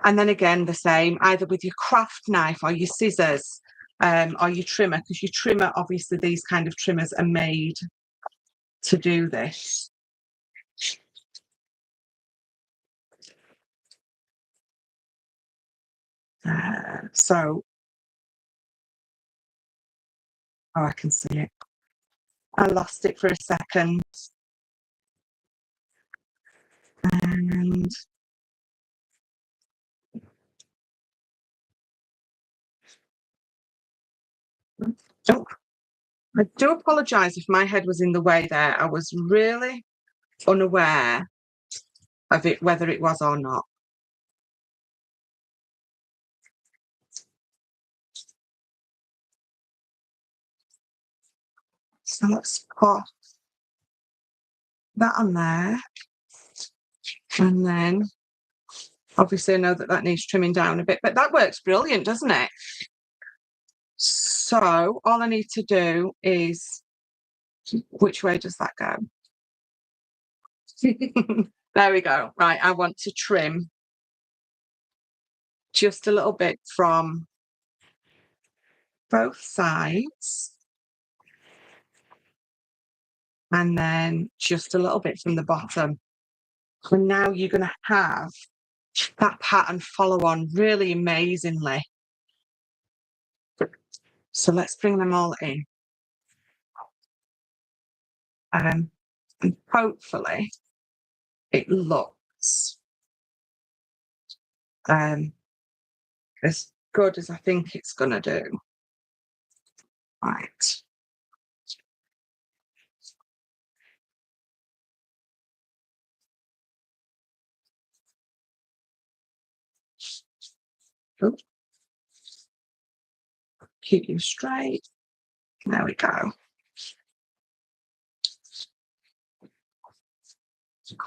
S1: And then again, the same, either with your craft knife or your scissors or your trimmer, because your trimmer, obviously these kind of trimmers are made to do this. Oh, I can see it. I lost it for a second. And oh, I do apologise if my head was in the way there. I was really unaware of it, whether it was or not. So let's put that on there. And then obviously I know that that needs trimming down a bit, but that works brilliant, doesn't it? So all I need to do is, which way does that go? There we go. Right, I want to trim just a little bit from both sides. And then just a little bit from the bottom. And now you're going to have that pattern follow on really amazingly. So let's bring them all in. And hopefully it looks as good as I think it's going to do. Right. Oops. Keep you straight. There we go.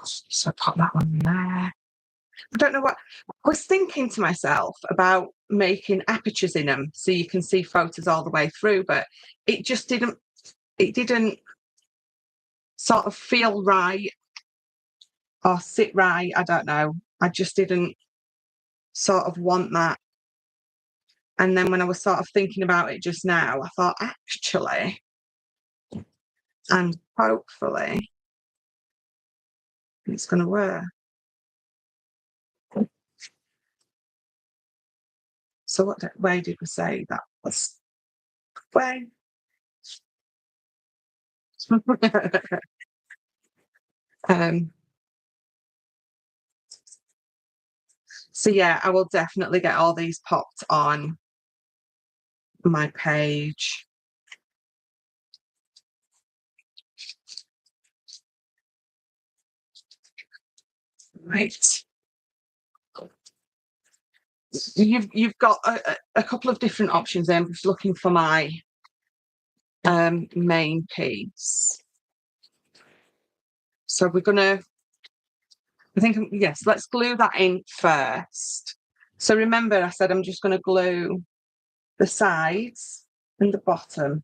S1: So pop that one there. I don't know what I was thinking to myself about making apertures in them so you can see photos all the way through, but it just didn't sort of feel right or sit right. I don't know. I just didn't sort of want that. And then when I was sort of thinking about it just now, I thought actually, and hopefully it's going to work. So what way did we say that was? Way. um, so yeah, I will definitely get all these popped on my page. Right. You've got a couple of different options there. I'm just looking for my main piece. So we're gonna, I think, yes, let's glue that in first. So remember I said I'm just gonna glue the sides and the bottom,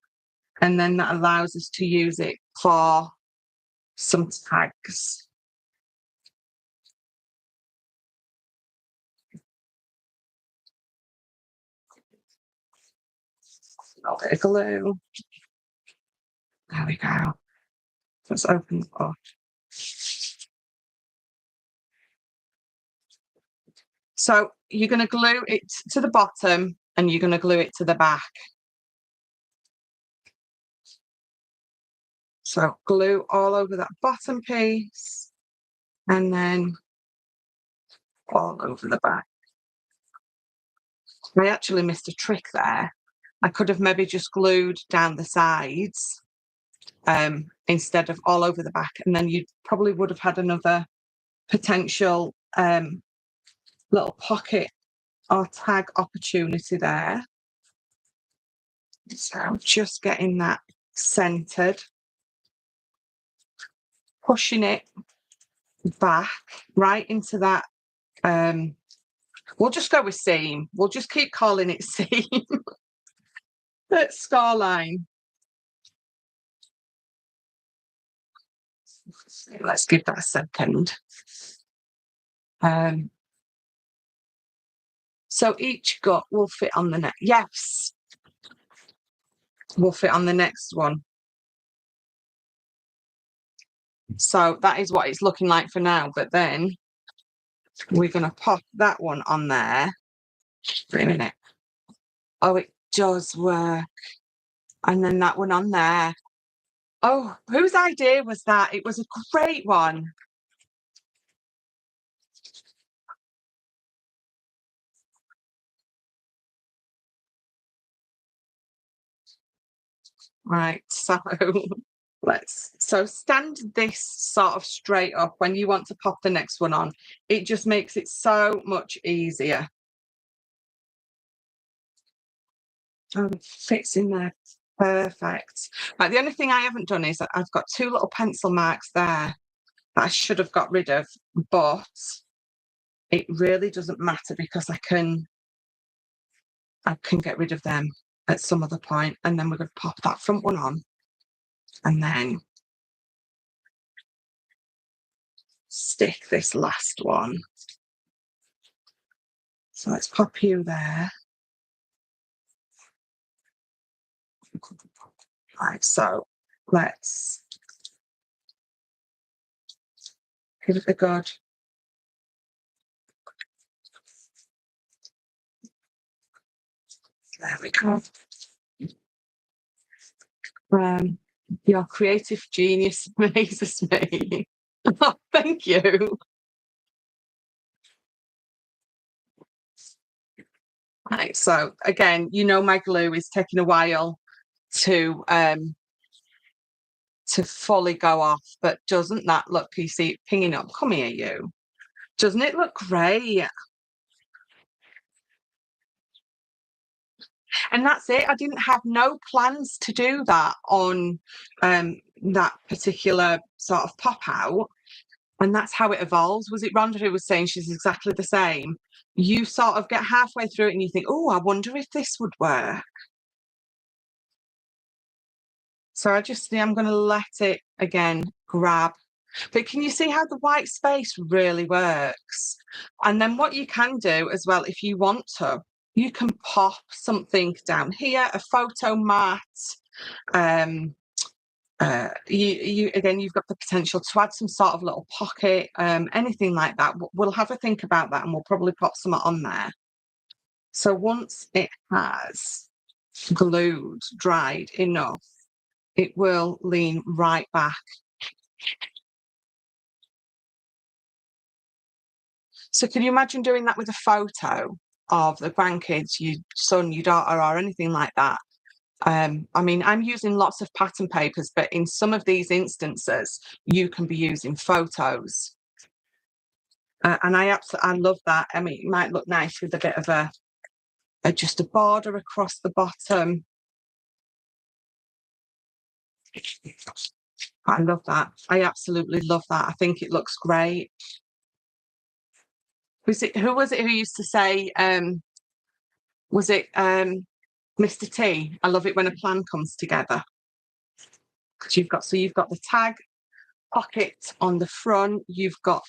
S1: and then that allows us to use it for some tags. A little bit of glue. There we go. Let's open it up. So you're going to glue it to the bottom and you're going to glue it to the back. So glue all over that bottom piece and then all over the back. I actually missed a trick there. I could have maybe just glued down the sides instead of all over the back, and then you probably would have had another potential little pocket or tag opportunity there. So just getting that centered, pushing it back right into that. We'll just go with seam. We'll just keep calling it seam. That's score line. Let's give that a second. So each gut will fit on the next. Yes, will fit on the next one. So that is what it's looking like for now. But then we're going to pop that one on there. Wait a minute. Oh, it does work. And then that one on there. Oh, whose idea was that? It was a great one. Right, so so stand this sort of straight up when you want to pop the next one on. It just makes it so much easier. Oh, it fits in there. Perfect. Right, the only thing I haven't done is that I've got two little pencil marks there that I should have got rid of, but it really doesn't matter because I can get rid of them at some other point, and then we're going to pop that front one on and then stick this last one. So let's pop you there. Right, so let's give it a good. There we go. Your creative genius amazes me. Oh, thank you. Right, so again, my glue is taking a while to fully go off, but doesn't that look, you see it pinging up? Come here, you. Doesn't it look great? And that's it. I didn't have no plans to do that on that particular sort of pop out. And that's how it evolves. Was it Rhonda who was saying she's exactly the same? You sort of get halfway through it and you think, oh, I wonder if this would work. So I'm going to let it again grab. But can you see how the white space really works? And then what you can do as well, if you want to, you can pop something down here, a photo mat. You've got the potential to add some sort of little pocket, anything like that. We'll have a think about that and we'll probably pop some on there. So once it has glued, dried enough, it will lean right back. So can you imagine doing that with a photo of the grandkids, your son, your daughter, or anything like that? I mean, I'm using lots of pattern papers, but in some of these instances, you can be using photos. And I love that. I mean, it might look nice with a bit of just a border across the bottom. I love that. I absolutely love that. I think it looks great. Who was it who used to say, was it Mr. T? I love it when a plan comes together. You've got the tag pocket on the front, you've got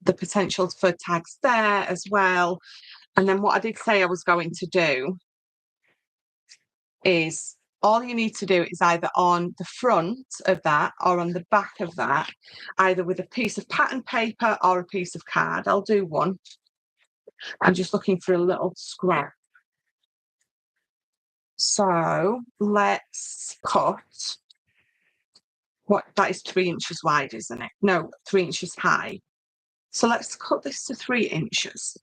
S1: the potential for tags there as well. And then what I did say I was going to do is all you need to do is either on the front of that or on the back of that, either with a piece of pattern paper or a piece of card. I'll do one. I'm just looking for a little scrap. So let's cut that is 3 inches wide, isn't it? No, 3 inches high. So let's cut this to 3 inches.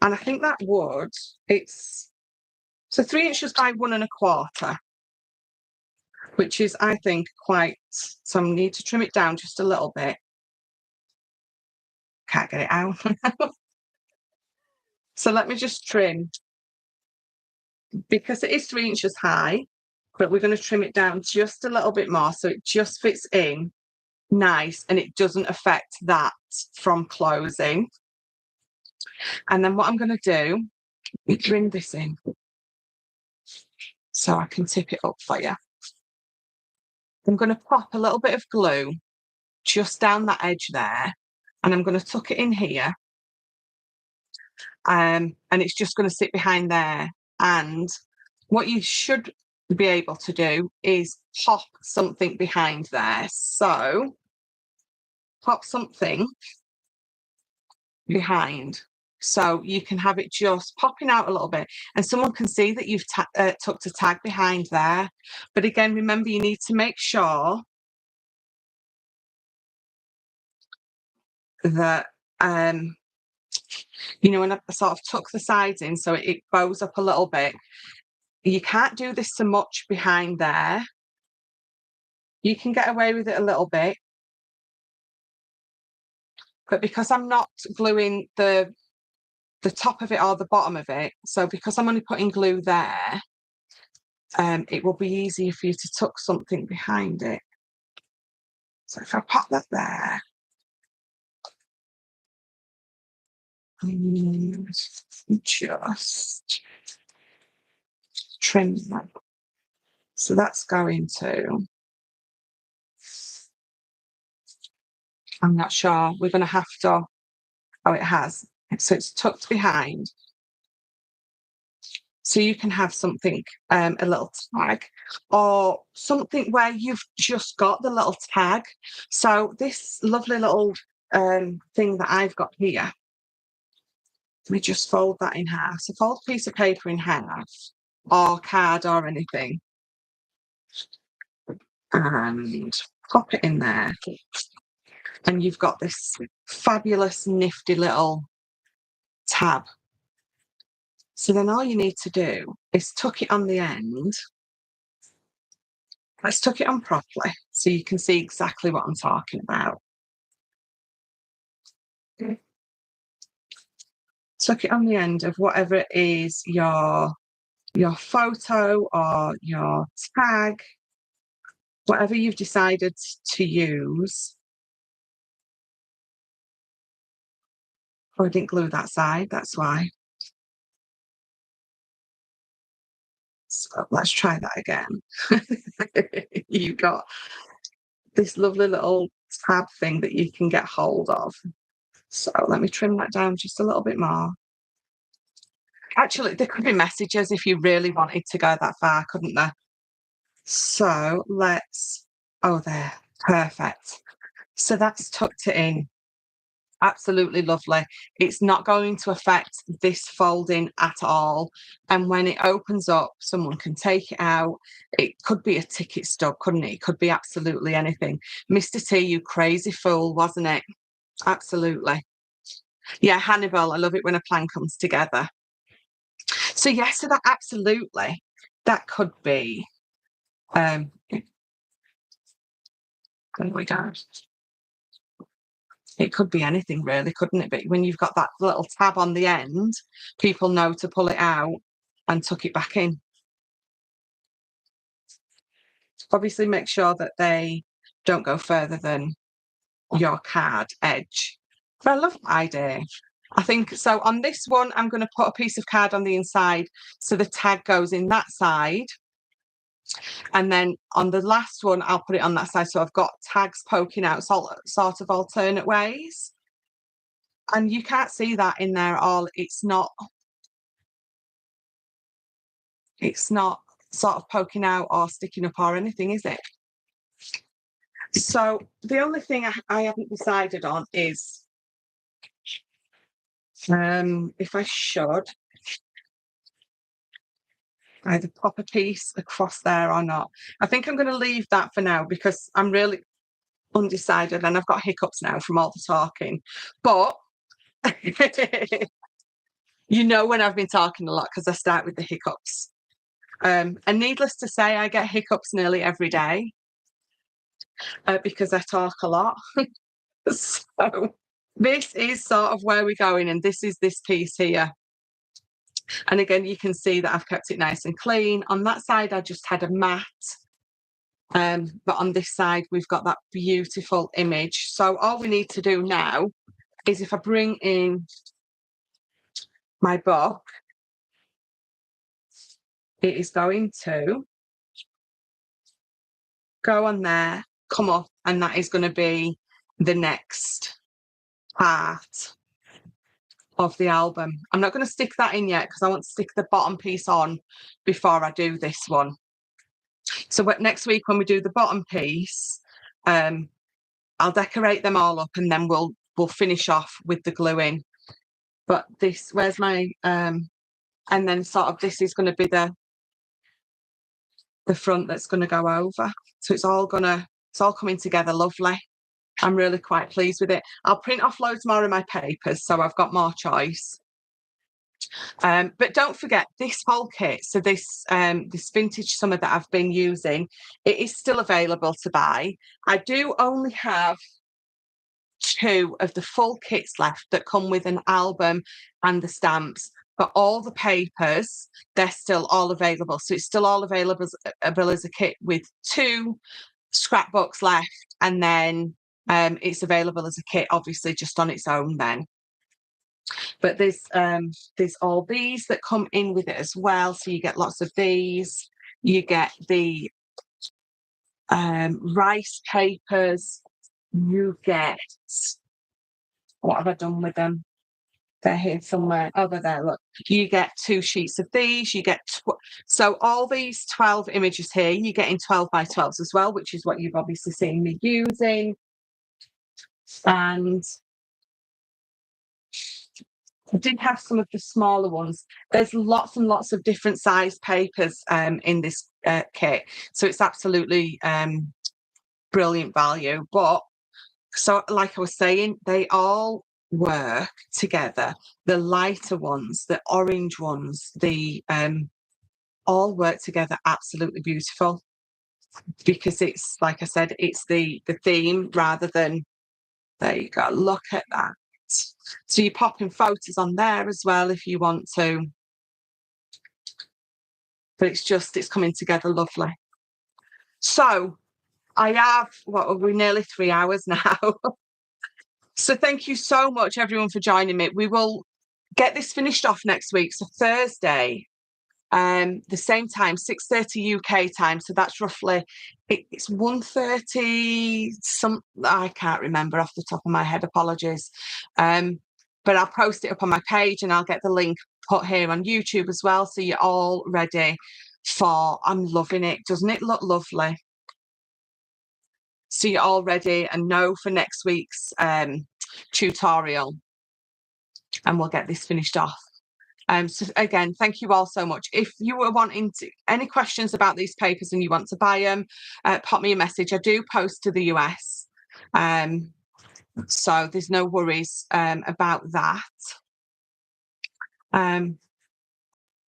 S1: And I think that it's 3 inches by 1 1/4, which is, I think, so I need to trim it down just a little bit. Can't get it out. So let me just trim, because it is 3 inches high, but we're going to trim it down just a little bit more so it just fits in nice and it doesn't affect that from closing. And then what I'm going to do is bring this in so I can tip it up for you. I'm going to pop a little bit of glue just down that edge there, and I'm going to tuck it in here, and it's just going to sit behind there. And what you should be able to do is pop something behind there. So pop something behind so you can have it just popping out a little bit and someone can see that you've tucked a tag behind there. But again, remember, you need to make sure that when I sort of tuck the sides in so it bows up a little bit. You can't do this so much behind there. You can get away with it a little bit, but because I'm not gluing the top of it or the bottom of it, so because I'm only putting glue there, it will be easier for you to tuck something behind it. So if I pop that there, and just trim that. So that's going to, I'm not sure, we're going to have to, oh, it has. So it's tucked behind. So you can have something, a little tag, or something where you've just got the little tag. So this lovely little thing that I've got here, let me just fold that in half. So fold a piece of paper in half, or card or anything, and pop it in there. And you've got this fabulous, nifty little tab. So then all you need to do is tuck it on the end. Let's tuck it on properly so you can see exactly what I'm talking about. tuck it on the end of whatever it is, your photo or your tag, whatever you've decided to use. Oh, I didn't glue that side, that's why. So let's try that again. You've got this lovely little tab thing that you can get hold of. So let me trim that down just a little bit more. Actually, there could be messages if you really wanted to go that far, couldn't there? So let's, oh, there, perfect. So that's tucked it in. Absolutely lovely. It's not going to affect this folding at all. And when it opens up, someone can take it out. It could be a ticket stub, couldn't it? It could be absolutely anything. Mr. T, you crazy fool, wasn't it? Absolutely. Yeah, Hannibal, I love it when a plan comes together. So yes, so that absolutely, that could be, there we go. It could be anything really, couldn't it? But when you've got that little tab on the end, people know to pull it out and tuck it back in. Obviously make sure that they don't go further than your card edge. But I love that idea. I think so. On this one, I'm going to put a piece of card on the inside so the tag goes in that side. And then on the last one, I'll put it on that side. So I've got tags poking out sort of alternate ways. And you can't see that in there at all. It's not sort of poking out or sticking up or anything, is it? So the only thing I haven't decided on is if I should either pop a piece across there or not. I think I'm going to leave that for now because I'm really undecided and I've got hiccups now from all the talking. But you know when I've been talking a lot because I start with the hiccups. And needless to say, I get hiccups nearly every day because I talk a lot. So this is sort of where we're going, and this is this piece here. And again, you can see that I've kept it nice and clean. On that side, I just had a mat. But on this side, we've got that beautiful image. So all we need to do now is if I bring in my book, it is going to go on there, come up, and that is going to be the next part of the album. I'm not going to stick that in yet because I want to stick the bottom piece on before I do this one. So next week when we do the bottom piece, I'll decorate them all up and then we'll finish off with the gluing. But this, where's my and then sort of this is going to be the front that's going to go over. So it's all coming together lovely. I'm really quite pleased with it. I'll print off loads more of my papers so I've got more choice. But don't forget this whole kit. So this vintage summer that I've been using, it is still available to buy. I do only have 2 of the full kits left that come with an album and the stamps. But all the papers, they're still all available. So it's still all available as a kit with 2 scrapbooks left, and then it's available as a kit, obviously, just on its own then. But there's all these that come in with it as well. So you get lots of these. You get the rice papers. You get, what have I done with them? They're here somewhere. Over there, look. You get 2 sheets of these. You get so all these 12 images here, you get in 12 by 12s as well, which is what you've obviously seen me using. And I did have some of the smaller ones. There's lots and lots of different size papers in this kit, so it's absolutely brilliant value. But so, like I was saying, they all work together. The lighter ones, the orange ones, the all work together absolutely beautiful because it's, like I said, it's the theme rather than, there you go, look at that. So you're popping photos on there as well if you want to. But it's coming together lovely. So I have, we're nearly 3 hours now. So thank you so much, everyone, for joining me. We will get this finished off next week. So Thursday, the same time, 6:30 UK time. So that's roughly, it's 1:30, I can't remember off the top of my head, apologies. But I'll post it up on my page and I'll get the link put here on YouTube as well. So you're all ready I'm loving it. Doesn't it look lovely? So you're all ready and know for next week's tutorial, and we'll get this finished off. So again, thank you all so much. If you were wanting any questions about these papers and you want to buy them, pop me a message. I do post to the US, so there's no worries about that.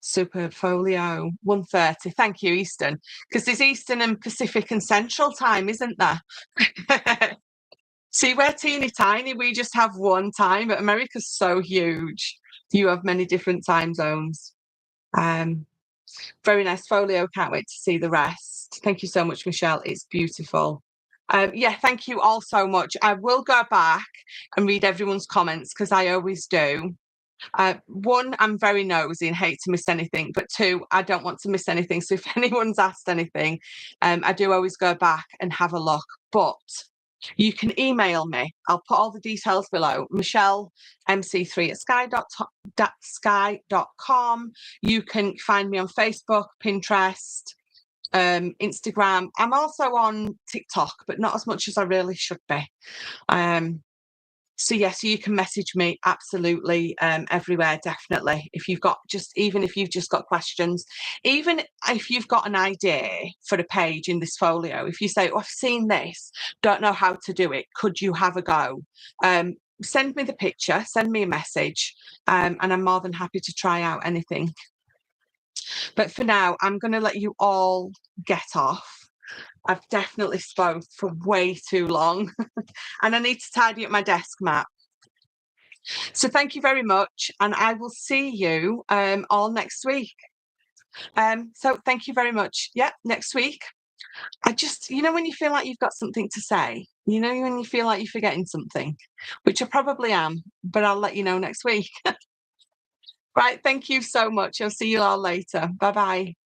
S1: Super Folio 1:30. Thank you, Eastern, because there's Eastern and Pacific and Central time, isn't there? See, we're teeny tiny. We just have one time, but America's so huge. You have many different time zones. Very nice folio. Can't wait to see the rest. Thank you so much, Michelle. It's beautiful. Yeah, thank you all so much. I will go back and read everyone's comments because I always do. One, I'm very nosy and hate to miss anything, but two, I don't want to miss anything. So if anyone's asked anything, I do always go back and have a look. But you can email me. I'll put all the details below. michellemc3@sky.com. You can find me on Facebook, Pinterest, Instagram. I'm also on TikTok, but not as much as I really should be. So yes, you can message me absolutely everywhere, definitely. If you've got even if you've just got questions, even if you've got an idea for a page in this folio, if you say, oh, I've seen this, don't know how to do it, could you have a go? Send me the picture, send me a message, and I'm more than happy to try out anything. But for now, I'm going to let you all get off. I've definitely spoke for way too long and I need to tidy up my desk, Matt. So thank you very much. And I will see you all next week. So thank you very much. Yeah, next week. I just, when you feel like you've got something to say, when you feel like you're forgetting something, which I probably am, but I'll let you know next week. Right. Thank you so much. I'll see you all later. Bye-bye.